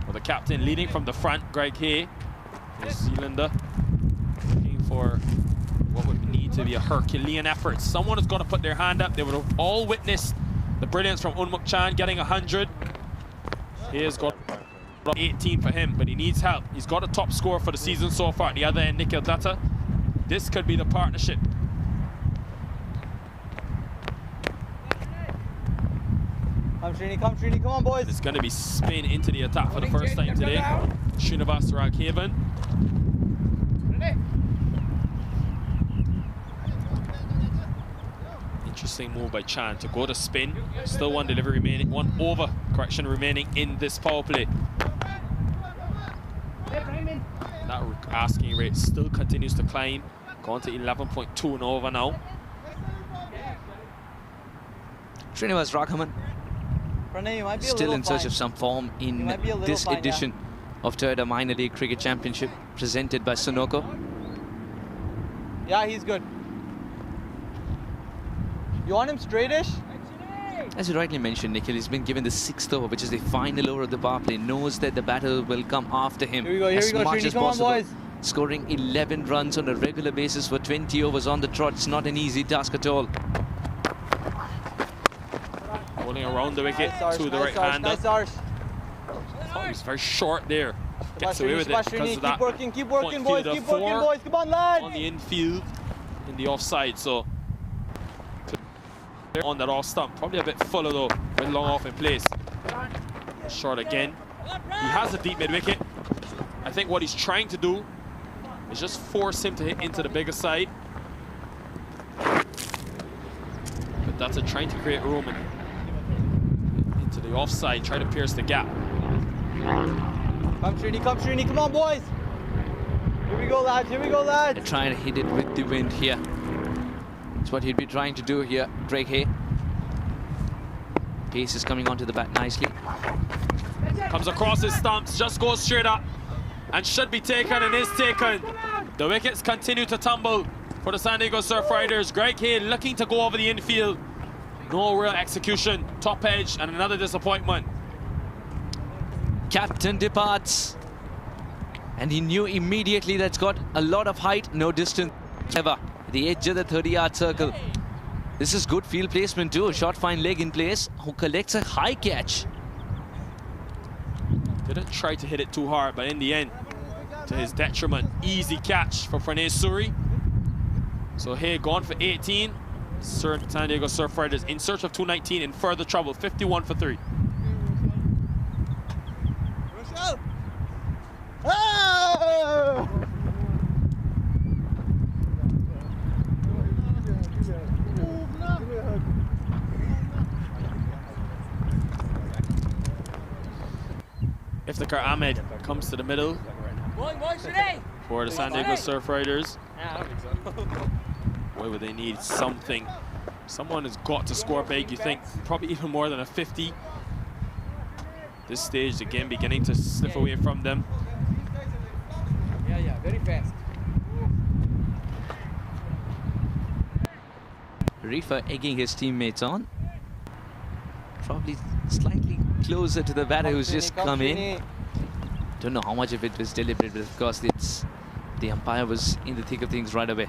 Well, the captain leading from the front, Greg Hay, New Zealander, looking for what would need to be a Herculean effort. Someone has got to put their hand up. They would have all witnessed the brilliance from Unmuk Chan getting 100. He has got 18 for him, but he needs help. He's got a top score for the season so far. At the other end, Nikhil Datta. This could be the partnership. Come Srini, come on boys. It's going to be spin into the attack for the first time today. Srinivas Raghavan. Interesting move by Chan to go to spin. Still one delivery remaining, one over correction remaining in this power play. That asking rate still continues to climb. Gone to 11.2 and over now. Srinivas Raghavan still in search of some form in this edition of Toyota Minor League Cricket Championship presented by Sunoco. Yeah, he's good. You want him straightish? As you rightly mentioned, Nikhil, he's been given the 6th over, which is the final over of the power play. Knows that the batter will come after him as much as possible. Scoring 11 runs on a regular basis for 20 overs on the trot. It's not an easy task at all. Rolling around the wicket to the right-hander. Oh, he was very short there. Gets away with it because of that. Keep working, boys. Keep working, boys. Come on, lads. On the infield, in the offside. So on that off stump, probably a bit fuller though, with long off in place. Short again. He has a deep mid wicket. I think what he's trying to do is just force him to hit into the bigger side. But that's trying to create room into the offside, try to pierce the gap. Come Srini, come on boys. Here we go lads, They're trying to hit it with the wind here. That's what he'd be trying to do here, Greg Hay. Pace is coming onto the bat nicely. Comes across his stumps, just goes straight up and should be taken and is taken. The wickets continue to tumble for the San Diego Surf Riders. Greg Hay looking to go over the infield. No real execution, top edge, and another disappointment. Captain departs. And he knew immediately that's got a lot of height, no distance ever. The edge of the 30-yard circle. This is good field placement too. A short fine leg in place, who collects a high catch. Didn't try to hit it too hard, but in the end, to his detriment, easy catch for Pranay Suri. So Hay gone for 18. San Diego Surf Riders in search of 219 in further trouble, 51 for 3. Oh! Iftikhar Ahmed comes to the middle for the San Diego Surf Riders. However, they need something. Someone has got to score big, you think, probably even more than a 50. This stage, the game beginning to slip away from them. Yeah, very fast. Rifa egging his teammates on. Probably slightly closer to the batter who's just come in. Don't know how much of it was deliberate, but of course it's the umpire was in the thick of things right away.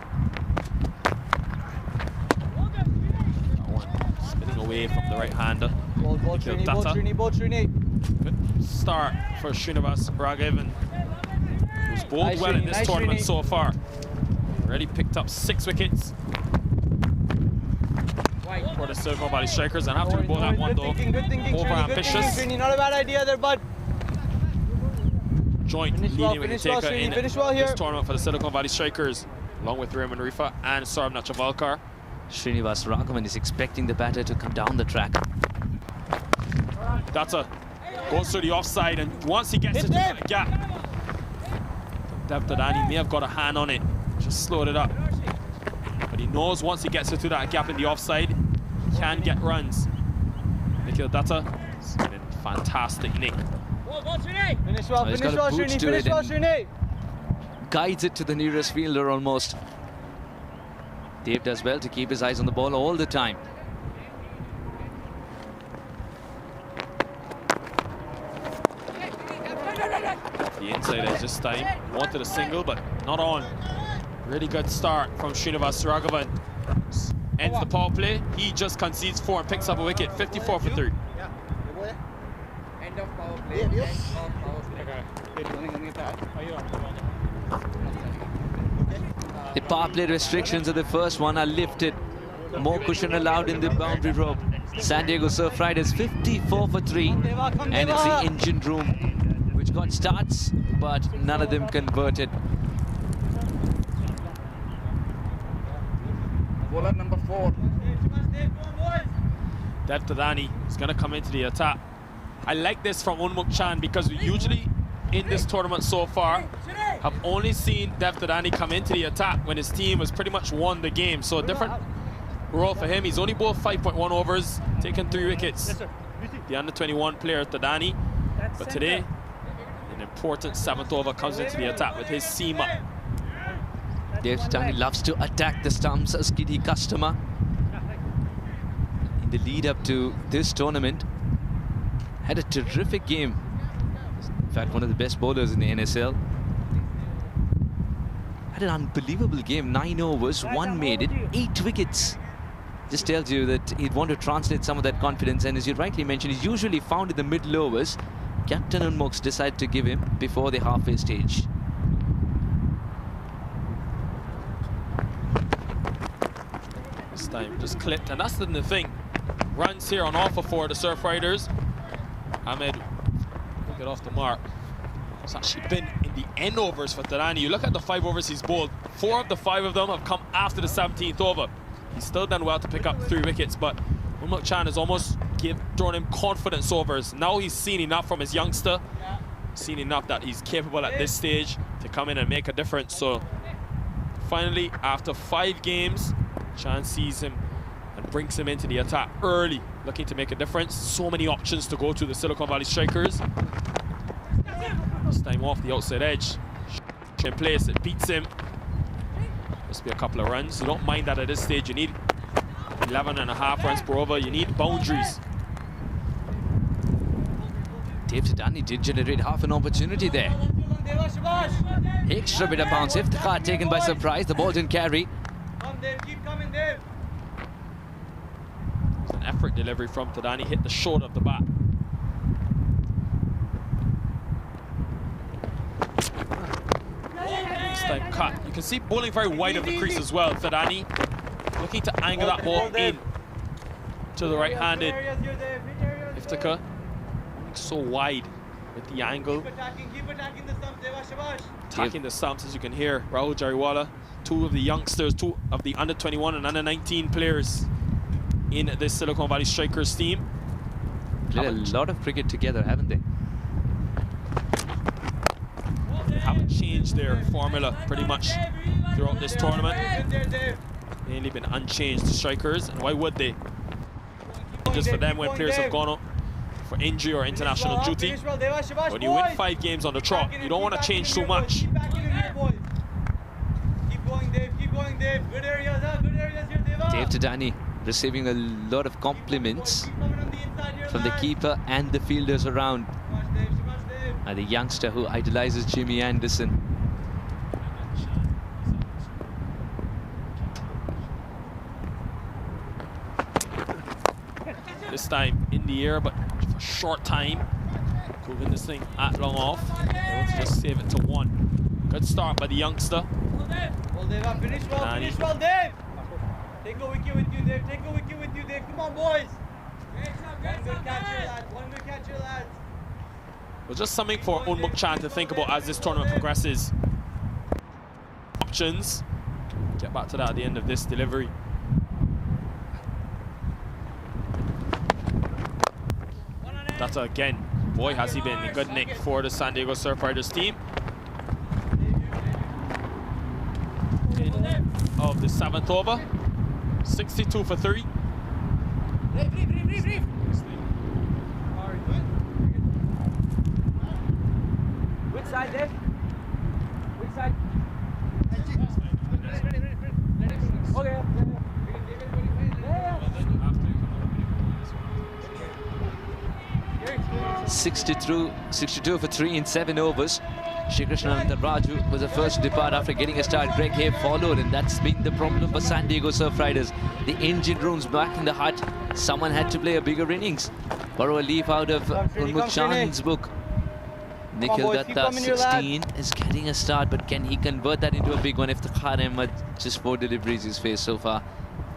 Spinning away from the right-hander. Ball, Srini. Good start for Srinivas Raghavan, who's bowled Nice, well in Srini, this nice, tournament Srini. so far. Already picked up 6 wickets for the Silicon Valley Strikers, and after we bowl that one though, Good thinking, over Srini, ambitious. Srini, not a bad idea there, bud. Joint Finish leading well, wicket finish well, taker Srini, in finish well this here. tournament for the Silicon Valley Strikers, along with Raymond Rifa and Saurabh Nachavalkar. Srinivas Raghavan is expecting the batter to come down the track. That's goes to the offside, and once he gets into that gap, Dev Tadani may have got a hand on it, just slowed it up. But he knows once he gets into that gap in the offside, he can get runs. Nikhil Datta is in fantastic nick. Finish well, He's got a boot to finish it well, and Srini. guides it to the nearest fielder almost. Dave does well to keep his eyes on the ball all the time. The inside edge this time. Wanted a single, but not on. Really good start from Srinivas Raghavan. Ends the power play. He just concedes 4 and picks up a wicket. 54 for 3. End of power play. End of power play. The power play restrictions of the first one are lifted. More cushion allowed in the boundary rope. San Diego Surf Riders 54 for 3. And it's the engine room which got starts, but none of them converted. Bowler number 4. Dev Tadani is going to come into the attack. I like this from Unmuk Chan because we usually, in this tournament so far, have only seen Dev Tadani come into the attack when his team has pretty much won the game. So a different role for him. He's only bowled 5.1 overs, taken 3 wickets. The under-21 player, Tadani. But today, an important 7th over comes into the attack with his seam up. Dave Tadani loves to attack the stumps, a skiddy customer. In the lead up to this tournament, had a terrific game. In fact, one of the best bowlers in the NSL. Had an unbelievable game, 9 overs, 1 made it, 8 wickets. Just tells you that he'd want to translate some of that confidence, and as you rightly mentioned, he's usually found in the middle overs. Captain Unmox decided to give him before the halfway stage. This time just clipped, and that's the thing. Runs here on offer for the Surf Riders. Ahmed will get off the mark. It's actually been in the end overs for Tadani. You look at the 5 overs he's bowled, 4 of the 5 of them have come after the 17th over. He's still done well to pick up 3 wickets, but Unmuk Chan has almost thrown him confidence overs. Now he's seen enough from his youngster, seen enough that he's capable at this stage to come in and make a difference. So finally, after 5 games, Chan sees him and brings him into the attack early, looking to make a difference. So many options to go to the Silicon Valley Strikers. This time off the outside edge. In place, it beats him. Must be a couple of runs. You don't mind that at this stage. You need 11.5 runs per over. You need boundaries. Dave Tadani did generate half an opportunity there. Extra bit of bounce. Iftikhar taken by surprise. The ball didn't carry. Keep coming there. It's an effort delivery from Tadani. Hit the shoulder of the bat. This time cut. You can see bowling very wide of the crease as well. Tadani looking to angle that ball in to the right-handed Iftikhar. So wide with the angle. Keep attacking the stumps, Deva Shabash. Attacking the stumps, as you can hear. Rahul Jariwala, 2 of the youngsters, 2 of the under-21 and under-19 players in this Silicon Valley Strikers team. Played a lot of cricket together, haven't they? They haven't changed their formula pretty much throughout this tournament. mainly been unchanged, the strikers, and why would they? Just for them when players have gone up for injury or international duty. When you win 5 games on the trot, you don't want to change too much. Keep going, Dave. Keep going, Dave. Good areas, huh? Good areas here, Deva. Dave Tadani receiving a lot of compliments from the keeper and the fielders around. And the youngster who idolizes Jimmy Anderson. This time in the air, but for a short time. Moving this thing at long off. Able to just save it to 1. Good start by the youngster. Well, Dave, finish well, Dave. Take a wicket with you, Dave. Take a wicket with you, Dave. Come on, boys. One good catch here, lads. One good catch here, lads. Well, just something for Unmuk Chan to think about as this tournament progresses. Options. Get back to that at the end of this delivery. That's again. Boy, has he been in good nick for the San Diego Surf Riders team. Of the 7th over. 62 for 3. Which side, Dave? Which side? Okay. 62 for 3 in 7 overs. Sri Krishnananda Raju was the first to depart after getting a start. Greg Hay followed, and that's been the problem for San Diego Surf Riders. The engine room's back in the hut. Someone had to play a bigger innings. Borrow a leaf out of Unmuk Chan's book. Nikhil Datta, 16, is getting a start, but can he convert that into a big one if the Khar Ahmed just 4 deliveries he's faced so far?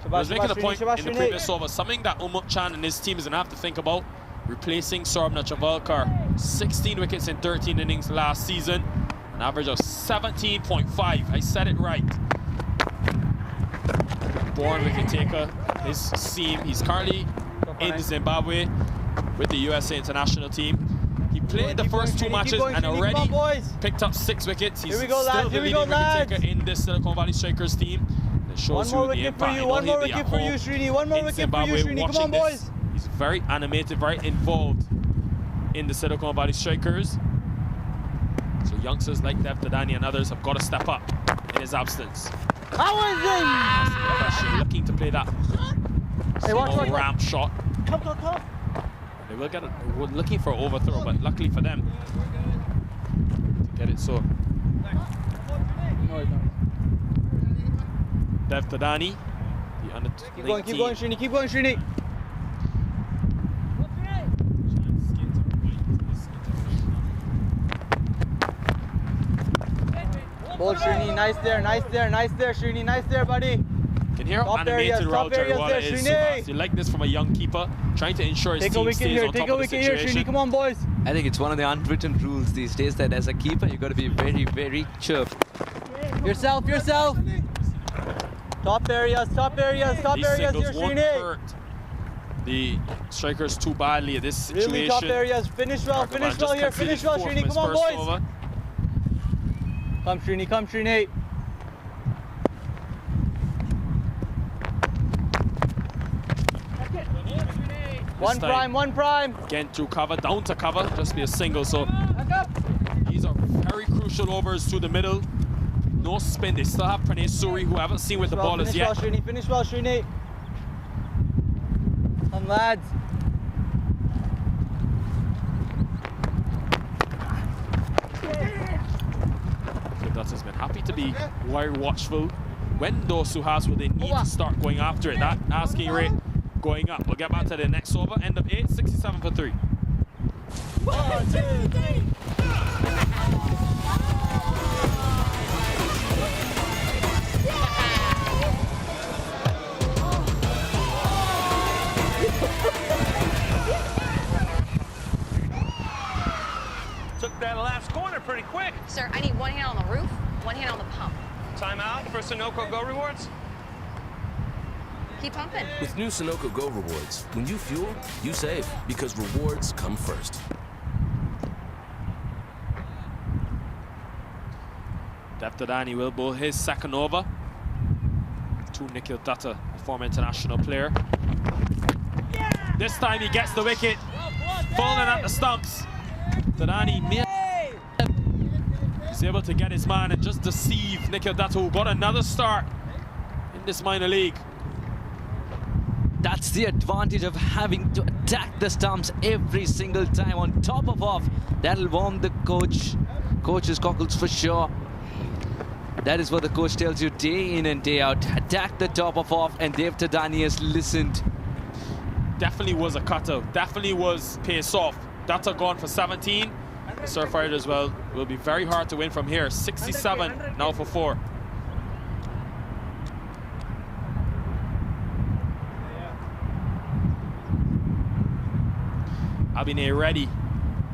I was making a point in the previous over, something that Unmuk Chan and his team is going to have to think about. Replacing Saurabh Chavalkar. 16 wickets in 13 innings last season. An average of 17.5. I said it right. Born wicket taker. His seam. He's currently in Zimbabwe with the USA international team. He played the first 2 matches and already picked up 6 wickets. He's still the leading wicket taker in this Silicon Valley Strikers team. It shows you the impact. One more wicket for you, Srini. One more wicket for you, Srini. Come on, boys. He's very animated, very involved in the Silicon Valley Strikers. So youngsters like Dev Tadani and others have got to step up in his absence. How is it? Looking to play that small ramp shot. Come. They will get it. We're looking for an overthrow, but luckily for them, to get it so. Dev Tadani, the under 19. Keep going, Srini. Keep going, Srini. Ball, Srini, nice there, Srini, nice there, buddy. You can hear how animated Raul Jariwala is. So you like this from a young keeper, trying to ensure his team stays on top of the situation. Srini, come on, boys. I think it's one of the unwritten rules these days that as a keeper, you've got to be very, very chirp. Yourself. Top areas here, Srini. The strikers too badly at this situation. Really top areas. Finish well here. Finish well, Srini. Come on, boys. Over. Come, Srini. One prime. Again, through cover, down to cover, just be a single. So these are very crucial overs to the middle. No spin. They still have Pranay Suri, who I haven't seen with the ball as yet. Finish well, Srini. Come, lads. Has been happy to be wire watchful when those Suhas will they need to start going after it. That asking rate going up. We'll get back to the next over. End of 8, 67 for 3. 1, 2, 3. Took that last corner pretty quick. Sir, I need 1 hand on the roof, 1 hand on the pump. Timeout for Sunoco Go Rewards. Keep pumping. With new Sunoco Go Rewards, when you fuel, you save, because rewards come first. Dev Tadani will bowl his second over. to Nikhil Datta, a former international player. This time he gets the wicket, falling at the stumps. Tadani is able to get his man and just deceive Nikhil Datta, who got another start in this minor league. That's the advantage of having to attack the stumps every single time. On top of off, that'll warm the coach's cockles for sure. That is what the coach tells you day in and day out. Attack the top of off, and Dev Tadani has listened. Definitely was a cutout. Definitely was pace off. Datta gone for 17. The Surfriders as well will be very hard to win from here. 67 now for 4. Abhinay Reddy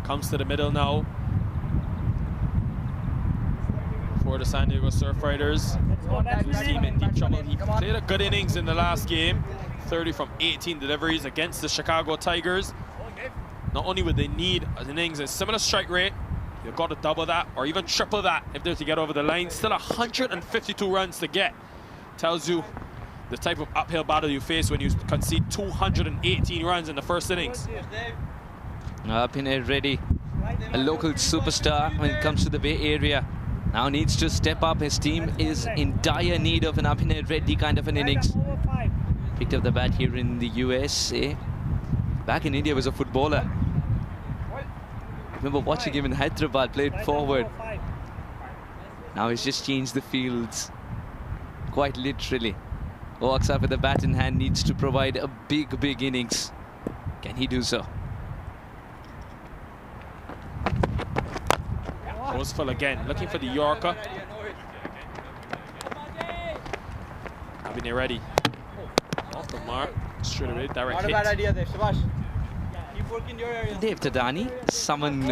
comes to the middle now for the San Diego Surfriders. His team in deep trouble. He played a good innings in the last game. 30 from 18 deliveries against the Chicago Tigers. Not only would they need an innings a similar strike rate, they've got to double that or even triple that if they're to get over the line. Still 152 runs to get. Tells you the type of uphill battle you face when you concede 218 runs in the first innings. Abhinay Reddy, a local superstar when it comes to the Bay Area, now needs to step up. His team is in dire need of an Abhinay Reddy kind of an innings. Picked up the bat here in the USA. Back in India was a footballer. I remember watching him in Hyderabad, played forward. Now he's just changed the fields, quite literally. Walks up with the bat in hand, needs to provide a big innings. Can he do so? Goes full again, looking for the Yorker. Abhinay Reddy off the mark, straight away, direct hit. Not a bad idea there, Shabash. Keep working your area. Dev Tadani, someone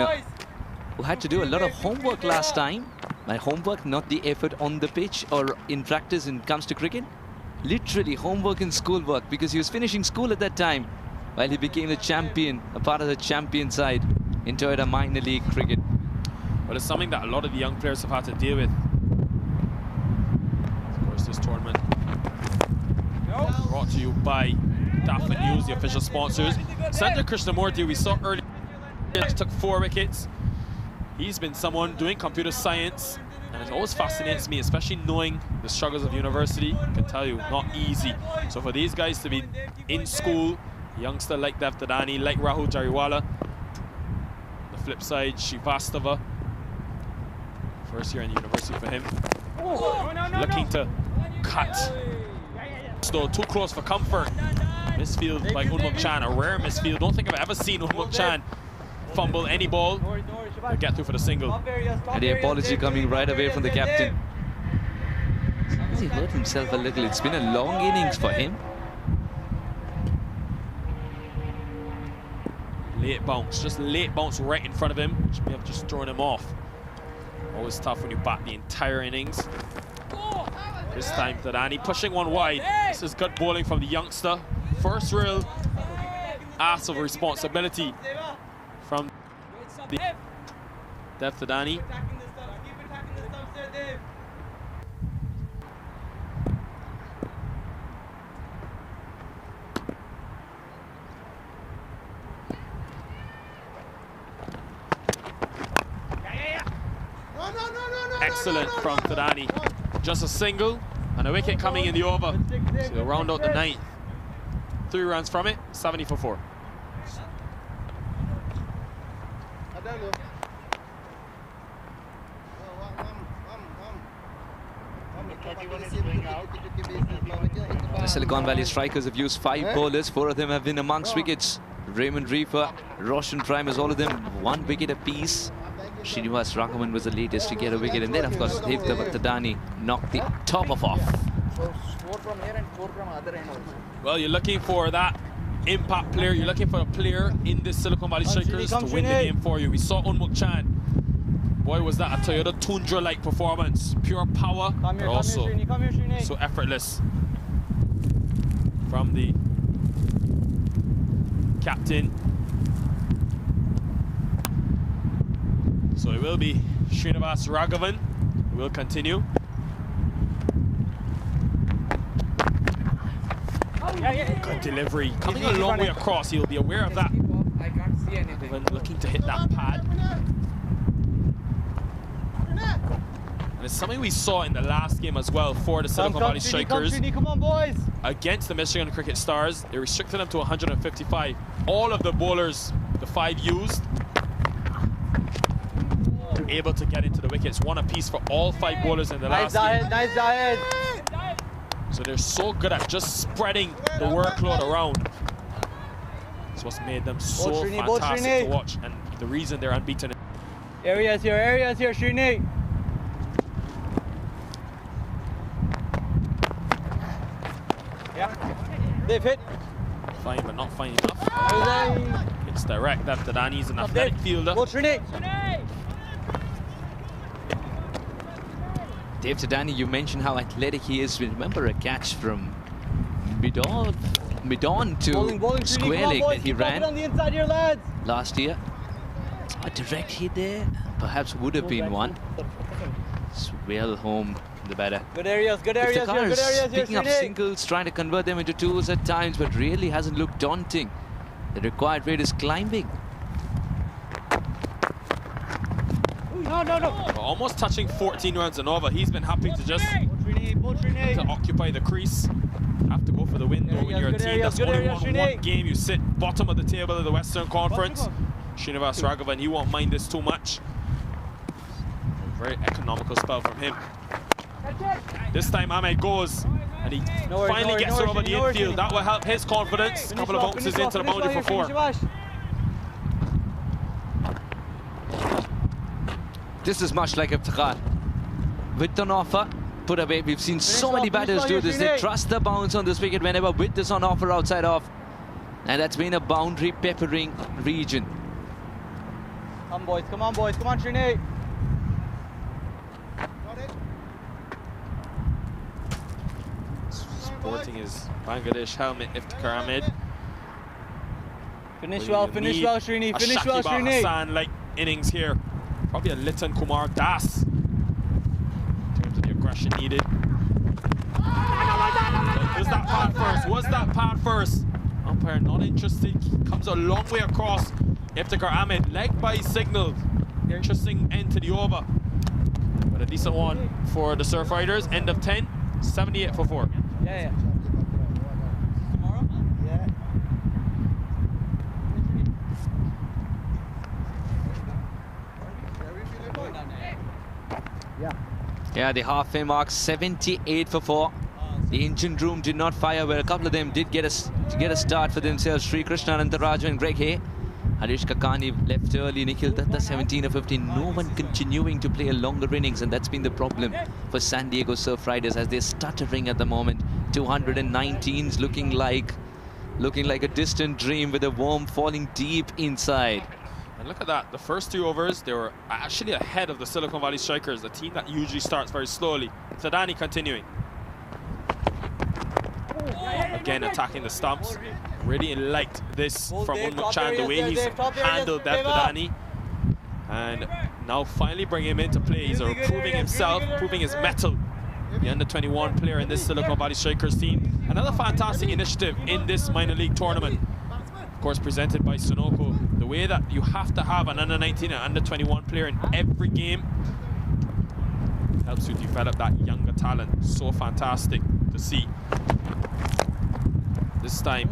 who had to do a lot of homework last time. By homework, not the effort on the pitch or in practice when it comes to cricket. Literally homework and schoolwork, because he was finishing school at that time while he became the champion, a part of the champion side in Toyota minor league cricket. But it's something that a lot of the young players have had to deal with. Of course, this tournament brought to you by Dafa News, the official sponsors. Sandra Krishnamurthy, we saw earlier, took 4 wickets. He's been someone doing computer science, and it always fascinates me, especially knowing the struggles of university. I can tell you, not easy. So for these guys to be in school, a youngster like Dev Tadani, like Rahul Jariwala, the flip side, Srivastava, first year in university for him. Looking to cut. Still too close for comfort. Misfield by Unmuk Chan, a rare misfield. Don't think I've ever seen Unmuk Chan fumble any ball. They'll get through for the single. And the apology coming right away from the captain. He hurt himself a little. It's been a long innings for him. Late bounce, just late bounce right in front of him, which may have just thrown him off. Always tough when you bat the entire innings. This time Tadani pushing one wide. This is good bowling from the youngster. First real ass of responsibility from the Dev Tadani. Excellent from Tadani. Just a single and a wicket coming in the over. So they'll round out the 9th. 3 runs from it, 70 for 4. The Silicon Valley Strikers have used 5 bowlers. 4 of them have been amongst wickets. Raymond Reefer, Roshan Primus, all of them 1 wicket apiece. Srinivas Raghavan was the latest to get a wicket, and then of course Dev Tadani knocked the top off. Well, you're looking for that impact player. You're looking for a player in this Silicon Valley Strikers to win the game for you. We saw Unmuk Chan. Boy, was that a Toyota Tundra-like performance. Pure power, but also so effortless from the captain. So it will be Srinivas Raghavan who will continue. Good delivery. Coming a long way across, he'll be aware of that. I can't see anything. When looking to hit that pad. And it's something we saw in the last game as well for the Silicon Valley Strikers. Come on, boys. Against the Michigan Cricket Stars, they restricted them to 155. All of the bowlers, the 5 used, were able to get into the wickets. 1 apiece for all 5 bowlers in the last game. Nice Zahid. So they're so good at just spreading the workload around. It's what's made them so fantastic to watch, and the reason they're unbeaten. Areas here, Srini. Yeah. They've hit. Fine, but not fine enough. It's direct after Danny's an athletic fielder. Dave Tadani, you mentioned how athletic he is. Remember a catch from mid-on to square leg that he ran on the inside here, lads. last year. A direct hit there, perhaps would have been one. It's well home, the batter. Good areas here, picking up singles, trying to convert them into twos at times, but really hasn't looked daunting. The required rate is climbing. No. Almost touching 14 runs and over. He's been happy to just to occupy the crease. Have to go for the win though when you're a team that's only won 1 game. You sit bottom of the table of the Western Conference. Srinivas Raghavan, he won't mind this too much. A very economical spell from him. This time Ahmed goes and he finally gets it over the infield. That will help his confidence. A couple of bounces into the boundary for 4. This is much like Iftikhar. With an offer, put away. We've seen so many batters do this. They trust the bounce on this wicket whenever with this on offer outside off. And that's been a boundary peppering region. Come on, boys. Come on, Srini. Sporting his Bangladesh helmet, Iftikhar Ahmed. Finish well, Srini. Hassan-like innings here. Probably a Litan Kumar Das in terms of the aggression needed. Was that pad first? Umpire not interested. Comes a long way across. Iftikhar Ahmed, leg by signal. Interesting end to the over. But a decent one for the Surf Riders. End of 10, 78 for 4. Yeah. Tomorrow? Yeah. Yeah, the halfway mark, 78 for 4. The engine room did not fire, where a couple of them did get a start for themselves. Sri Krishna Anantaraju and Greg Hay. Harish Kakani left early. Nikhil Datta 17 of 15. No one continuing to play a longer innings, and that's been the problem for San Diego Surf Riders as they're stuttering at the moment. 219s looking like a distant dream with a worm falling deep inside. And look at that, the first 2 overs, they were actually ahead of the Silicon Valley Strikers, a team that usually starts very slowly. Tadani continuing. Again, attacking the stumps. Really liked this from Unmuk Chan, the way he's handled that Tadani. And now finally bringing him into play. He's proving himself, proving his mettle. The under-21 player in this Silicon Valley Strikers team. Another fantastic initiative in this minor league tournament. Of course, presented by Sunoco. The way that you have to have an under-19 and under-21 player in every game helps you develop that younger talent. So fantastic to see. This time,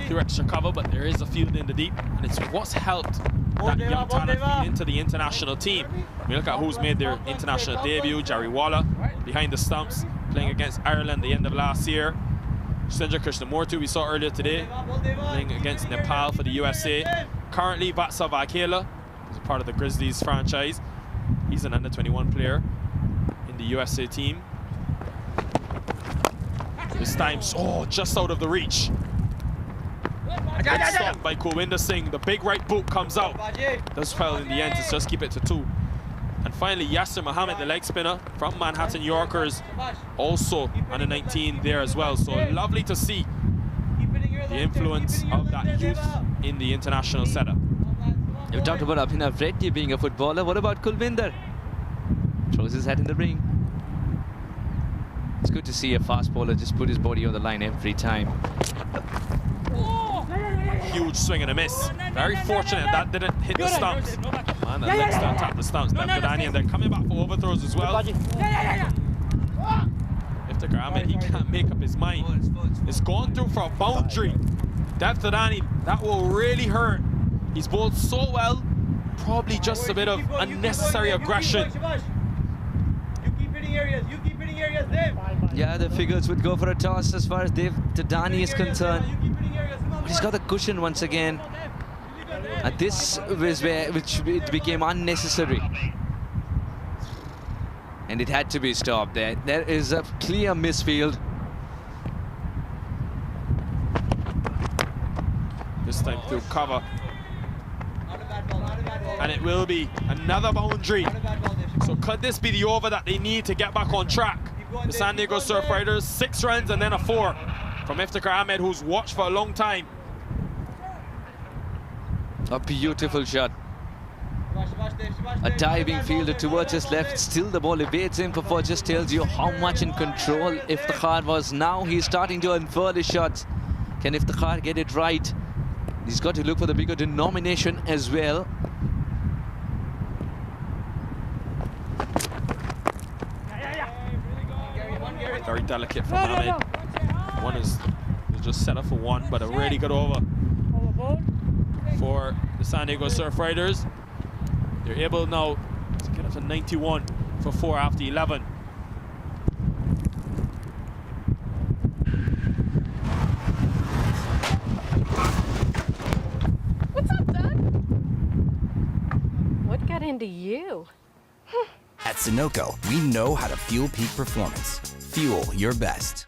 through extra cover, but there is a field in the deep, and it's what's helped that young talent feed into the international team. We look at who's made their international debut. Jariwala behind the stumps, playing against Ireland the end of last year. Sindra Krishnamurthy, we saw earlier today, playing against Nepal for the USA. Currently, Vatsa Vaghela is a part of the Grizzlies franchise. He's an under-21 player in the USA team. This time, just out of the reach. Good stop by Kulwinder Singh. The big right boot comes out. Does well in the end to just keep it to 2. And finally, Yasser Mohammed, the leg spinner from Manhattan Yorkers, also under 19 there as well. So lovely to see the influence of that youth in the international setup. You talked about Abhinav Reddy being a footballer. What about Kulwinder? Throws his hat in the ring. It's good to see a fast bowler just put his body on the line every time. Huge swing and a miss. Very fortunate that didn't hit the stumps. Man, that legs don't tap the stumps. Dani, and they're coming back for overthrows as well. Iftikhar Ahmed, he can't make up his mind. It's gone through for a boundary. Dani, that will really hurt. He's bowled so well. Probably just a bit of unnecessary aggression. You keep hitting areas. You keep hitting areas, Dave. Yeah, the figures would go for a toss as far as Dani is concerned. But he's got the cushion once again. And this was where it became unnecessary. And it had to be stopped there. There is a clear misfield. This time through cover. And it will be another boundary. So could this be the over that they need to get back on track? The San Diego Surf Riders, 6 runs and then a 4 from Iftikhar Ahmed, who's watched for a long time. A beautiful shot. A diving fielder towards his left. Still the ball evades him before. Just tells you how much in control Iftikhar was. Now he's starting to unfurl his shots. Can Iftikhar get it right? He's got to look for the bigger denomination as well. Very delicate from Ahmed. One is just set up for 1, but a really good over for the San Diego Surf Riders. They're able now to get up to 91 for 4 after 11. What's up, Dad? What got into you? At Sunoco, we know how to fuel peak performance. Fuel your best.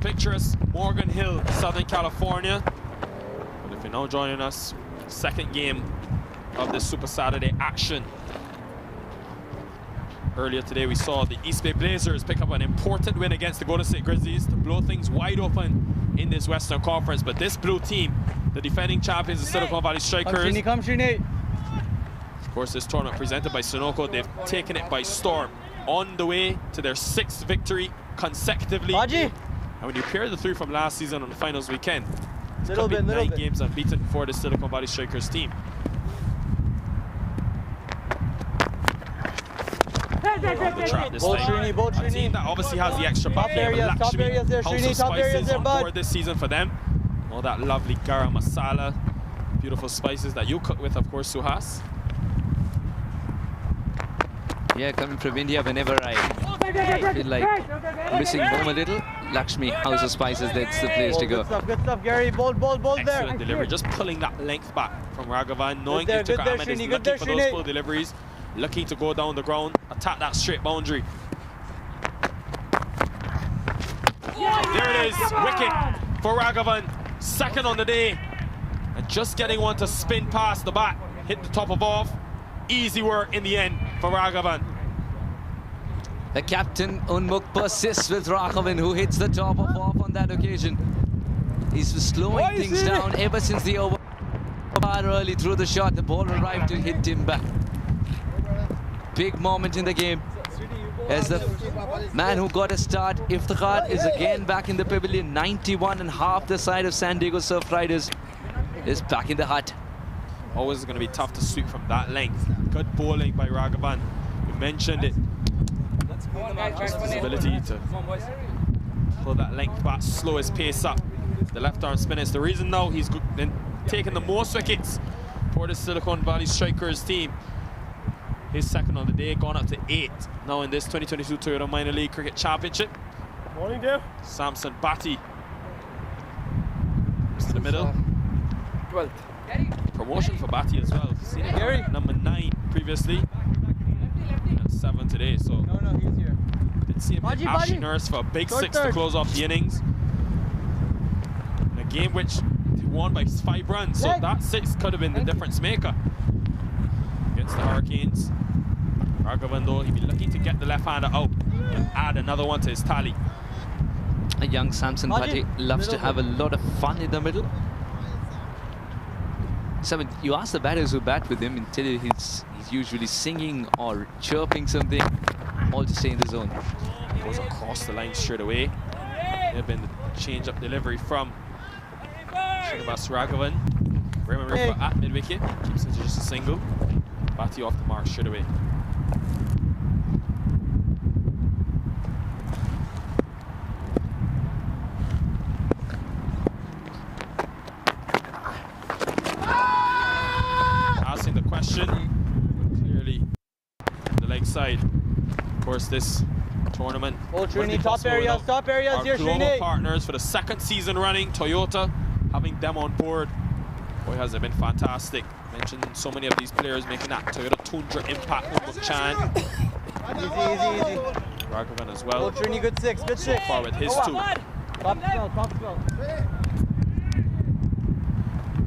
Picturesque Morgan Hill, Southern California. And if you're now joining us, second game of this Super Saturday action. Earlier today, we saw the East Bay Blazers pick up an important win against the Golden State Grizzlies to blow things wide open in this Western Conference. But this blue team, the defending champions, the Silicon Valley Strikers. Come, Srini. Of course, this tournament presented by Sunoco, they've taken it by storm. On the way to their 6th victory consecutively. And when you pair the 3 from last season on the finals weekend, it's going to be 9 games unbeaten for the Silicon Valley Strikers team. The trap this time. A team that obviously has the extra buff. They have Lakshmi, House of Spices on board this season for them. All that lovely garam masala, beautiful spices that you cook with, of course, Suhas. Yeah, coming from India, whenever I feel like missing home a little, Lakshmi, House of Spices, that's the place to go. Good stuff, Gary. Bold there. Excellent delivery, just pulling that length back from Raghavan, knowing Iftikhar Ahmed is looking for those full deliveries, looking to go down the ground, attack that straight boundary. There it is, wicket for Raghavan, 2nd on the day, and just getting one to spin past the bat, hit the top of off. Easy work in the end for Raghavan. The captain, Unmukh, persists with Raghavan, who hits the top of off on that occasion. He's slowing things down ever since the over early through the shot. The ball arrived to hit him back. Big moment in the game as the man who got a start, Iftikhar, is again back in the pavilion. 91 and half the side of San Diego Surf Riders is back in the hut. Always going to be tough to sweep from that length. Good bowling by Raghavan. You mentioned it. Just his ability to pull that length back, slow his pace up. The left arm spin is the reason now he's been taking the most wickets for the Silicon Valley Strikers team. His 2nd on the day, gone up to 8 now in this 2022 Toyota Minor League Cricket Championship. Morning, Dave. Samson Bhatti to the middle. 12th. Promotion for Bhatti as well. Seen it at number 9 previously. And 7 today, so No, he's here. did see him hit Ashley Nurse for a big 6 to close off the innings. In a game which they won by 5 runs, so that 6 could have been the difference maker against the Hurricanes. Raghavan, though, he'd be looking to get the left-hander out and add another one to his tally. A young Samson Bhatti loves to have a lot of fun in the middle. So you ask the batters who bat with him and tell you he's usually singing or chirping something, all to stay in the zone. Goes across the line straight away. There been the change-up delivery from Srinivas Raghavan. Raymond Rifa at mid-wicket, keeps it to just a single. Batty off the mark straight away. Asking the question, clearly the leg side. Of course, this tournament. Trini, top areas here, Our global Trini. partners for the second season running, Toyota, having them on board. Boy, has it been fantastic. Mentioned so many of these players making that Toyota Tundra impact. Chan. Easy. Raghavan as well. Trini, good six. So far with his two. Top spell.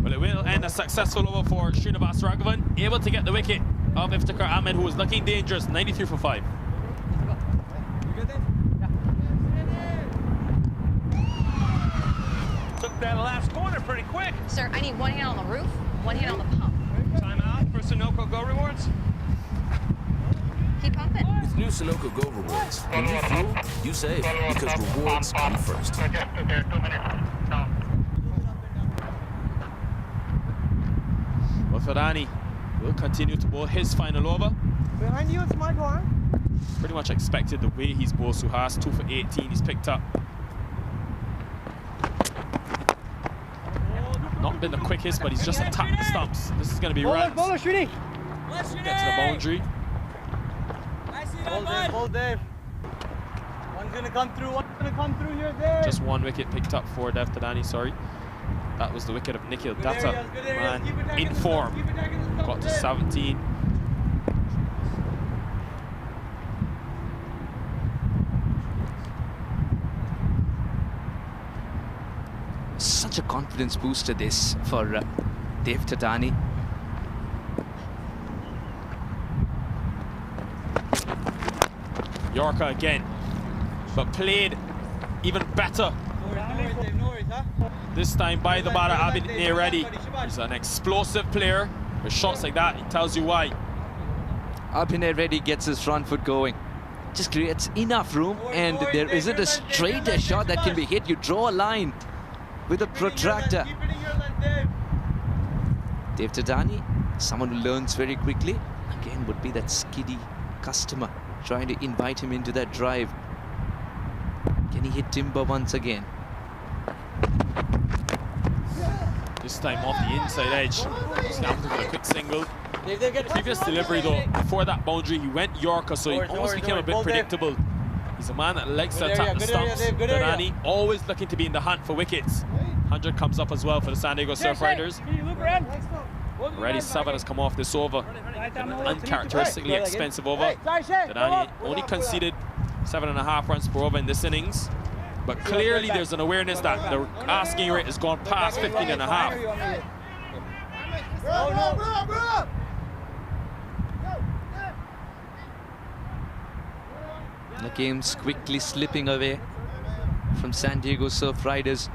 Well, it will end a successful over for Srinivas Raghavan, able to get the wicket of Iftikhar Ahmed, who was looking dangerous, 93 for 5. Took that last corner pretty quick. Sir, I need one hand on the roof, one hand on the pump. Time out for Sunoco Go Rewards. Keep pumping. With new Sunoco Go Rewards, when you fuel, you save, because rewards come first. Well, Ferrani will continue to bowl his final over. Behind you, it's my car. Pretty much expected the way he's bowled Suhas. 2 for 18, he's picked up. Not been the quickest, but he's just attacked the stumps. This is going to be runs. Bowler, Shrini. Get to the boundary. Hold Dave. One's gonna come through here, Dave. Just one wicket picked up for Dev Tadani, sorry. That was the wicket of Nikhil Datta. Man, in form. Got to 17. Such a confidence booster this for Dev Tadani. Yorker again, but played even better. No worries, huh? This time by the batter Abhinay Reddy. He's an explosive player. With shots like that, it tells you why. Abhinay Reddy gets his front foot going. Just creates enough room, and there isn't a straighter shot that can be hit. You draw a line with a protractor. Dev Tadani, someone who learns very quickly, again would be that skiddy customer trying to invite him into that drive. Can he hit timber once again? This time off the inside edge. Snapped with a quick single. Previous delivery though, before that boundary, he went Yorker, so he almost became a bit predictable. He's a man that likes to attack the stumps. Tadani always looking to be in the hunt for wickets. 100 comes up as well for the San Diego Surf Riders. Already 7 has come off this over. An uncharacteristically expensive over. Tadani only conceded 7.5 runs per over in this innings. But clearly there's an awareness that the asking rate has gone past 15.5. The game's quickly slipping away from San Diego Surf Riders.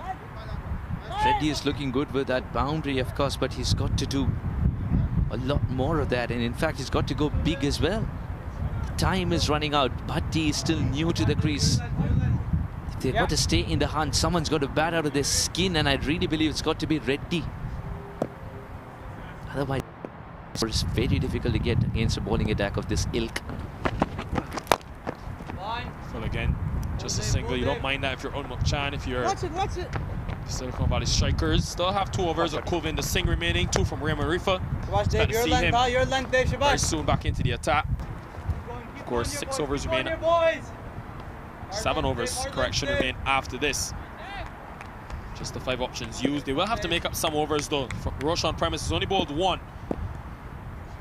Reddy is looking good with that boundary, of course, but he's got to do a lot more of that, and in fact he's got to go big as well. Time is running out. Bhatti is still new to the crease. If they've got to stay in the hunt, someone's got to bat out of their skin, and I really believe it's got to be Reddy. Otherwise it's very difficult to get against a bowling attack of this ilk. Full again, just a single. You don't mind that if you're Unmuk Chan, if you're Watch it. Silicon Valley strikers. They'll have 2 overs of Kulvinder Singh remaining, 2 from Raymond Rifa. Watch Dave, your length, pal, your length, Dave, very soon back into the attack. Of course, 6 overs remain. 7 overs, correction, remain after this. Just the 5 options used. They will have to make up some overs though. Roshan Premise has only bowled 1.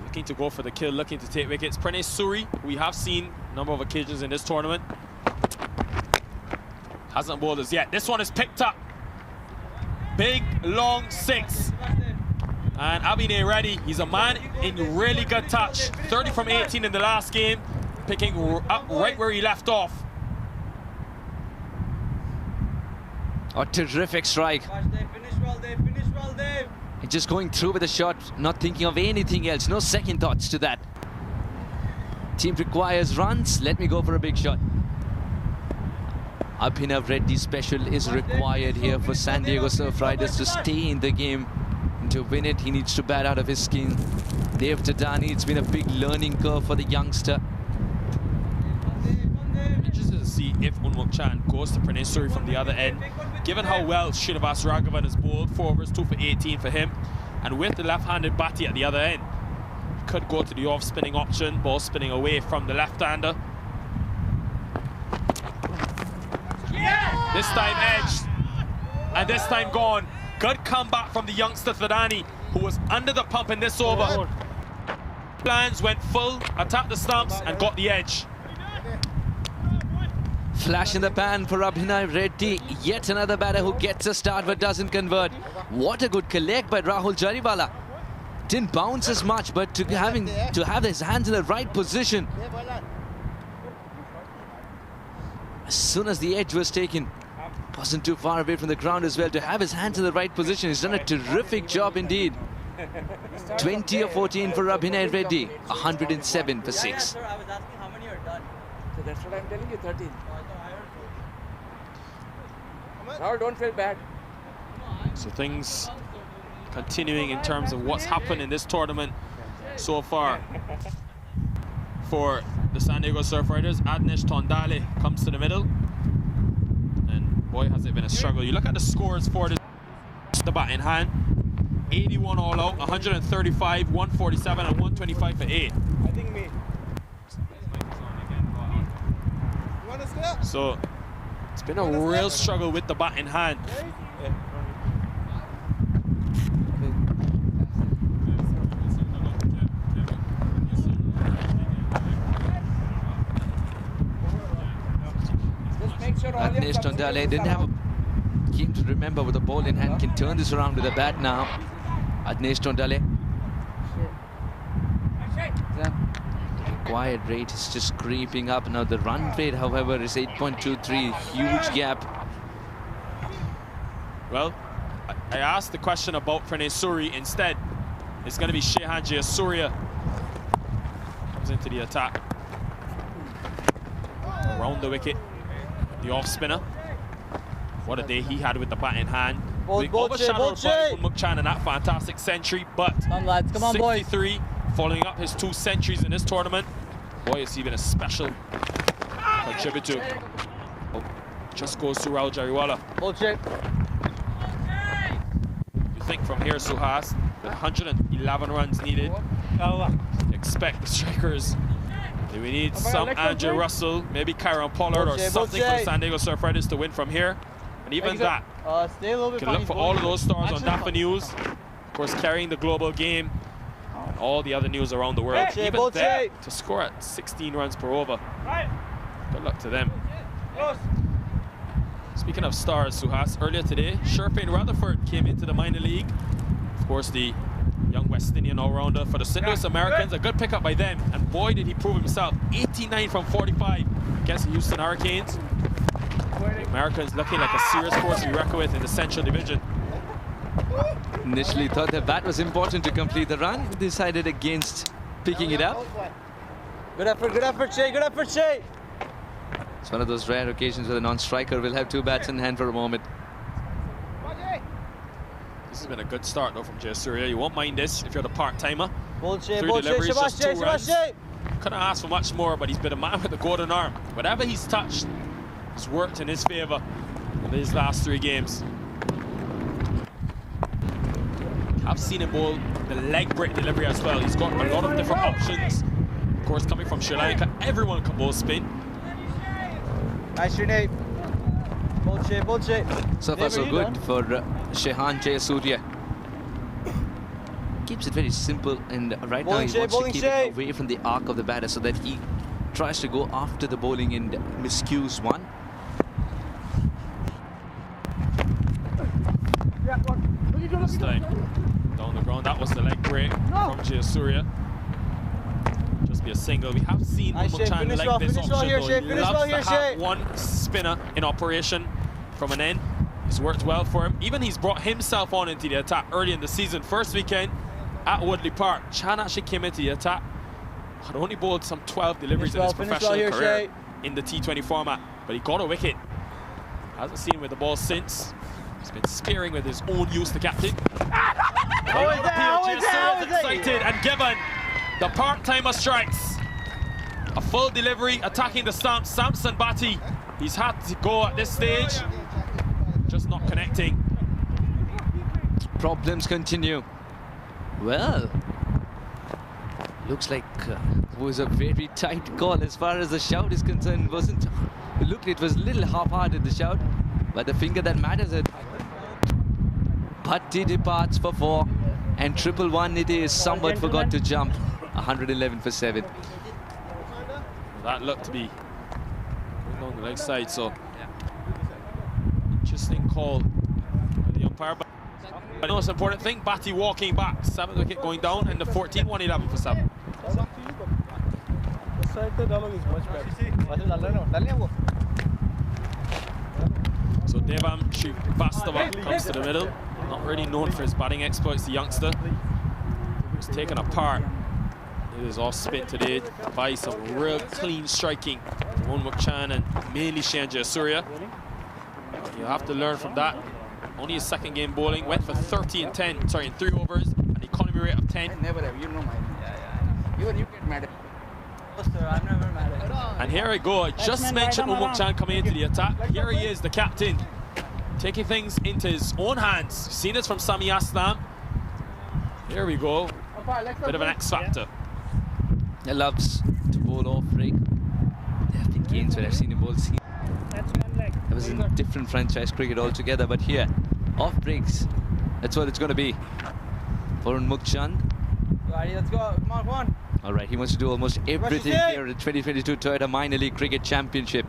Looking to go for the kill, looking to take wickets. Pranay Suri, we have seen a number of occasions in this tournament. Hasn't bowled as yet. This one is picked up. Big, long 6. And Abhinay Reddy, he's a man in really good touch. 30 from 18 in the last game, picking up right where he left off. A terrific strike. Finish well, Dave. And just going through with a shot, not thinking of anything else. No second thoughts to that. Team requires runs. Let me go for a big shot. Abhinav Reddy special is required here for San Diego Surf Riders to stay in the game. And to win it, he needs to bat out of his skin. Dev Tadani, it's been a big learning curve for the youngster. Interested to see if Unmuk Chan goes to Pranay Suri from the other end. Given how well Srinivas Raghavan has bowled, 4 overs, 2 for 18 for him. And with the left-handed Bhatti at the other end, could go to the off-spinning option, ball spinning away from the left-hander. This time edged, and this time gone. Good comeback from the youngster Thadani, who was under the pump in this over. Plans went full, attacked the stumps, and got the edge. Flash in the pan for Abhinav Reddy. Yet another batter who gets a start but doesn't convert. What a good collect by Rahul Jariwala. Didn't bounce as much, but to have his hands in the right position. As soon as the edge was taken, wasn't too far away from the ground as well. To have his hands in the right position, he's done a terrific job indeed. 20 of 14 for Abhinav Reddy, 107 for 6. Sir, I was asking how many are done. So that's what I'm telling you, 13. Now don't feel bad. So things continuing in terms of what's happened in this tournament so far. For the San Diego Surf Riders, Adnesh Tondale comes to the middle. And boy, has it been a struggle. You look at the scores for this, the bat in hand. 81 all out, 135, 147, and 125 for 8. I think me. So it's been a real struggle with the bat in hand. Adnesh Tondale didn't have a game to remember with the ball in hand. Can turn this around with a bat now. Adnesh Tondale. The required rate is just creeping up. Now the run rate, however, is 8.23. Huge gap. Well, I asked the question about Pranay Suri. Instead, it's going to be Shehan Jayasuriya. Comes into the attack. Around the wicket. The off spinner. What a day he had with the bat in hand. Overshadowed by Unmuk Chan and that fantastic century, but come lads, come on, 63 following up his 2 centuries in this tournament. Boy, has he been a special contributor. Oh, just goes to Rahul Jariwala. You think from here, Suhas, with 111 runs needed, expect the strikers. We need some Andrew Russell, maybe Kyron Pollard or something for the San Diego Surf Riders to win from here. And even that, can look for all of those stars on DAFA News. Of course, carrying the global game and all the other news around the world. Even there, to score at 16 runs per over. Good luck to them. Speaking of stars, Suhas, earlier today, Sherpain Rutherford came into the minor league. Of course, the young West Indian all-rounder for the St. Louis Americans. A good pickup by them, and boy did he prove himself. 89 from 45 against the Houston Hurricanes. The Americans looking like a serious force to be reckoned with in the Central Division. Initially thought that bat was important to complete the run. Decided against picking it up. Good effort, Shay, good effort, Shay. It's one of those rare occasions where the non-striker will have 2 bats in hand for a moment. This has been a good start though from Jayasuriya. You won't mind this if you're the part-timer. 3 deliveries, just 2 runs. Couldn't ask for much more, but he's been a man with the golden arm. Whatever he's touched has worked in his favor in these last 3 games. I've seen him bowl the leg break delivery as well. He's got a lot of different options. Of course, coming from Sri Lanka, everyone can bowl spin. Nice, Srinay. So far so good for Shehan Jayasuriya. Keeps it very simple, and right now he wants to keep it away from the arc of the batter so that he tries to go after the bowling and miscues one. This time down the ground, that was the leg break from Jayasuriya. Just be a single. We have seen Unmuk Chan like this option though. He loves to have one spinner in operation from an end. It's worked well for him. Even he's brought himself on into the attack early in the season. First weekend at Woodley Park, Chan actually came into the attack. Had only bowled some 12 deliveries in his professional career in the T20 format, but he got a wicket. Hasn't seen him with the ball since. He's been spearing with his own use, the captain. Excited and given the part-timer strikes. A full delivery, attacking the stump. Samson Bhatti, he's had to go at this stage. Just not connecting. Problems continue. Well, looks like it was a very tight call as far as the shout is concerned. It was a little half-hearted, the shout, but the finger that matters. Bhatti departs for 4, and 111 it is. Somewhat forgot to jump. 111 for 7. That looked to be going on the leg side, so interesting call by the umpire. But the most important thing, Bhatti walking back. 7th wicket going down, and the 14, 111 for 7. So Devam Shrivastava comes to the middle. Not really known for his batting exploits, the youngster. He's taken apart. It is off spin today by some real clean striking from Unmukt Chan and mainly Shayan Jayasuriya. You have to learn from that. Only his second game bowling, went for 30 and 10, sorry, in 3 overs, an economy rate of 10. Never have, you know mine. Even you get mad. I'm never mad. And here I go. I just mentioned Unmukt Chan coming into the attack. Here he is, the captain, taking things into his own hands. Seen this from Sami Aslam. Here we go. Bit of an X factor. He loves to bowl off break. There have been games where I've seen him bowl. It was in a different franchise cricket altogether, but here, off breaks, that's what it's going to be for Unmukt Chan. Let's go. Come on, come on. All right, he wants to do almost everything here at the 2022 Toyota Minor League Cricket Championship,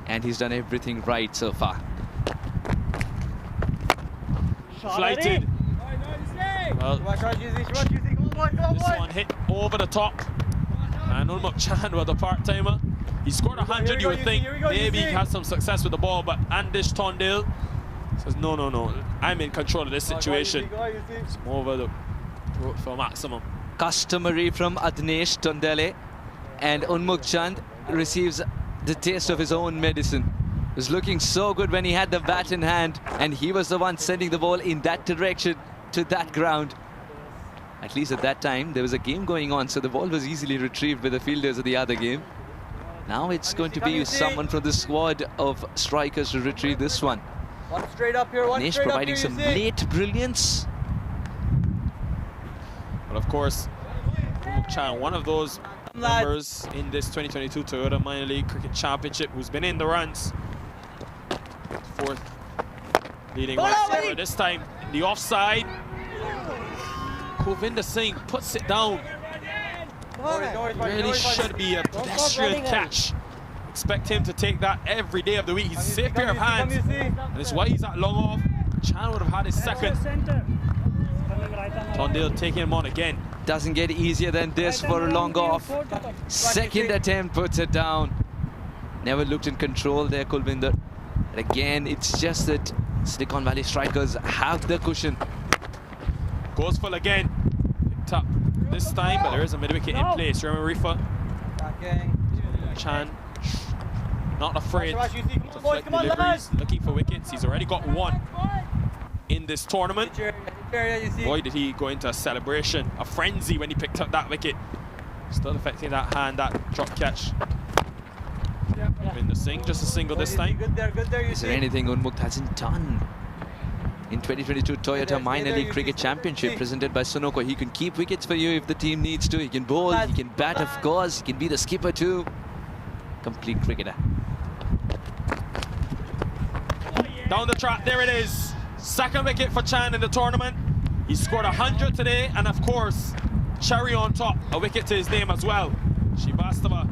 and he's done everything right so far. Flighted. Well, this one hit over the top, and Unmukt Chan with a part-timer. He scored 100, you would think maybe he has some success with the ball, but Andish Tondale says, no, I'm in control of this situation. It's over the throat for maximum. Customary from Adnesh Tondale, and Unmukt Chan receives the taste of his own medicine. It was looking so good when he had the bat in hand, and he was the one sending the ball in that direction to that ground. At least at that time, there was a game going on, so the ball was easily retrieved by the fielders of the other game. Now it's going to be someone from the squad of strikers to retrieve this one. One straight up here, one Nesh straight providing up here, some late brilliance. But of course, Unmukt Chan, one of those members in this 2022 Toyota Minor League Cricket Championship who's been in the runs. 4th leading run. This time in the offside. Govinda Singh puts it down. Really should be a pedestrian catch. Expect him to take that every day of the week. He's a safe pair of hands, and it's why he's at long off. Chan would have had his second. Tondale taking him on again. Doesn't get easier than this for a long off. Second attempt puts it down. Never looked in control there, Kulvinder. And again, it's just that Silicon Valley strikers have the cushion. Goes full again. Picked up this time, but there is a mid-wicket in place. Remember Rifa? Chan not afraid to flick deliveries, looking for wickets. He's already got 1 in this tournament. Boy, did he go into a celebration, a frenzy when he picked up that wicket. Still affecting that hand, that drop catch. Govinda Singh, just a single this time. Is there anything Unmukt hasn't done in 2022 Toyota Minor League Cricket Championship presented by Sunoco? He can keep wickets for you if the team needs to. He can bowl, he can bat, of course. He can be the skipper too. Complete cricketer. Down the track, there it is. 2nd wicket for Chan in the tournament. He scored 100 today, and of course, cherry on top, a wicket to his name as well. Shrivastava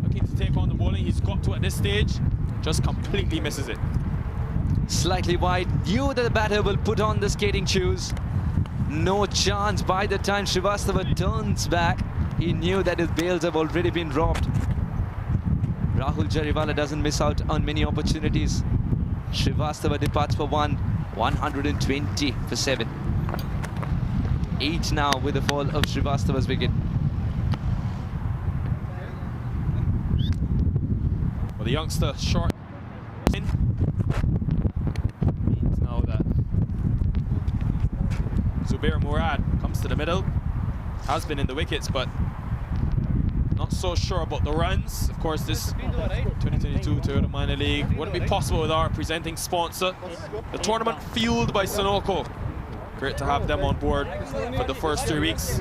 looking to take on the bowling. He's got to at this stage, just completely misses it. Slightly wide, knew that the batter will put on the skating shoes. No chance by the time Shrivastava turns back. He knew that his bails have already been dropped. Rahul Jariwala doesn't miss out on many opportunities. Srivastava departs for 1, 120 for 7. 8 now with the fall of Srivastava's wicket. Well, the youngster short in means now that Zubair Murad comes to the middle. Has been in the wickets, but not so sure about the runs. Of course, this 2022 Toyota Minor League wouldn't be possible with our presenting sponsor, the tournament fueled by Sunoco. Great to have them on board for the first 3 weeks,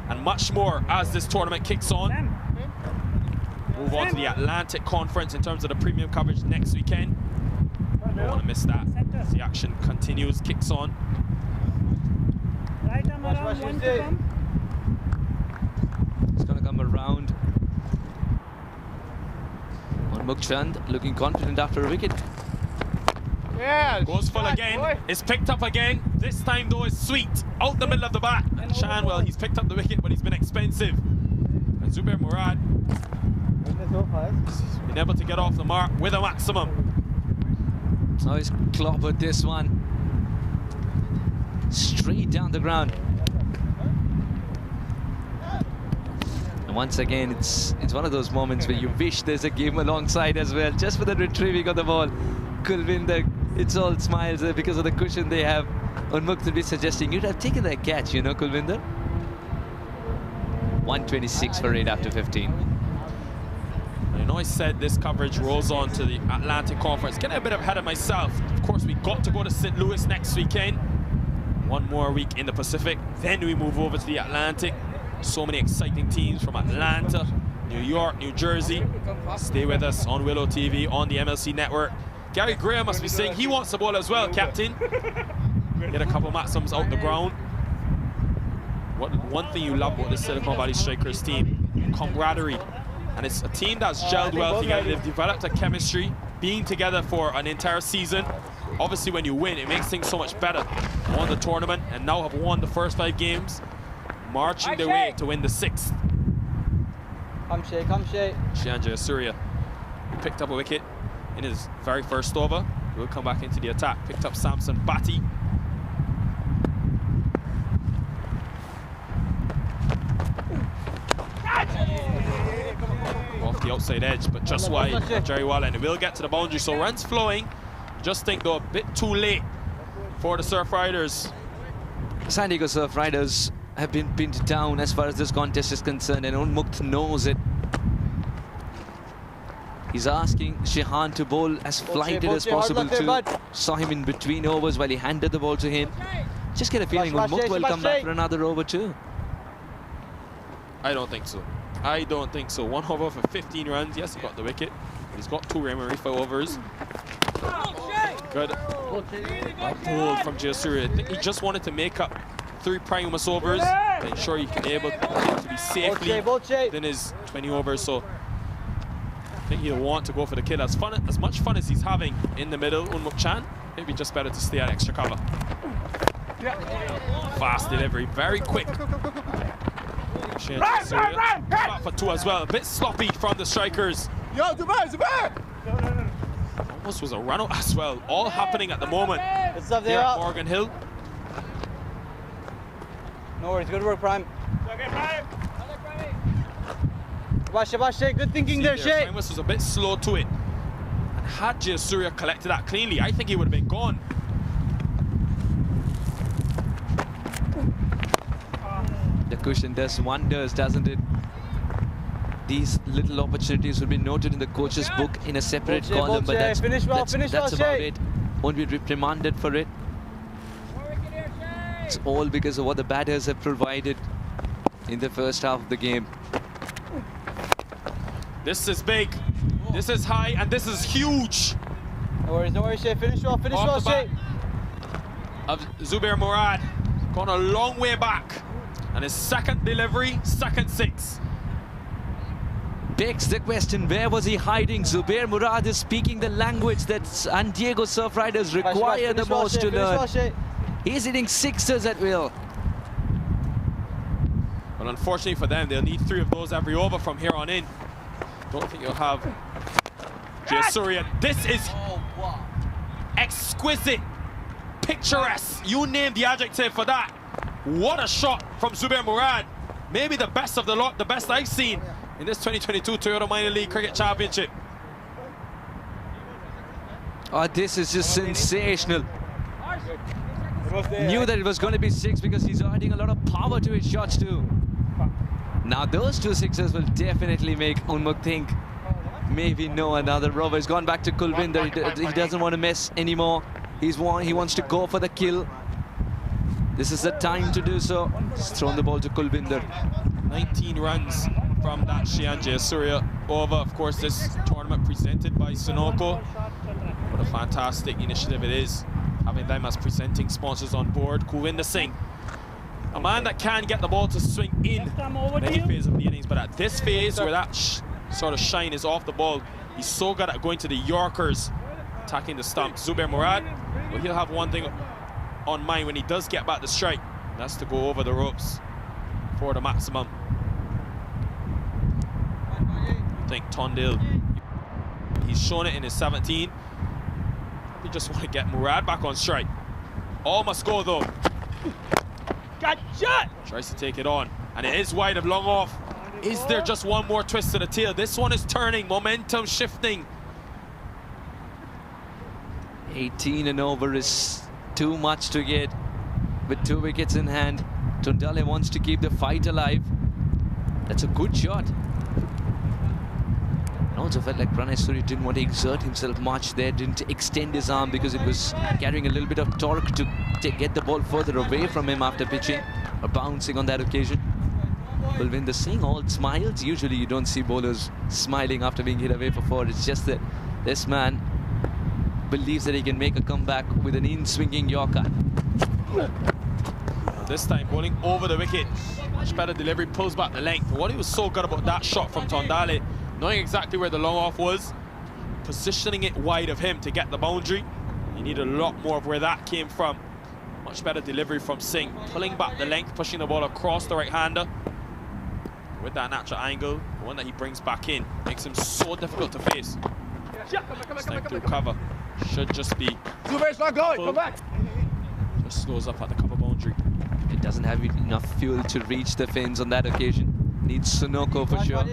and much more as this tournament kicks on. Move on to the Atlantic Conference in terms of the premium coverage next weekend. Don't want to miss that as the action continues, kicks on. It's going to come around. Mukchand looking confident after a wicket. Yeah, goes full again. It's picked up again. This time though, it's Sweet out the middle of the bat. And Chan, well, he's picked up the wicket, but he's been expensive. And Zubair Murad been able to get off the mark with a maximum. Oh, he's clobbered this one. Straight down the ground. And once again, it's one of those moments where you wish there's a game alongside as well, just for the retrieving of the ball. Kulvinder, it's all smiles because of the cushion they have. Unmukt would be suggesting you'd have taken that catch, you know, Kulvinder. 126 for 8 after 15. I know I said this coverage rolls on to the Atlantic Conference. Getting a bit ahead of myself. Of course, we got to go to St. Louis next weekend. One more week in the Pacific. Then we move over to the Atlantic. So many exciting teams from Atlanta, New York, New Jersey. Stay with us on Willow TV, on the MLC network. Gary Graham must be saying he wants the ball as well, captain. Get a couple maximums out the ground. One thing you love about this Silicon Valley Strikers team, camaraderie. And it's a team that's gelled well together. They've developed a chemistry, being together for an entire season. Obviously, when you win, it makes things so much better. Won the tournament and now have won the first 5 games, marching their way to win the 6th. Come Shay. Shahan Jayasuriya picked up a wicket in his very first over. He'll come back into the attack. Picked up Samson Bhatti. Off the outside edge, but just wide, very well, and it will get to the boundary. So runs flowing. Just think though, a bit too late for the Surf Riders. San Diego Surf Riders have been pinned down as far as this contest is concerned, and Unmukt knows it. He's asking Shahan to bowl as flighted as possible too. Saw him in between overs while he handed the ball to him. Just get a feeling Unmukt will come back for another over too. I don't think so. I don't think so. 1 over for 15 runs. Yes, he got the wicket. But he's got 2 Remarifa overs. Good. Pull from Jayasuriya. I think he just wanted to make up 3 Primus overs to ensure he can be able to be safely within his 20 overs. So I think he'll want to go for the kill. As much fun as he's having in the middle, Unmukt Chan, maybe just better to stay at extra cover. Fast delivery, very quick. Back for 2 as well. A bit sloppy from the strikers. Yo, Zubair! Almost was a run out as well. All happening at the moment here at Morgan Hill. No worries, good work, Prime. Shabash, Shay, good thinking there, Shay. Primus was a bit slow to it. And had Jayasuriya collected that cleanly, I think he would have been gone. The cushion does wonders, doesn't it? These little opportunities will be noted in the coach's book in a separate column, but that's about it. Won't be reprimanded for it. It's all because of what the batters have provided in the first half of the game. This is big, this is high, and this is huge. No worries, Shay. Finish well, Shay. Of Zubair Murad, gone a long way back. And his second delivery, second 6. Begs the question, where was he hiding? Zubair Murad is speaking the language that San Diego Surf Riders require the most to learn. He's hitting 6ers at will. Well, unfortunately for them, they'll need 3 of those every over from here on in. Don't think you'll have Jayasuriya. This is exquisite, picturesque, you name the adjective for that. What a shot from Zubair Murad. Maybe the best of the lot, the best I've seen in this 2022 Toyota Minor League Cricket Championship. Oh, this is just sensational. Knew that it was going to be 6 because he's adding a lot of power to his shots too. Now those 2 sixes will definitely make Unmukt think maybe no, another rover. He's gone back to Kulvinder. He doesn't want to mess anymore. He wants to go for the kill. This is the time to do so. He's thrown the ball to Kulvinder. 19 runs from that Shayan Jayasuriya over. Of course, this tournament presented by Sunoco. What a fantastic initiative it is, having them as presenting sponsors on board. Kulvinder Singh, a man that can get the ball to swing in many phases of the innings, but at this phase where that sort of shine is off the ball, he's so good at going to the Yorkers, attacking the stump. Zubair Murad, well, he'll have one thing on mind when he does get back the strike. That's to go over the ropes for the maximum. I think Tondil, he's shown it in his 17. We just want to get Murad back on strike. All must go though. Got shot! Tries to take it on, and it is wide of long off. Is there just one more twist to the tail? This one is turning, momentum shifting. 18 and over is too much to get with 2 wickets in hand. Tondale wants to keep the fight alive. That's a good shot. I also felt like Pranay Suri didn't want to exert himself much there, didn't extend his arm because it was carrying a little bit of torque to get the ball further away from him after pitching or bouncing on that occasion. Kulvinder Singh all smiles. Usually you don't see bowlers smiling after being hit away for 4. It's just that this man believes that he can make a comeback with an in-swinging Yorker. This time bowling over the wicket. Much better delivery, pulls back the length. What he was so good about that shot from Tondale, knowing exactly where the long off was, positioning it wide of him to get the boundary. You need a lot more of where that came from. Much better delivery from Singh, pulling back the length, pushing the ball across the right-hander. With that natural angle, the one that he brings back in, makes him so difficult to face. This time through cover, should just be Zubair's not going, come back! Just slows up at the cover boundary. It doesn't have enough fuel to reach the fins on that occasion. Needs Sunoco for sure. Well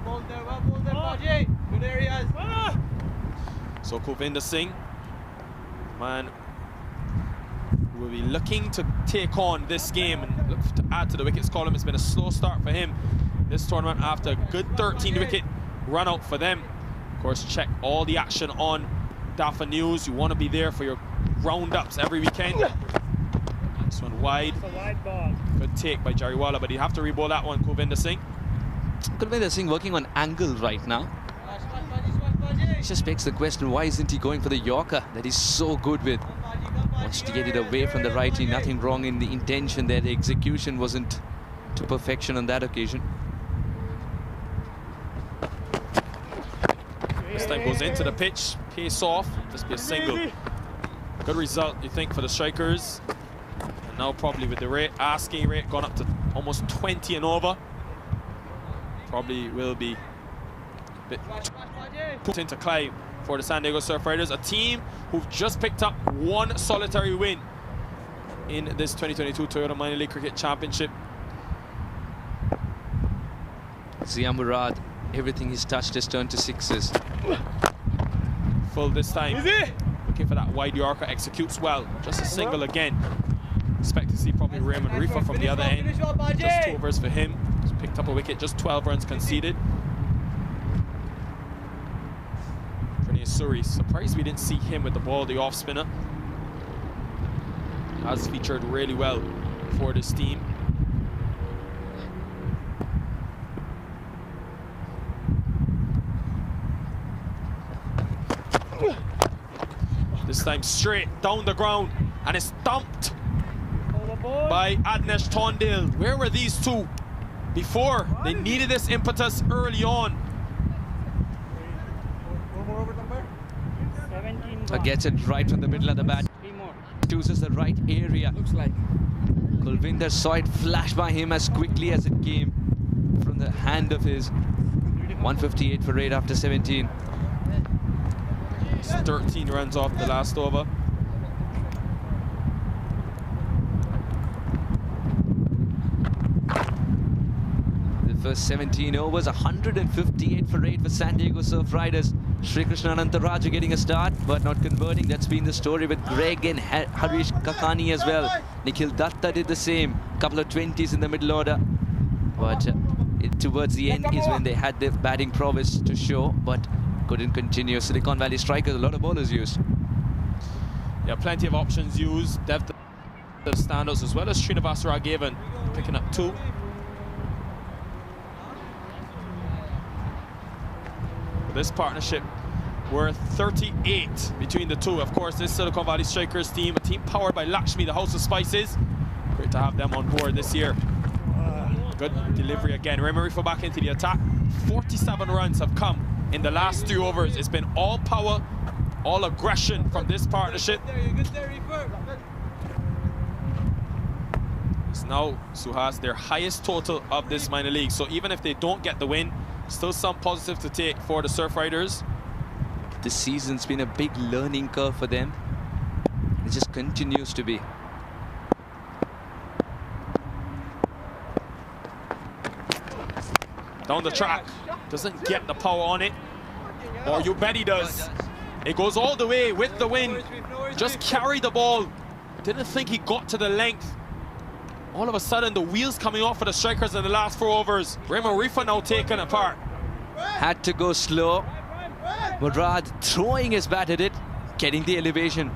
bowled there, Baji. Good areas. So Kulvinder Singh, man, will be looking to take on this game and look to add to the wickets column. It's been a slow start for him this tournament after a good 13-wicket run out for them. Of course, check all the action on DAFA News. You want to be there for your roundups every weekend. This one wide. It's a wide ball. Good take by Jariwala, but he'd have to re-bowl that one, Kulvinder Singh. Kulvinder Singh working on angle right now. It just begs the question, why isn't he going for the Yorker that he's so good with? Wants to get it away from the righty. Nothing wrong in the intention there. The execution wasn't to perfection on that occasion. This time goes into the pitch, pace off, just be a single. Good result, you think, for the strikers. And now probably with the rate, asking rate gone up to almost 20 and over. Probably will be a bit put into climb for the San Diego Surf Riders, a team who've just picked up 1 solitary win in this 2022 Toyota Minor League Cricket Championship. Zia Murad, everything he's touched has turned to 6s. Full this time. Looking for that wide Yorker, executes well. Just a single again. Expect to see probably Raymond Rifa from the other end. Just 2 overs for him. He's picked up a wicket, just 12 runs conceded. Pranay Suri, surprised we didn't see him with the ball, the off spinner. Has featured really well for this team. This time straight down the ground, and it's dumped by Adnesh Tondale. Where were these two before? They needed this impetus early on. Gets it right from the middle of the bat. Chooses the right area. Looks like Kulvinder saw it flash by him as quickly as it came from the hand of his. 158 for 8 after 17. It's 13 runs off the last over. The first 17 overs, 158 for 8 for San Diego Surf Riders. Sri Krishna Anantaraju getting a start, but not converting. That's been the story with Greg and Harish Kakani as well. Nikhil Datta did the same. Couple of 20s in the middle order. But towards the end is when they had their batting prowess to show, but couldn't continue. Silicon Valley Strikers, a lot of bowlers used. Yeah, plenty of options used. Dev standouts as well as Srinivasa Raghavan picking up 2. This partnership worth 38 between the two. Of course, this Silicon Valley Strikers team, a team powered by Lakshmi, the House of Spices. Great to have them on board this year. Good delivery again. Remarifa back into the attack. 47 runs have come in the last 3 overs. It's been all power, all aggression from this partnership. It's now, Suhas, their highest total of this minor league. So even if they don't get the win, still some positive to take for the Surf Riders. This season's been a big learning curve for them. It just continues to be. Down the track, doesn't get the power on it, or you bet he does. It goes all the way with the wind, just carry the ball. Didn't think he got to the length. All of a sudden, the wheels coming off for the Strikers in the last 4 overs. Remarifa now taken apart. Had to go slow. Murad throwing his bat at it, getting the elevation.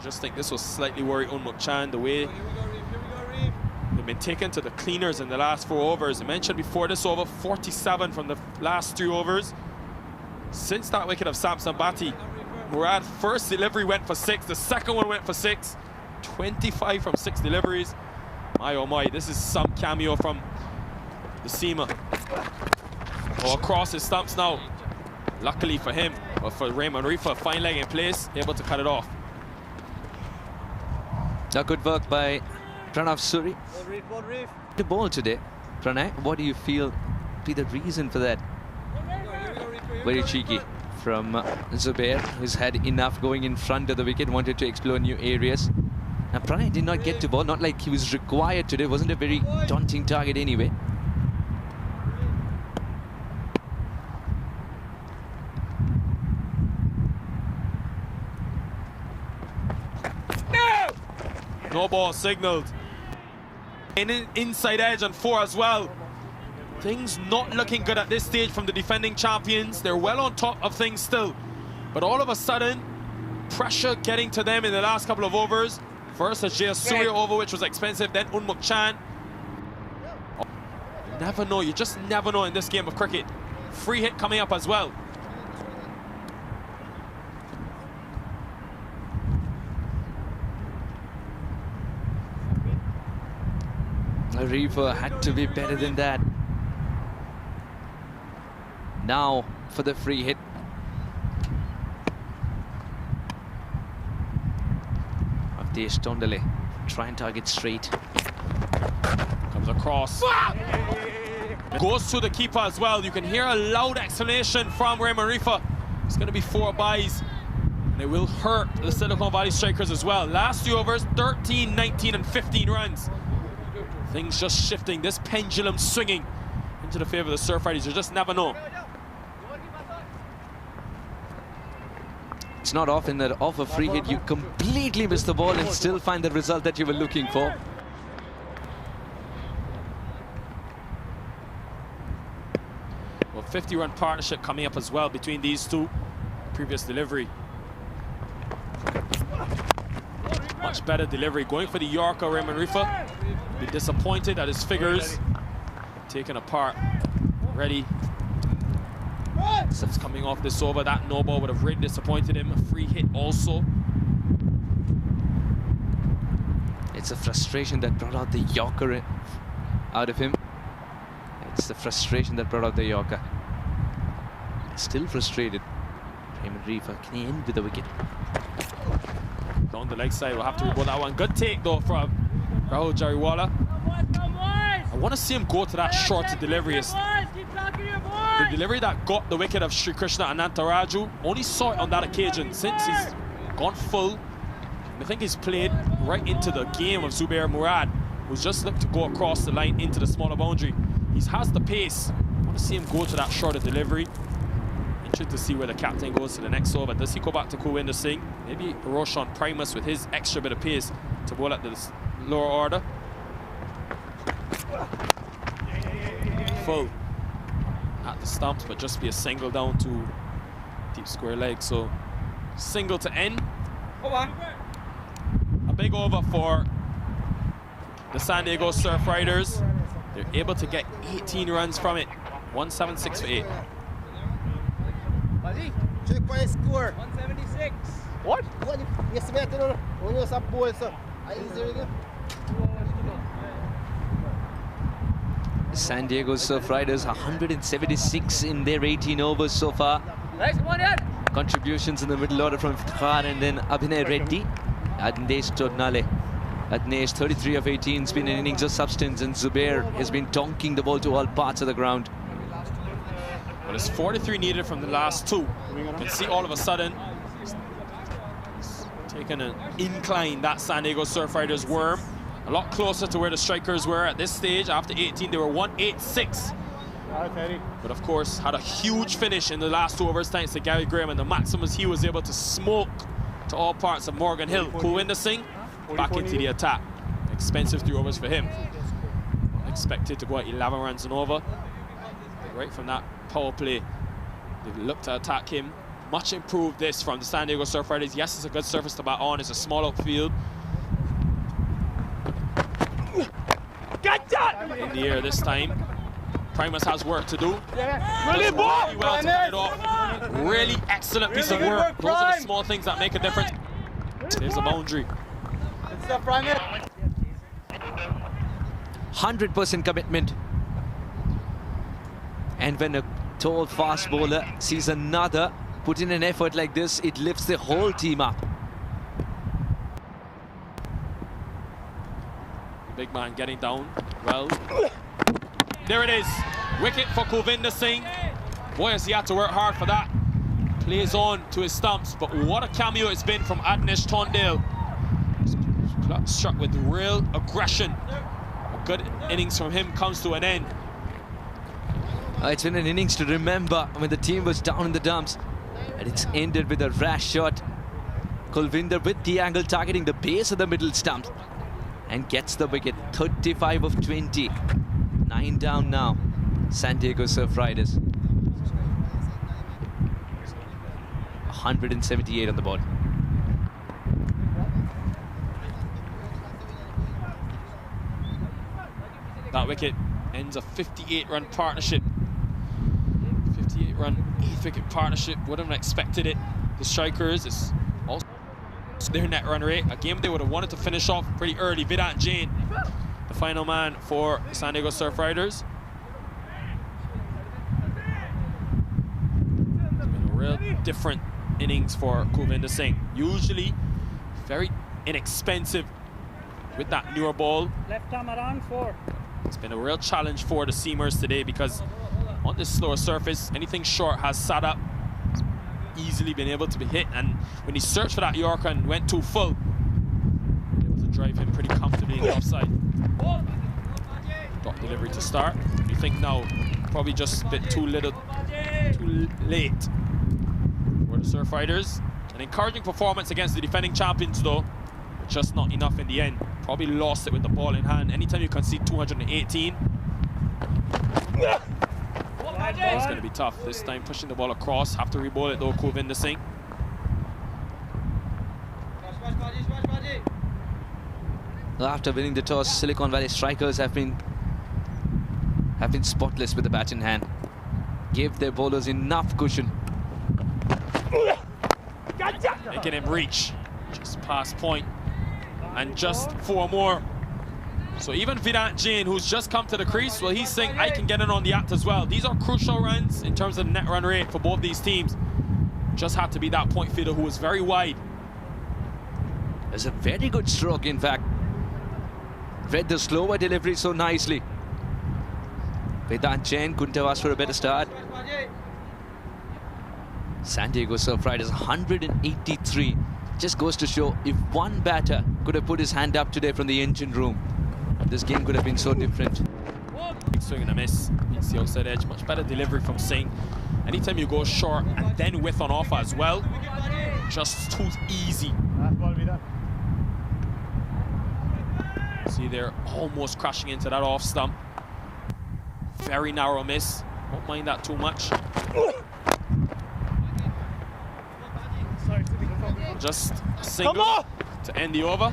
Just think this will slightly worry Unmuk Chan, the way they've been taken to the cleaners in the last 4 overs. I mentioned before this over, 47 from the last 3 overs. Since that wicket of Samson Bhatti, Murad's first delivery went for 6, the second one went for 6. 25 from 6 deliveries. My oh my, this is some cameo from the seamer. Oh, across his stumps now. Luckily for him, but for Remarifa, fine leg in place, able to cut it off. Now good work by Pranav Suri. The ball today. Pranay, what do you feel be the reason for that? Very cheeky from Zubair, who's had enough going in front of the wicket, wanted to explore new areas. Now Pranay did not get to ball, not like he was required today. Wasn't a very daunting target anyway. No ball signaled. And an inside edge on 4 as well. Things not looking good at this stage from the defending champions. They're well on top of things still. But all of a sudden, pressure getting to them in the last couple of overs. First a Jayasuriya over, which was expensive, then Unmuk Chan. You never know, you just never know in this game of cricket. Free hit coming up as well. Arifa had to be better than that. Now for the free hit. Avdesh Tondale, try and target straight. Comes across. Goes to the keeper as well. You can hear a loud exclamation from Remarifa. It's going to be 4 byes. And it will hurt the Silicon Valley Strikers as well. Last 2 overs, 13, 19 and 15 runs. Things just shifting, this pendulum swinging into the favor of the Surf Riders. You just never know. It's not often that off a free hit you completely miss the ball and still find the result that you were looking for. Well, 50-run partnership coming up as well between these two. Previous delivery. Much better delivery. Going for the Yorker, Remarifa. Be disappointed at his figures. Taken apart. Ready. Stuff's coming off this over. That no ball would have really disappointed him. A free hit also. It's a frustration that brought out the Yorker out of him. It's the frustration that brought out the Yorker. Still frustrated. Remarifa, can he end with the wicket? Down the leg side, we'll have to reboot that one. Good take though from Rahul Jariwala. I want to see him go to that shorter delivery. The delivery that got the wicket of Sri Krishna Anantaraju, only saw it on that occasion. Since he's gone full, I think he's played right into the game of Zubair Murad, who's just looked to go across the line into the smaller boundary. He has the pace. I want to see him go to that shorter delivery. Interested to see where the captain goes to the next over. Does he go back to Kulwinder Singh? Maybe Roshan Primus with his extra bit of pace to bowl at the lower order. Full at the stumps, but just be a single down to deep square leg. So single to end. A big over for the San Diego Surf Riders. They're able to get 18 runs from it. 176 for 8. Check my score. 176. What? Yes, better. Only some boys. San Diego Surf Riders 176 in their 18 overs so far. Nice, come on, Dad. Contributions in the middle order from Iftikhar and then Abhinay Reddy. Adnesh Todnale. Adnesh, 33 of 18, been an innings of substance, and Zubair has been donking the ball to all parts of the ground. Well, it's 43 needed from the last two. You can see all of a sudden, it's taken an incline, that San Diego Surf Riders worm. A lot closer to where the strikers were at this stage. After 18, they were 186. But of course, had a huge finish in the last 2 overs thanks to Gary Graham, and the Maximus he was able to smoke to all parts of Morgan Hill. Kulwinder Singh back into the attack. Expensive 3 overs for him. Expected to go at 11 runs and over. Right from that power play, they looked to attack him. Much improved this from the San Diego Surf Riders. Yes, it's a good surface to bat on. It's a small outfield. In the air this time. Primus has work to do. Really well to cut it off. Really excellent piece of work. Those are the small things that make a difference. There's a boundary. 100% commitment. And when a tall fast bowler sees another put in an effort like this, it lifts the whole team up. Big man getting down. Well, there it is. Wicket for Kulwinder Singh. Boy, has he had to work hard for that. Plays on to his stumps, but what a cameo it's been from Adnesh Tondale. Struck with real aggression. A good innings from him comes to an end. It's been an innings to remember when the team was down in the dumps. And it's ended with a rash shot. Kulwinder with the angle targeting the base of the middle stump. And gets the wicket. 35 of 20. 9 down now. San Diego Surf Riders. 178 on the board. That wicket ends a 58-run partnership. 58-run 8th-wicket partnership. Wouldn't have expected it. The strikers is also their net run rate. A game they would have wanted to finish off pretty early. Vedant Jain, the final man for San Diego Surf Riders. It's been a real different innings for Kulwinder Singh. Usually very inexpensive with that newer ball. Left arm around 4. It's been a real challenge for the seamers today because on this slower surface, anything short has sat up, easily been able to be hit, and when he searched for that Yorker and went too full, able to drive him pretty comfortably in the offside. Dot delivery to start. You think now, probably just a bit too late for the Surf Riders. An encouraging performance against the defending champions though, but just not enough in the end. Probably lost it with the ball in hand. Anytime you concede 218, it's going to be tough. This time pushing the ball across. Have to re-bowl it though, Kulwinder Singh. After winning the toss, Silicon Valley strikers have been spotless with the bat in hand. Gave their bowlers enough cushion. Making him reach. Just past point. And just 4 more. So even Vedant Jain, who's just come to the crease, well, he's saying, I can get in on the act as well. These are crucial runs in terms of net run rate for both these teams. Just had to be that point fielder who was very wide. It's a very good stroke, in fact. Read the slower delivery so nicely. Vedant Jain couldn't have asked for a better start. San Diego Surfriders 183. Just goes to show if one batter could have put his hand up today from the engine room, this game could have been so different. Big swing and a miss. It's the outside edge. Much better delivery from Singh. Anytime you go short and then width on offer as well, just too easy. See, they're almost crashing into that off stump. Very narrow miss. Won't mind that too much. Just a single to end the over.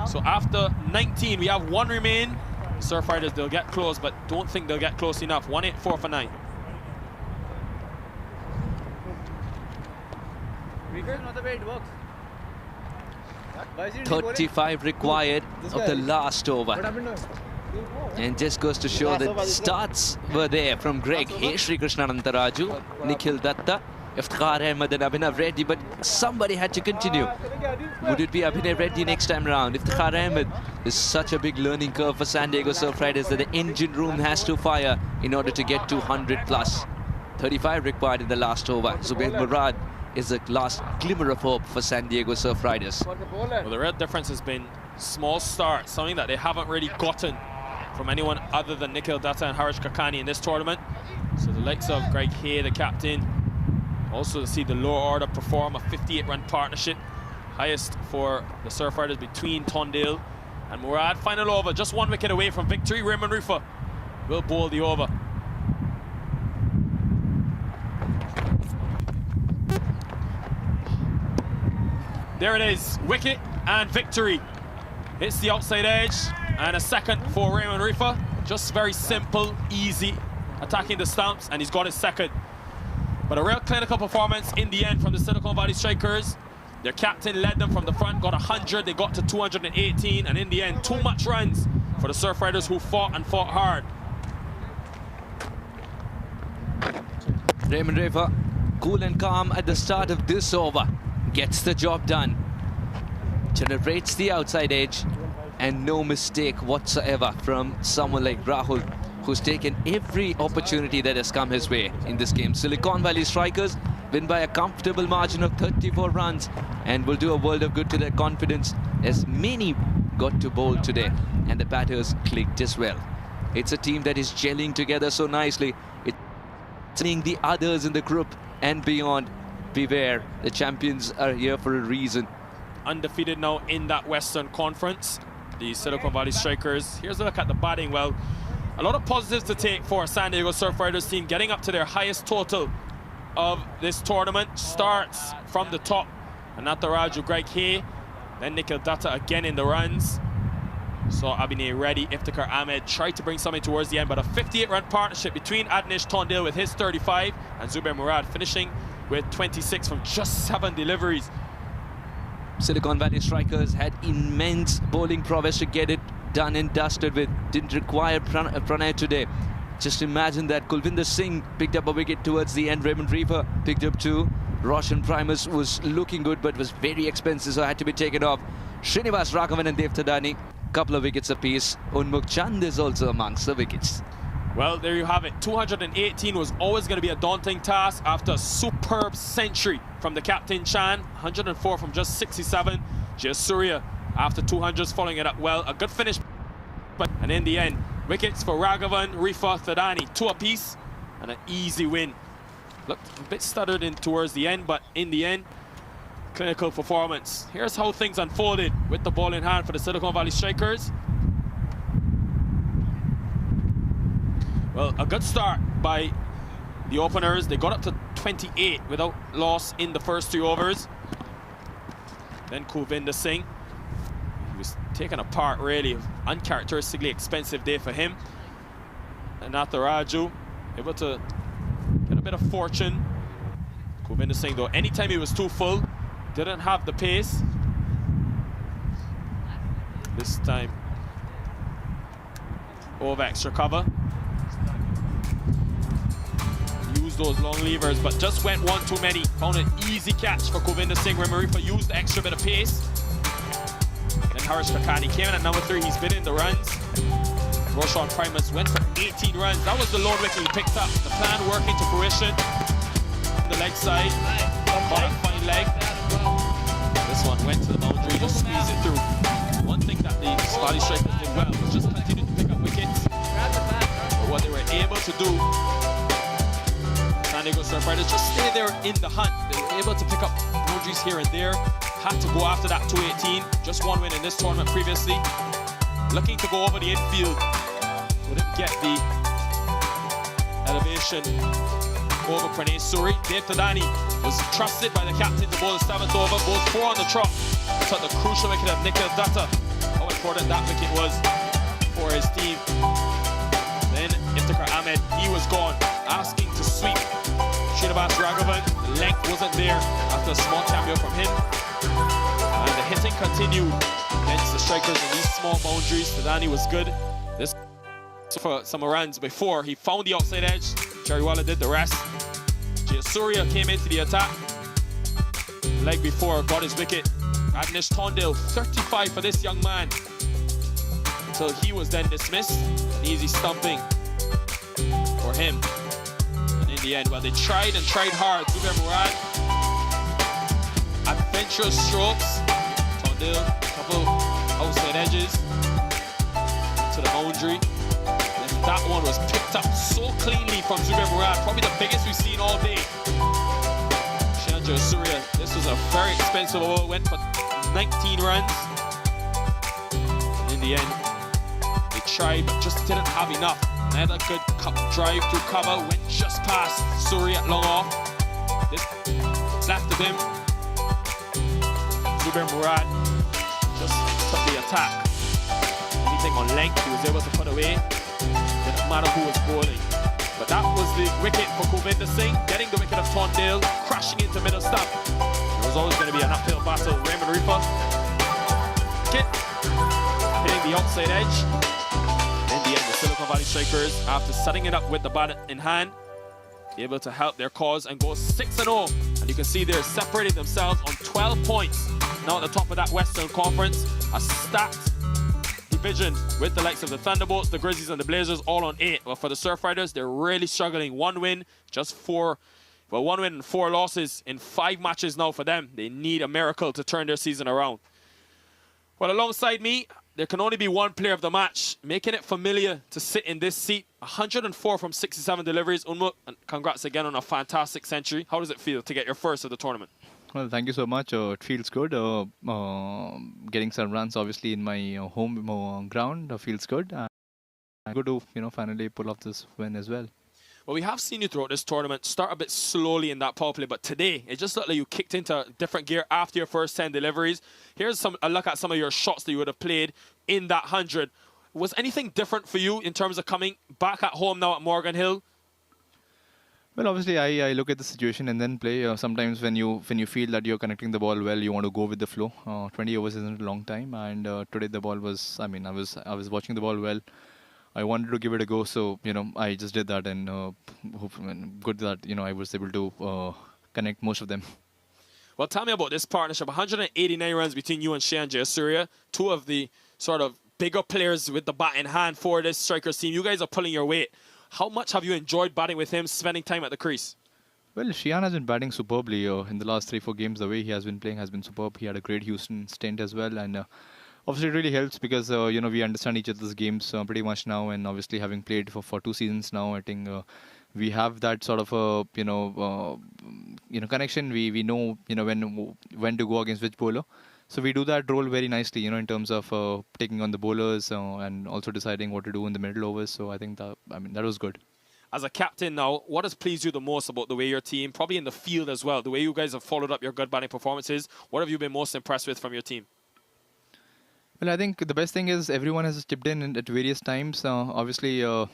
So after 19, we have one remain. Surfriders, they'll get close, but don't think they'll get close enough. 184 for 9. 35 required of the last over. And just goes to show that starts were there from Greg, Shri Krishnanantaraju, Nikhil Datta, Iftikhar Ahmed and Abhinav Reddy, but somebody had to continue. Would it be Abhinav Reddy next time round? Iftikhar Ahmed is such a big learning curve for San Diego Surfriders that the engine room has to fire in order to get to 100 plus. 35 required in the last over. Zubair Murad is the last glimmer of hope for San Diego Surfriders. Well, the real difference has been small start, something that they haven't really gotten from anyone other than Nikhil Datta and Harish Kakani in this tournament. So the likes of Greg Hay, the captain, also to see the lower order perform a 58-run partnership, highest for the Surfriders between Tondale and Murad. Final over, just 1 wicket away from victory. Raymond Rifa will bowl the over. There it is, wicket and victory. Hits the outside edge, and a second for Raymond Rifa. Just very simple, easy, attacking the stumps, and he's got his second. But a real clinical performance in the end from the Silicon Valley Strikers. Their captain led them from the front, got 100, they got to 218, and in the end, too much runs for the Surfriders, who fought and fought hard. Raymond Rifa, cool and calm at the start of this over, gets the job done. Generates the outside edge, and no mistake whatsoever from someone like Rahul, who's taken every opportunity that has come his way in this game. Silicon Valley Strikers win by a comfortable margin of 34 runs and will do a world of good to their confidence, as many got to bowl today and the batters clicked as well. It's a team that is gelling together so nicely. It's seeing the others in the group and beyond. Beware, the champions are here for a reason. Undefeated now in that Western Conference, the Silicon Valley Strikers. Here's a look at the batting. Well, a lot of positives to take for San Diego Surfriders team, getting up to their highest total of this tournament. Starts from the top, Anantaraju, Greg Hay, then Nikhil Datta again in the runs. So Abhinay Reddy, Iftikhar Ahmed tried to bring something towards the end, but a 58-run partnership between Adnish Tondale with his 35 and Zubair Murad finishing with 26 from just 7 deliveries. Silicon Valley Strikers had immense bowling prowess to get it done and dusted with. Didn't require Pranay today. Just imagine that. Kulvinder Singh picked up a wicket towards the end. Raymond Rifa picked up 2. Roshan Primus was looking good but was very expensive, so had to be taken off. Srinivas Raghavan and Dev Tadani, couple of wickets apiece. Unmukh Chand is also amongst the wickets. Well, there you have it. 218 was always going to be a daunting task after a superb century from the captain Chan. 104 from just 67. Jayasuriya after 200s following it up well. A good finish, and in the end, wickets for Raghavan, Rifa, Thadani, 2 apiece, and an easy win. Looked a bit stuttered in towards the end, but in the end, clinical performance. Here's how things unfolded with the ball in hand for the Silicon Valley Strikers. Well, a good start by the openers. They got up to 28 without loss in the first 3 overs. Then Kulvinder Singh, he was taken apart really. Uncharacteristically expensive day for him. And Natharaju able to get a bit of fortune. Kulvinder Singh though, anytime he was too full, didn't have the pace. This time over extra cover. Used those long levers, but just went one too many. Found an easy catch for Kulvinder Singh. Raymond Rifa used the extra bit of pace. Then Harris Kakani came in at number 3. He's been in the runs. Roshan Primus went for 18 runs. That was the lone wicket he picked up. The plan working to fruition. The leg side. Caught a fine leg. This one went to the boundary, just squeezed it through. One thing that the Somali strikers did well was just continue to pick up wickets. But what they were able to do, San Diego Surf Riders just stay there in the hunt. They were able to pick up boundaries here and there. Had to go after that 218. Just one win in this tournament previously. Looking to go over the infield. Wouldn't get the elevation over Pranay Suri. Dave Tadani was trusted by the captain to bowl the 7th over. Bowled 4 on the trot. Took the crucial wicket of Nikhil Datta. How important that wicket was for his team. Then Iftikhar Ahmed, he was gone. Asking to sweep Srinivas Raghavan. The length wasn't there after a small cameo from him. And the hitting continued against the strikers in these small boundaries. Tadani was good. This for some runs before he found the outside edge. Chariwala did the rest. Jayasuriya came into the attack. Leg before, got his wicket. Adnish Tondale, 35 for this young man. Until he was then dismissed. An easy stumping for him. And in the end, well, they tried and tried hard. Zubair Murad, adventurous strokes. Tondale, a couple outside edges to the boundary. And that one was picked up so cleanly from Zubair Murad, probably the biggest we've seen all day. Shanjo Surya, this was a very expensive over, went for 19 runs. And in the end, they tried but just didn't have enough. Another good drive through cover, went just past Surya at long off. What's left of him, Zubair Murad just took the attack. Anything on length he was able to put away. Didn't matter who was bowling. But that was the wicket for Govinda Singh, getting the wicket of Tondale, crashing into middle stump. There was always going to be an uphill battle. Raymond Reefer, wicket, hitting the outside edge. In the end, the Silicon Valley Strikers, after setting it up with the bat in hand, able to help their cause and go 6-0. And you can see they're separating themselves on 12 points. Now at the top of that Western Conference, a stacked division with the likes of the Thunderbolts, the Grizzlies, and the Blazers all on 8. But for the Surf Riders, they're really struggling. One win, one win and 4 losses in 5 matches now for them. They need a miracle to turn their season around. Well, alongside me, there can only be one player of the match, making it familiar to sit in this seat. 104 from 67 deliveries. Unmuk, and congrats again on a fantastic century. How does it feel to get your first of the tournament? Well, thank you so much. It feels good. Getting some runs, obviously, in my home ground feels good. I'm good to, finally pull off this win as well. Well, we have seen you throughout this tournament start a bit slowly in that power play, but today it just looked like you kicked into different gear after your first 10 deliveries. Here's a look at some of your shots that you would have played in that 100. Was anything different for you in terms of coming back at home now at Morgan Hill? Well, obviously, I look at the situation and then play. Sometimes when you feel that you're connecting the ball well, you want to go with the flow. 20 overs isn't a long time, and today the ball was. I was watching the ball well. I wanted to give it a go, so I just did that, and good that I was able to connect most of them. Well, tell me about this partnership. 189 runs between you and Shayan Jayasuriya, 2 of the sort of bigger players with the bat in hand for this strikers team. You guys are pulling your weight. How much have you enjoyed batting with him, spending time at the crease? Well, Shayan has been batting superbly in the last 3-4 games. The way he has been playing has been superb. He had a great Houston stint as well, and obviously it really helps because we understand each other's games pretty much now, and obviously having played for 2 seasons now, I think we have that sort of connection. We know when to go against which bowler. So we do that role very nicely, in terms of taking on the bowlers and also deciding what to do in the middle overs. So I think that was good. As a captain now, what has pleased you the most about the way your team, probably in the field as well, the way you guys have followed up your good batting performances? What have you been most impressed with from your team? Well, I think the best thing is everyone has chipped in at various times. Obviously, the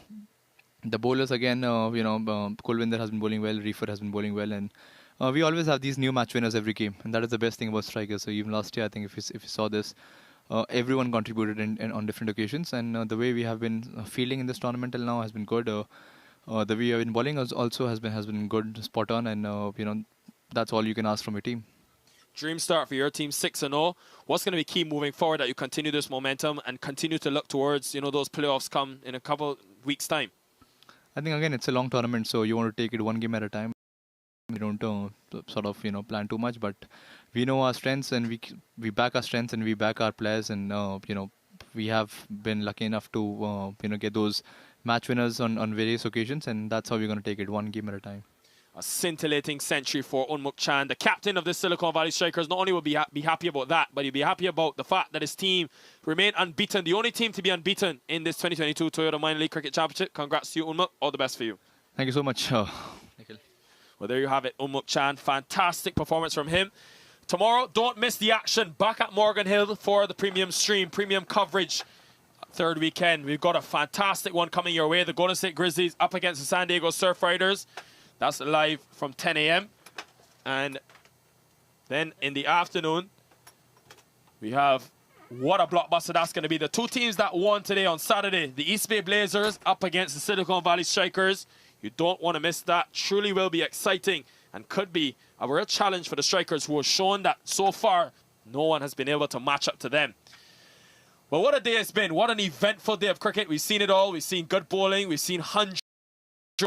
bowlers again, Kulwinder has been bowling well, Reefer has been bowling well, and we always have these new match winners every game, and that is the best thing about strikers. So even last year, I think if you saw this, everyone contributed on different occasions, and the way we have been fielding in this tournament till now has been good. The way we have been bowling also has been good, spot on, and that's all you can ask from your team. Dream start for your team, 6-0. What's going to be key moving forward that you continue this momentum and continue to look towards, you know, those playoffs come in a couple weeks' time? I think again it's a long tournament, so you want to take it one game at a time. We don't sort of plan too much, but we know our strengths and we back our strengths and we back our players, and we have been lucky enough to get those match winners on various occasions, and that's how we're going to take it one game at a time. A scintillating century for Unmuk Chan, the captain of the Silicon Valley Strikers. Not only will be happy about that, but he'll be happy about the fact that his team remained unbeaten, the only team to be unbeaten in this 2022 Toyota Minor League Cricket Championship. Congrats to you, Unmuk. All the best for you. Thank you so much, Nikhil. Well, there you have it, Unmuk Chan. Fantastic performance from him. Tomorrow, don't miss the action back at Morgan Hill for the premium stream, premium coverage. Third weekend, we've got a fantastic one coming your way. The Golden State Grizzlies up against the San Diego Surf Riders. That's live from 10 a.m. And then in the afternoon, we have what a blockbuster that's going to be. The two teams that won today on Saturday, the East Bay Blazers up against the Silicon Valley Strikers. You don't want to miss that. Truly will be exciting and could be a real challenge for the Strikers, who have shown that so far no one has been able to match up to them. Well, what a day it's been. What an eventful day of cricket. We've seen it all. We've seen good bowling. We've seen Unmuk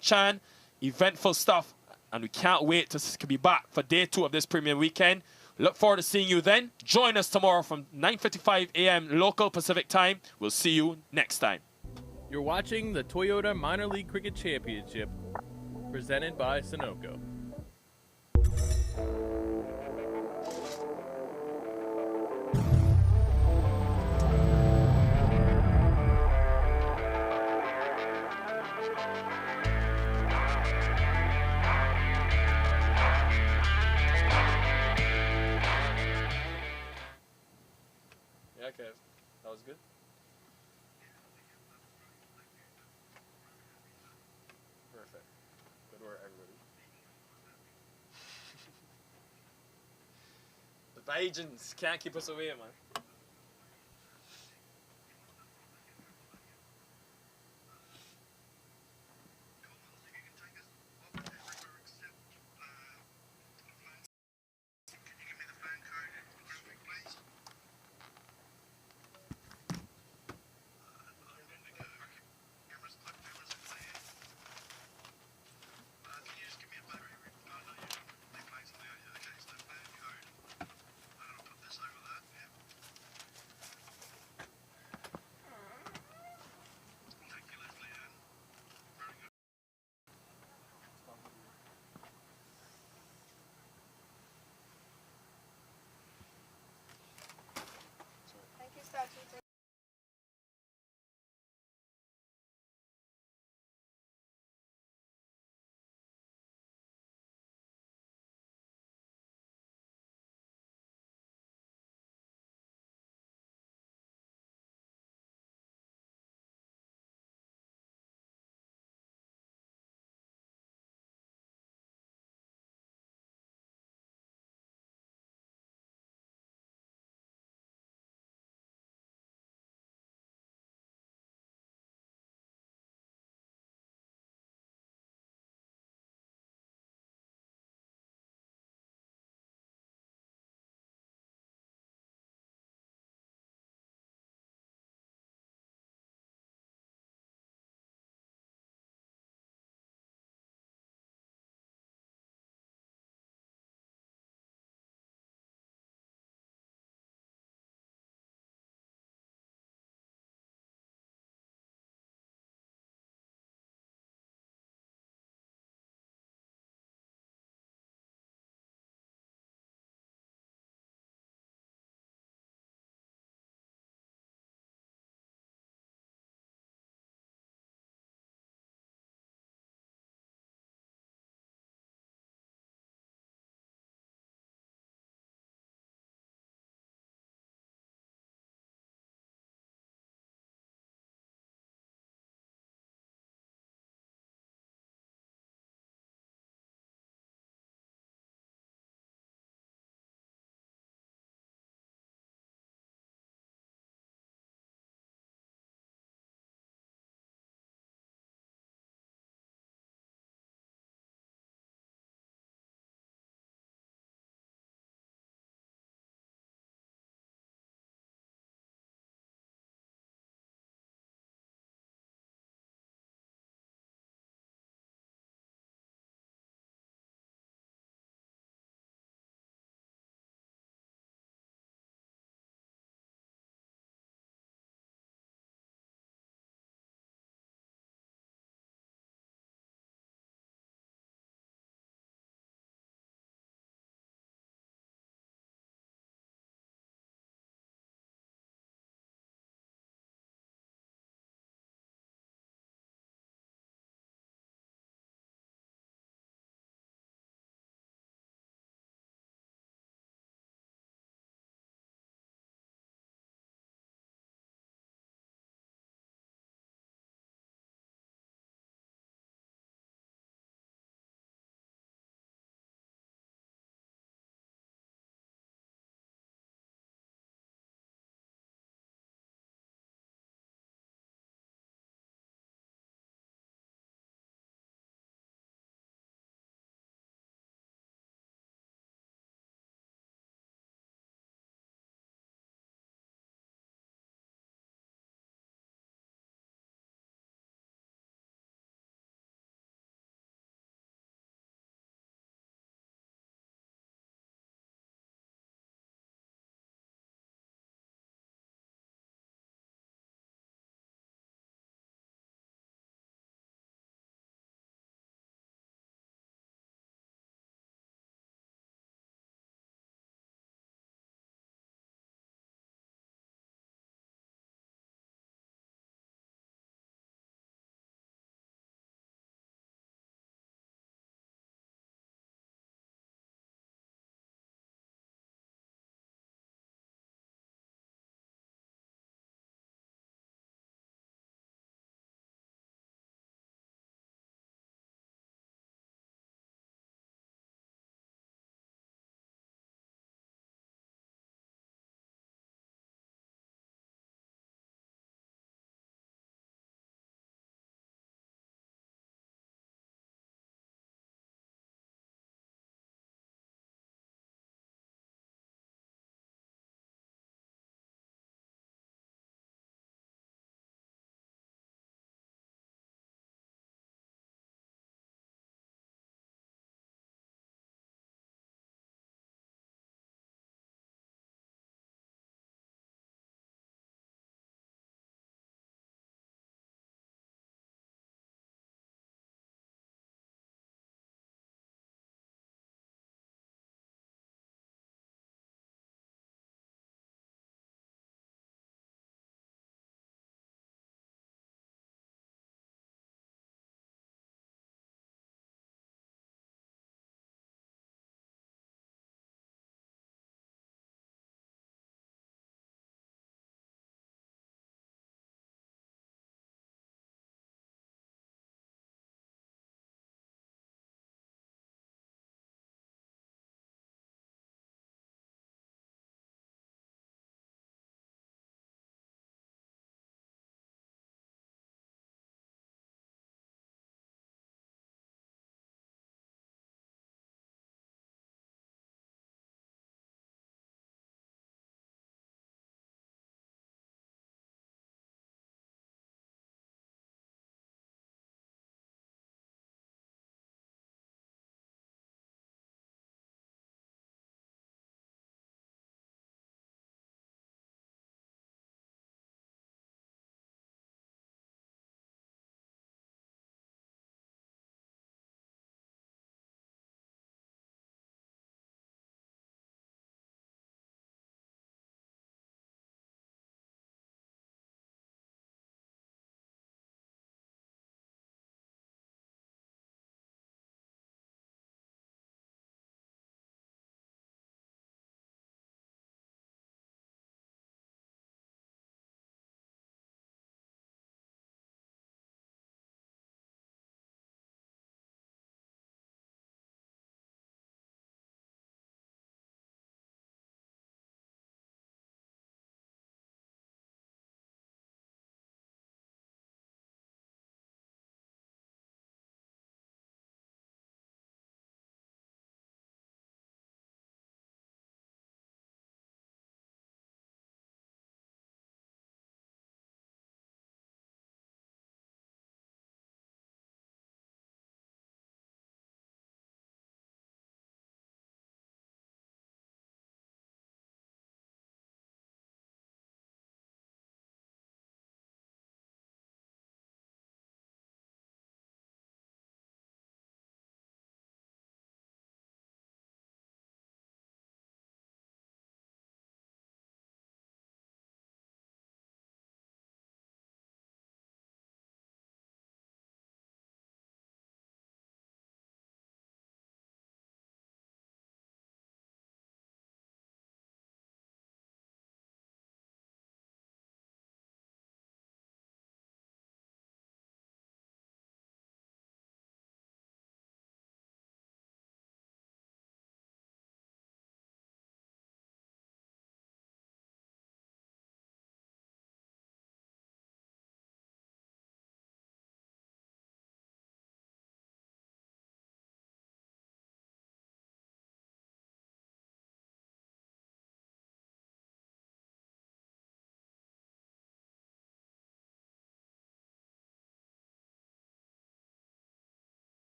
Chan. Eventful stuff, and we can't wait to be back for day 2 of this premium weekend. Look forward to seeing you then. Join us tomorrow from 9:55 a.m. local Pacific time. We'll see you next time. You're watching the Toyota Minor League Cricket Championship, presented by Sunoco. Okay, that was good. Perfect. Good work, everybody. The Bajans can't keep us away, man.